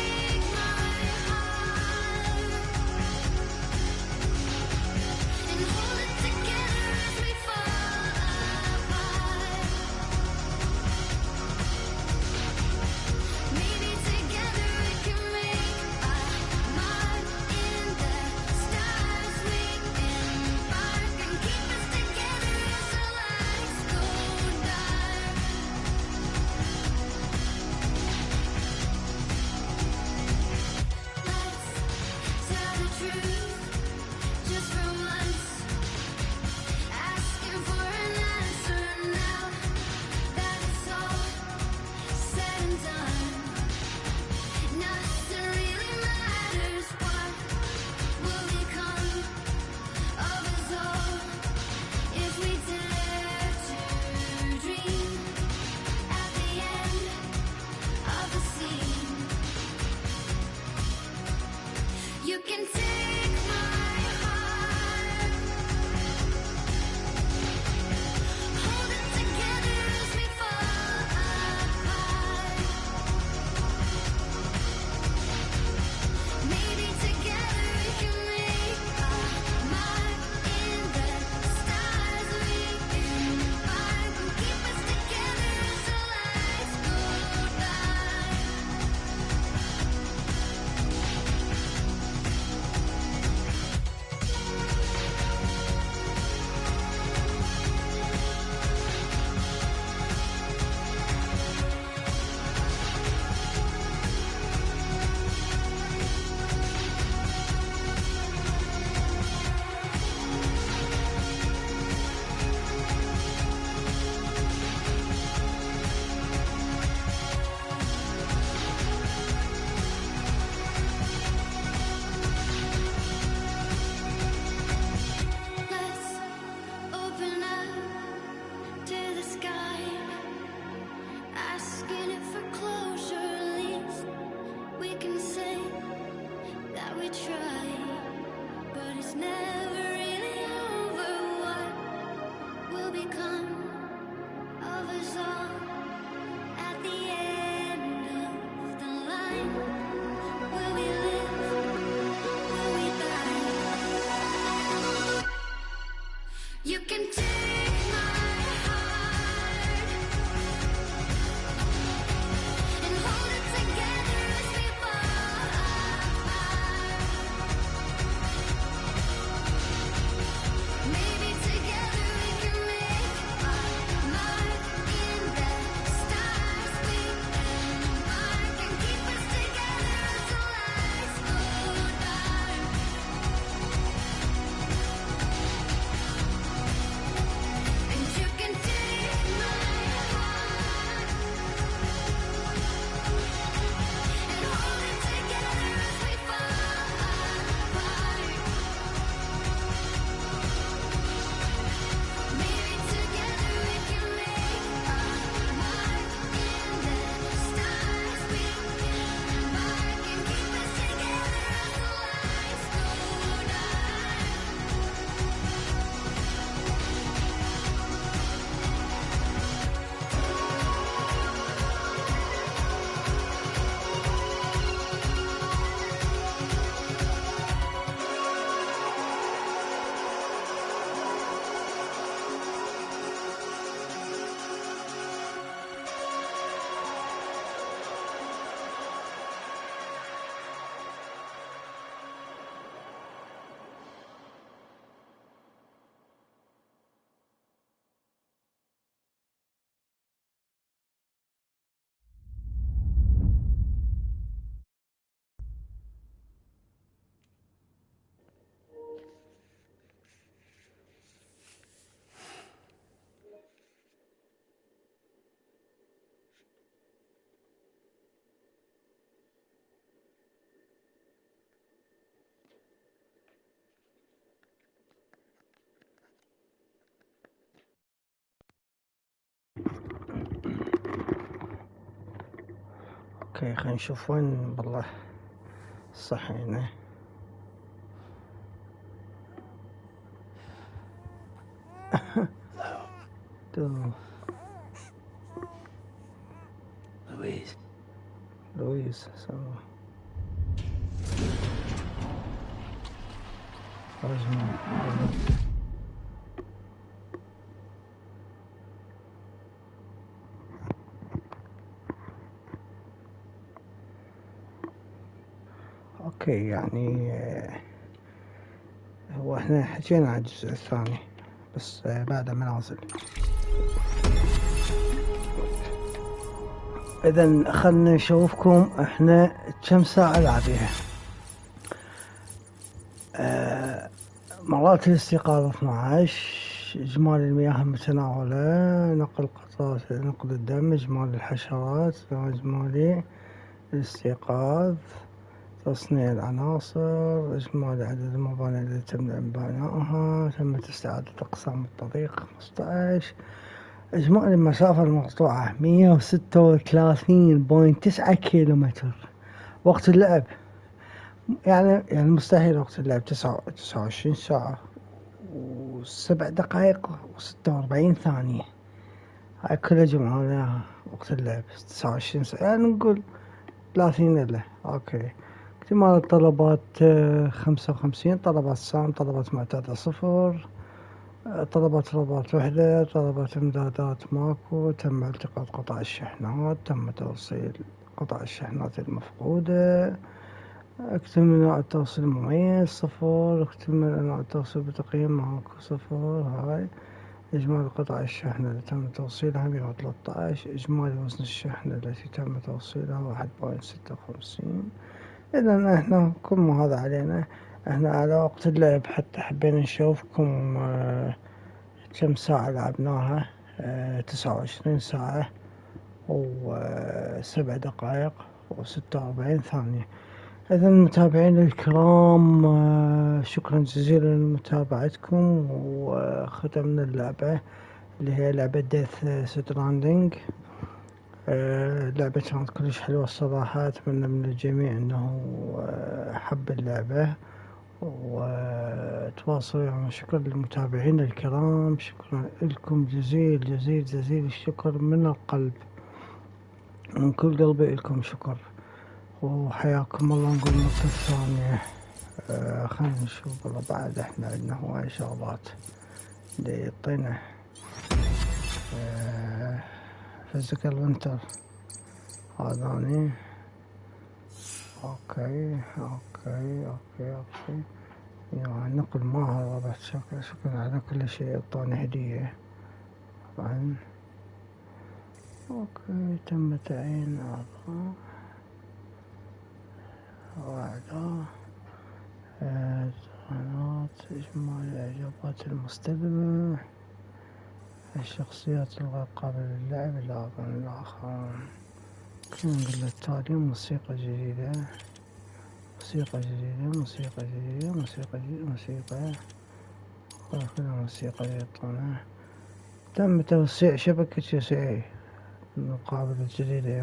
can take my heart, hold it together as we fall apart. Maybe together we can make a mark in the stars. We embark and keep us together as the lights go by. Let's open up to the sky, asking it for closure. At least we can say that we tried, but it's never really over. What will become of us all at the end of the line? Will we live? Will we die? You can take my heart and hold it together as we fall apart. Maybe together we can make a mark in the stars. We embark and keep us together as the lights go dark. And you can take my heart and hold it together as we fall apart. Maybe together we can make a mark in the stars. We embark and keep us together as the lights go dark. اوكي خلينا نشوف وين بالله صح هنا. لويس سوا اوكي يعني هو احنا حكينا عن الجزء الثاني بس بعد ما نازل. اذا خلنا نشوفكم احنا كم ساعة لعبيها. مرات الاستيقاظ 12، اجمالي المياه المتناولة، نقل قطرات نقل الدم، اجمالي الحشرات، اجمالي الاستيقاظ، تصنيع العناصر، اجمالي عدد المباني التي تم بنائها، تمت استعادة اقسام الطريق 15، اجمالي المسافة المقطوعة 136.9 كيلومتر. وقت اللعب يعني مستحيل وقت اللعب 29 ساعة و7 دقائق و46 ثانية. هاي كلها جمعوناها وقت اللعب 29 ساعة، يعني نقول 30 إلا اوكي. اكتمال الطلبات 55، طلبات سام، طلبات معتادة 0، طلبات رباط وحدة، طلبات امدادات ماكو، تم التقاط قطع الشحنات، تم توصيل قطع الشحنات المفقودة، اكتمل التوصيل مميز 0، اكتمل انواع التوصيل بتقييم ماكو 0. هاي اجمالي قطع الشحنة اللي تم توصيلها 113، اجمالي وزن الشحنة التي تم توصيلها 1.56. اذا احنا كل ما هذا علينا، احنا على وقت اللعب حتى حبينا نشوفكم كم ساعة لعبناها. 29 ساعة و7 دقائق و46 ثانية. إذا المتابعين الكرام شكرا جزيلا لمتابعتكم، وختمنا اللعبة اللي هي لعبة ديث ستراندينج. لعبة كانت كلش حلوة الصراحة، أتمنى من الجميع أنه حب اللعبة وتواصلوا. يعني شكرا للمتابعين الكرام، شكرا لكم جزيل جزيل جزيل الشكر من القلب، من كل قلبي لكم شكر، وحياكم الله. نقول مرة ثانية خلينا نشوف والله بعد احنا عندنا هواي شغلات اللي يعطينا فيزيكال وينتر هذاني. اوكي اوكي اوكي اوكي، يعني نقل ماهر ربط. شكرا على كل شيء، اعطاني هدية طبعا. اوكي تم تعيين اعضاء واعضاء قناة اجمالي اعجابات المستخدم، الشخصيات الغير قابلة للعب اللاعبون الآخرون. نقول التالي موسيقى جديدة، موسيقى جديدة، موسيقى جديدة، موسيقى جديدة، موسيقى كلها موسيقى يعطونا. تم توسيع شبكة UCA المقابلة الجديدة،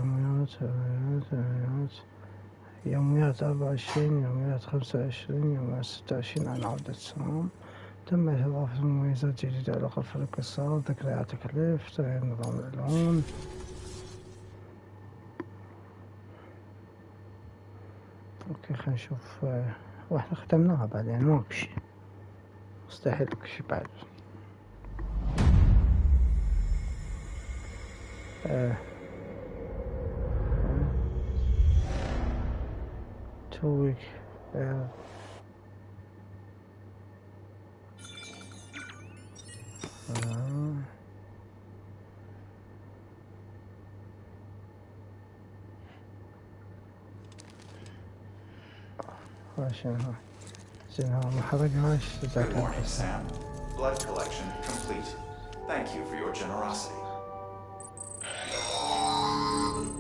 يوميات 24، يوميات 25، يوميات 26 عن عودة سام. تم إضافة مميزات جديدة على غرفة القصار، ذكريات تكليف، تغيير نظام الألوان. اوكي خلينا نشوف. واحنا ختمناها بعد، يعني ما بشي مستحيل شي بعد. تويك Good morning, Sam. Blood collection complete. Thank you for your generosity.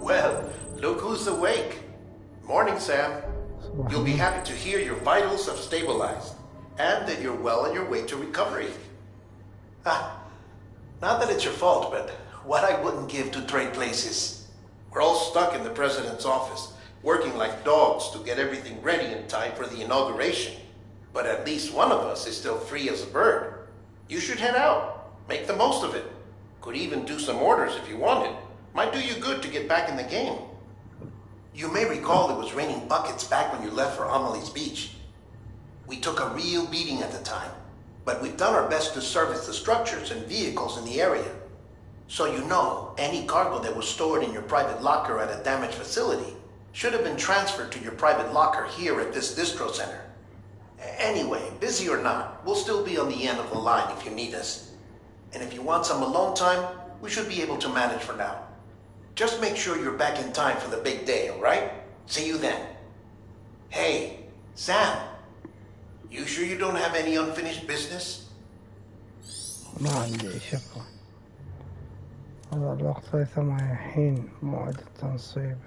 Well, look who's awake. Morning, Sam. You'll be happy to hear your vitals have stabilized and that you're well on your way to recovery. Not that it's your fault, but what I wouldn't give to trade places. We're all stuck in the president's office, working like dogs to get everything ready in time for the inauguration. But at least one of us is still free as a bird. You should head out. Make the most of it. Could even do some orders if you wanted. Might do you good to get back in the game. You may recall it was raining buckets back when you left for Amelie's Beach. We took a real beating at the time, but we've done our best to service the structures and vehicles in the area. So you know, any cargo that was stored in your private locker at a damaged facility should have been transferred to your private locker here at this distro center. Anyway, busy or not, we'll still be on the end of the line if you need us. And if you want some alone time, we should be able to manage for now. Just make sure you're back in time for the big day, all right? See you then. Hey, Sam, you sure you don't have any unfinished business? ما عندي شكوى. هذا الوقت ريثما حين موعد التنصيب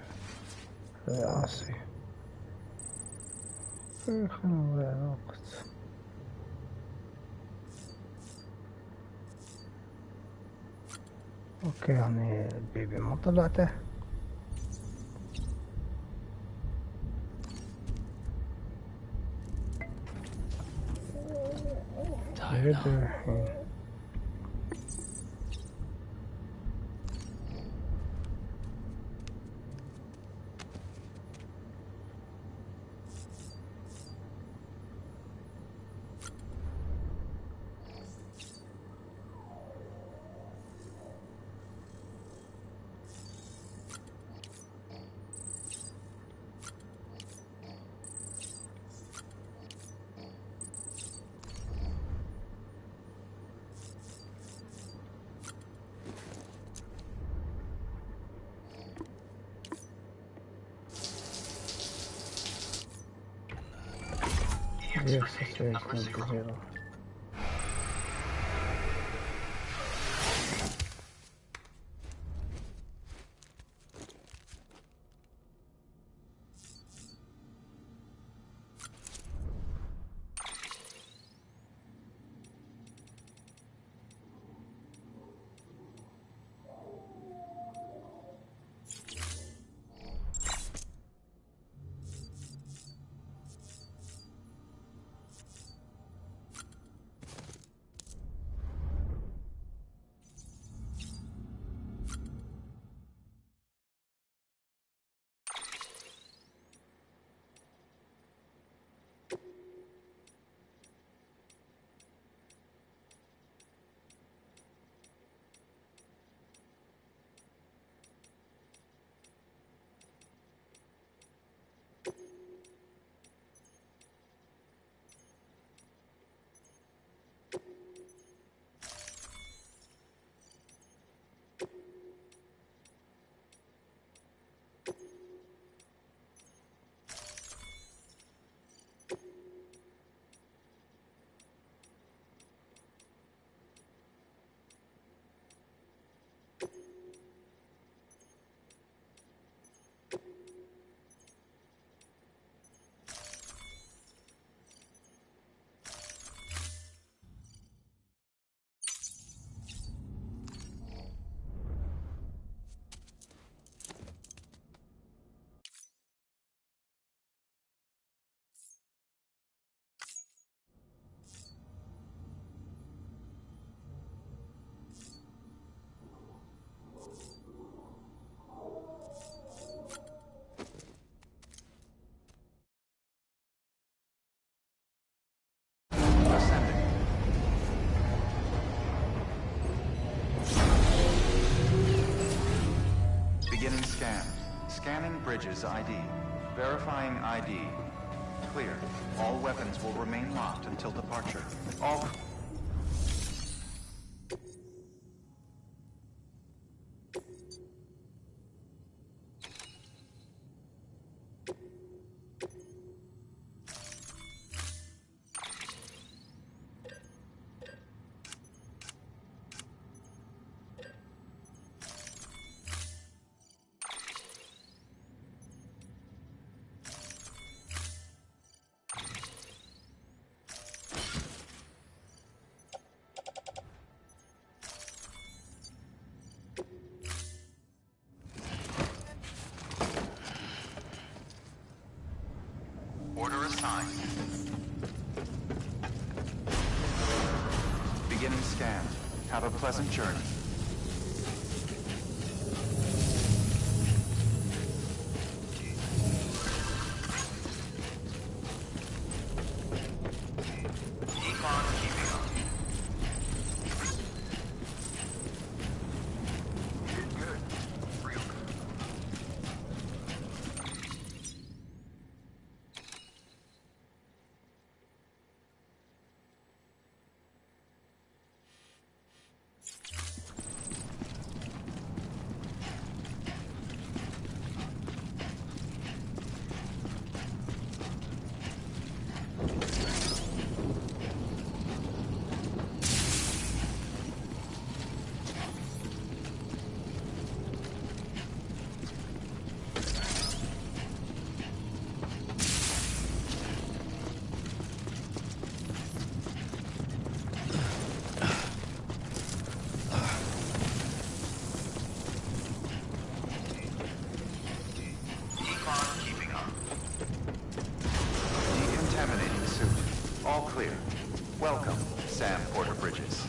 الرئاسي. خلنا نضيع الوقت. اوكي يعني البيبي ما طلعته. الحين. Beginning scan. Scanning bridges ID. Verifying ID. Clear. All weapons will remain locked until departure. All... Order assigned. Beginning scan. Have a pleasant journey. Keep on keeping on. Good. Real good. Welcome, Sam Porter Bridges.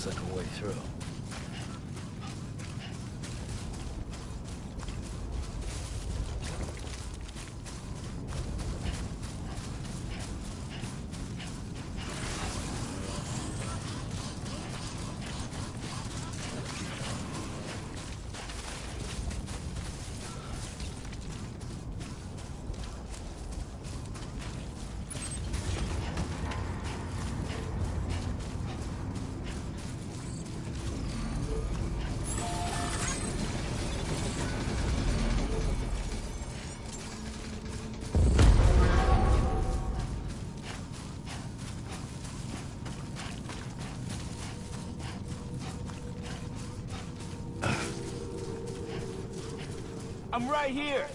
looks like a way through. I'm right here!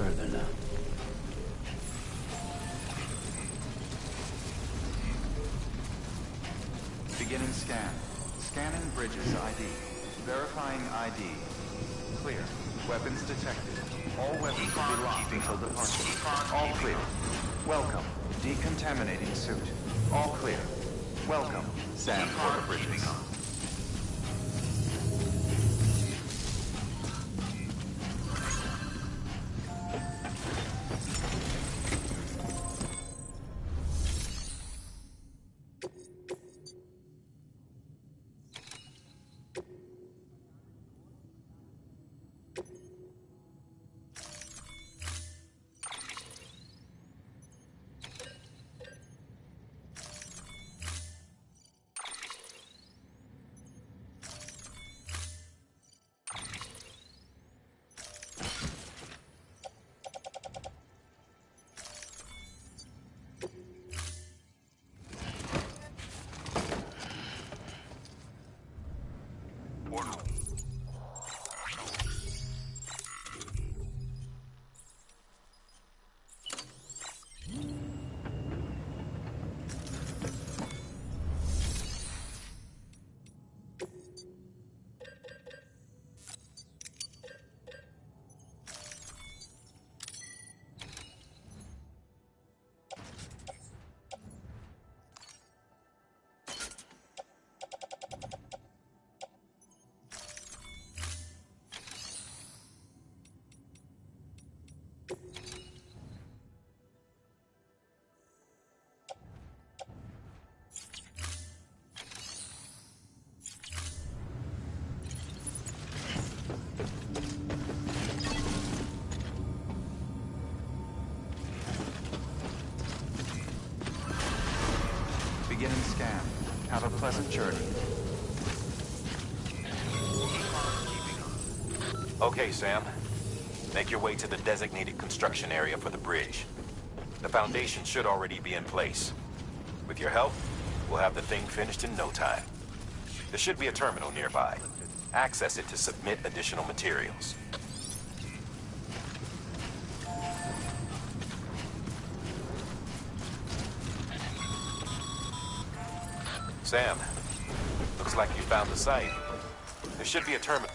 further now. Beginning scan. Scanning bridges ID. Verifying ID. Clear. Weapons detected. All weapons will be locked until departure. All clear. Welcome. Decontaminating suit. All clear. Welcome. Sam Porter Bridges. Beginning scan. Have a pleasant journey. Okay, Sam. Make your way to the designated construction area for the bridge. The foundation should already be in place. With your help, we'll have the thing finished in no time. There should be a terminal nearby. Access it to submit additional materials. Sam, looks like you found the site. There should be a terminal.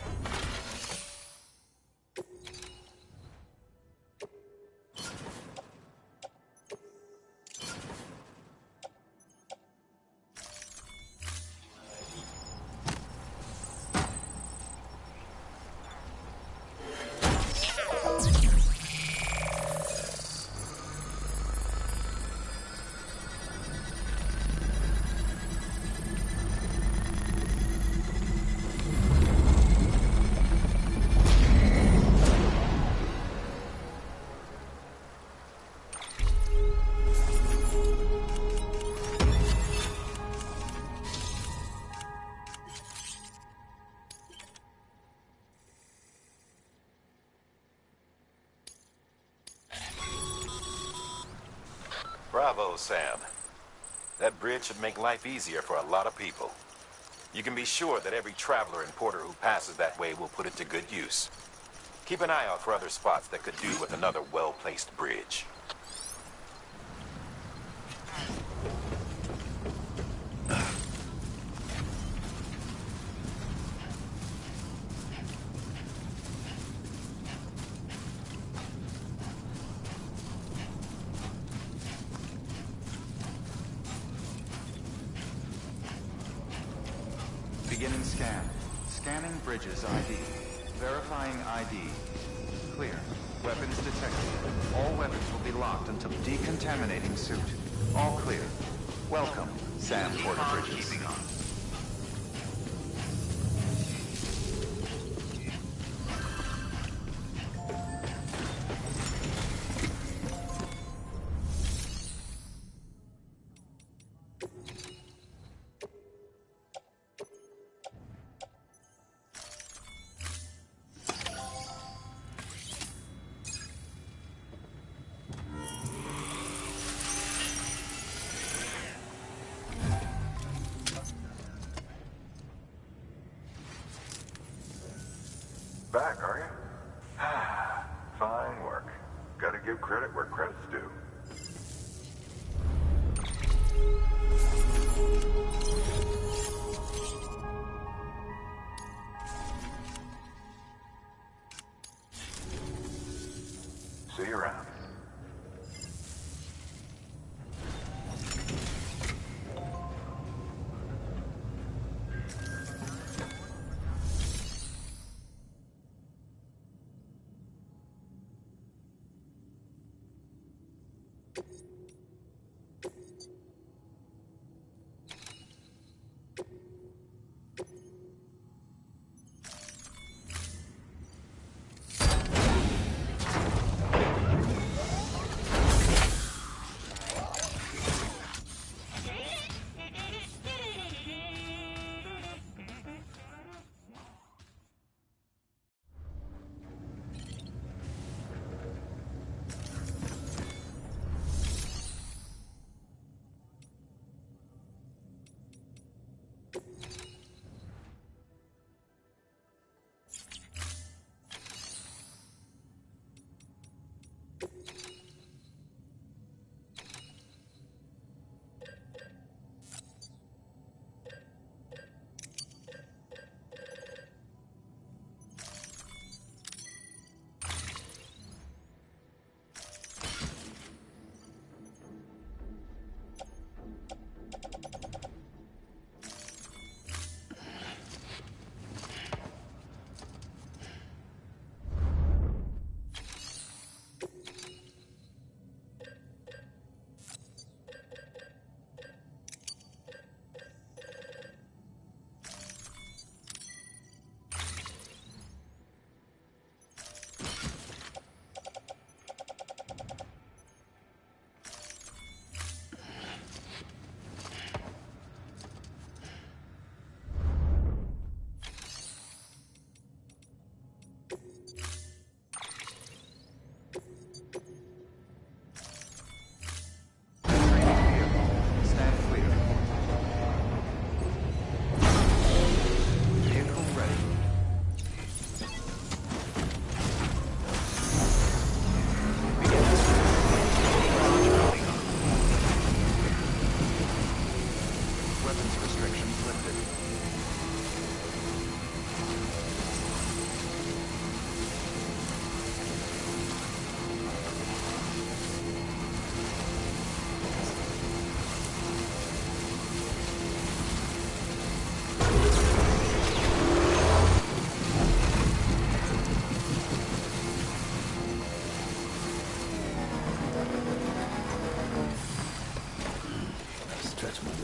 Bravo, Sam. That bridge should make life easier for a lot of people. You can be sure that every traveler and porter who passes that way will put it to good use. Keep an eye out for other spots that could do with another well-placed bridge. Beginning scan. Scanning bridges ID. Verifying ID. Clear. Weapons detected. All weapons will be locked until decontaminating suit. All clear. Welcome, Sam Porter Bridges. Back, are you? Fine work. give credit where credit's due. See you around.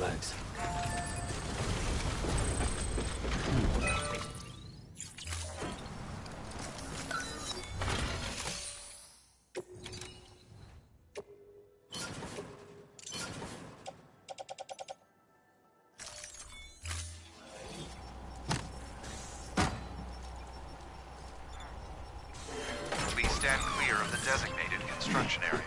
legs. Please stand clear of the designated construction area.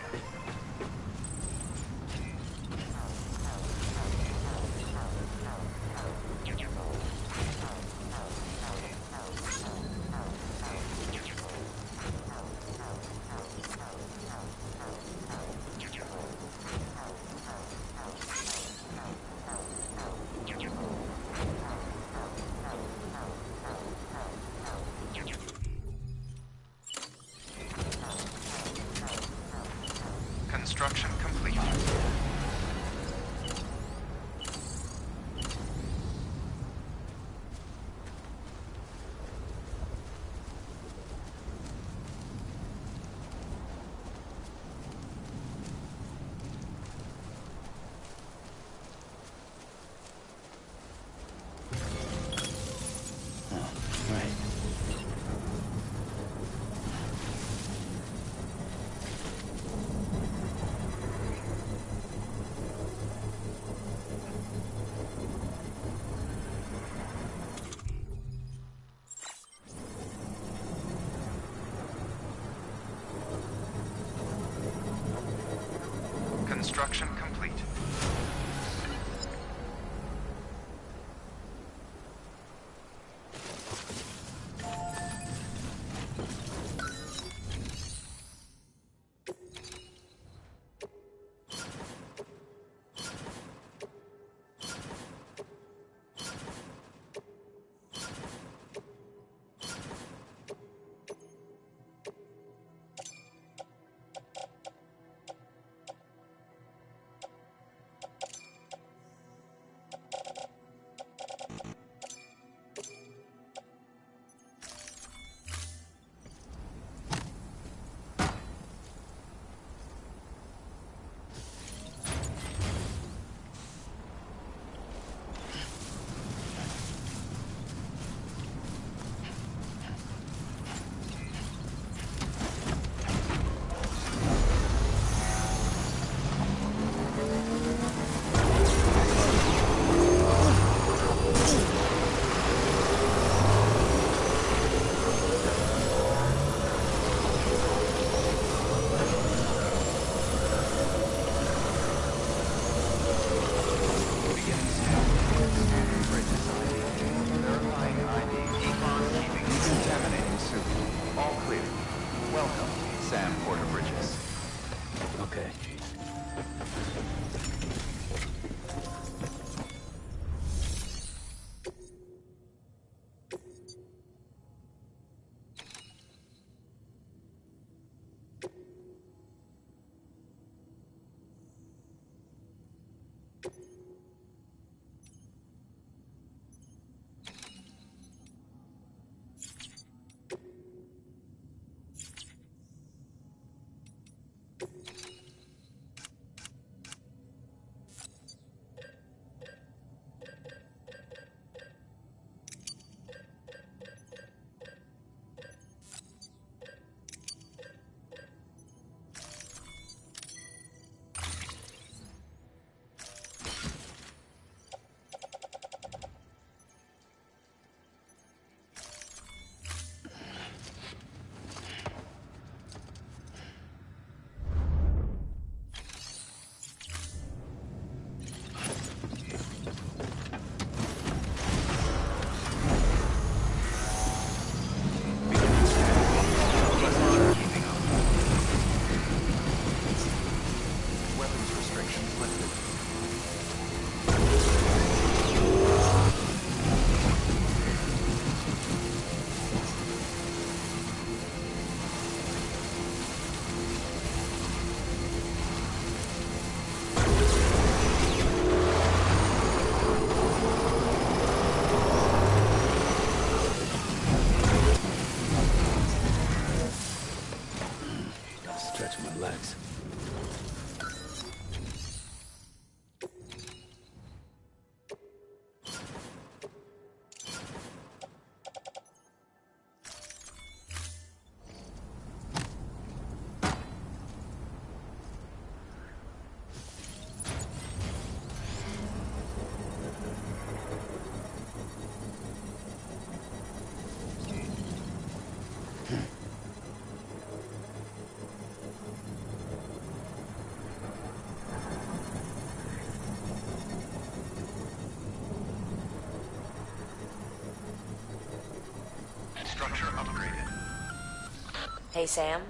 Hey Sam,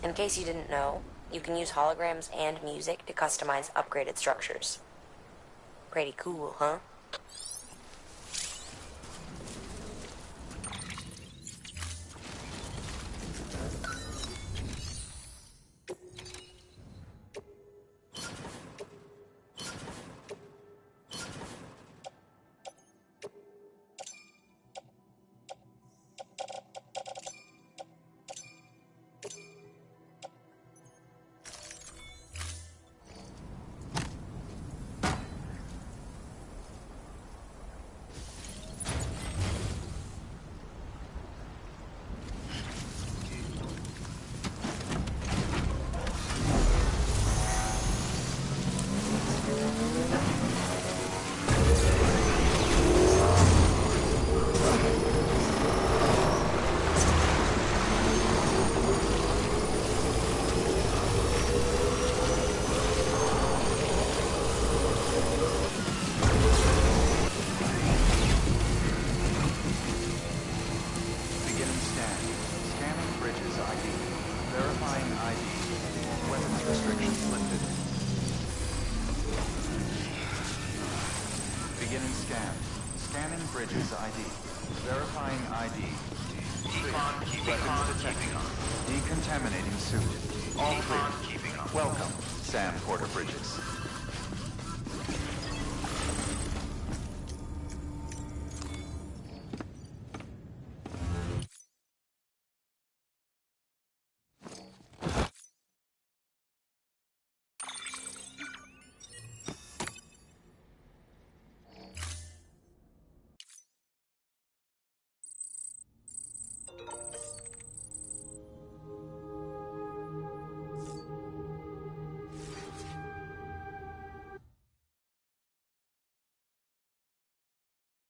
in case you didn't know, you can use holograms and music to customize upgraded structures. Pretty cool, huh? Beginning scan. Scanning bridges ID. Verifying ID. Weapons detected. Decontaminating suit. All clear. Welcome, Sam Porter Bridges.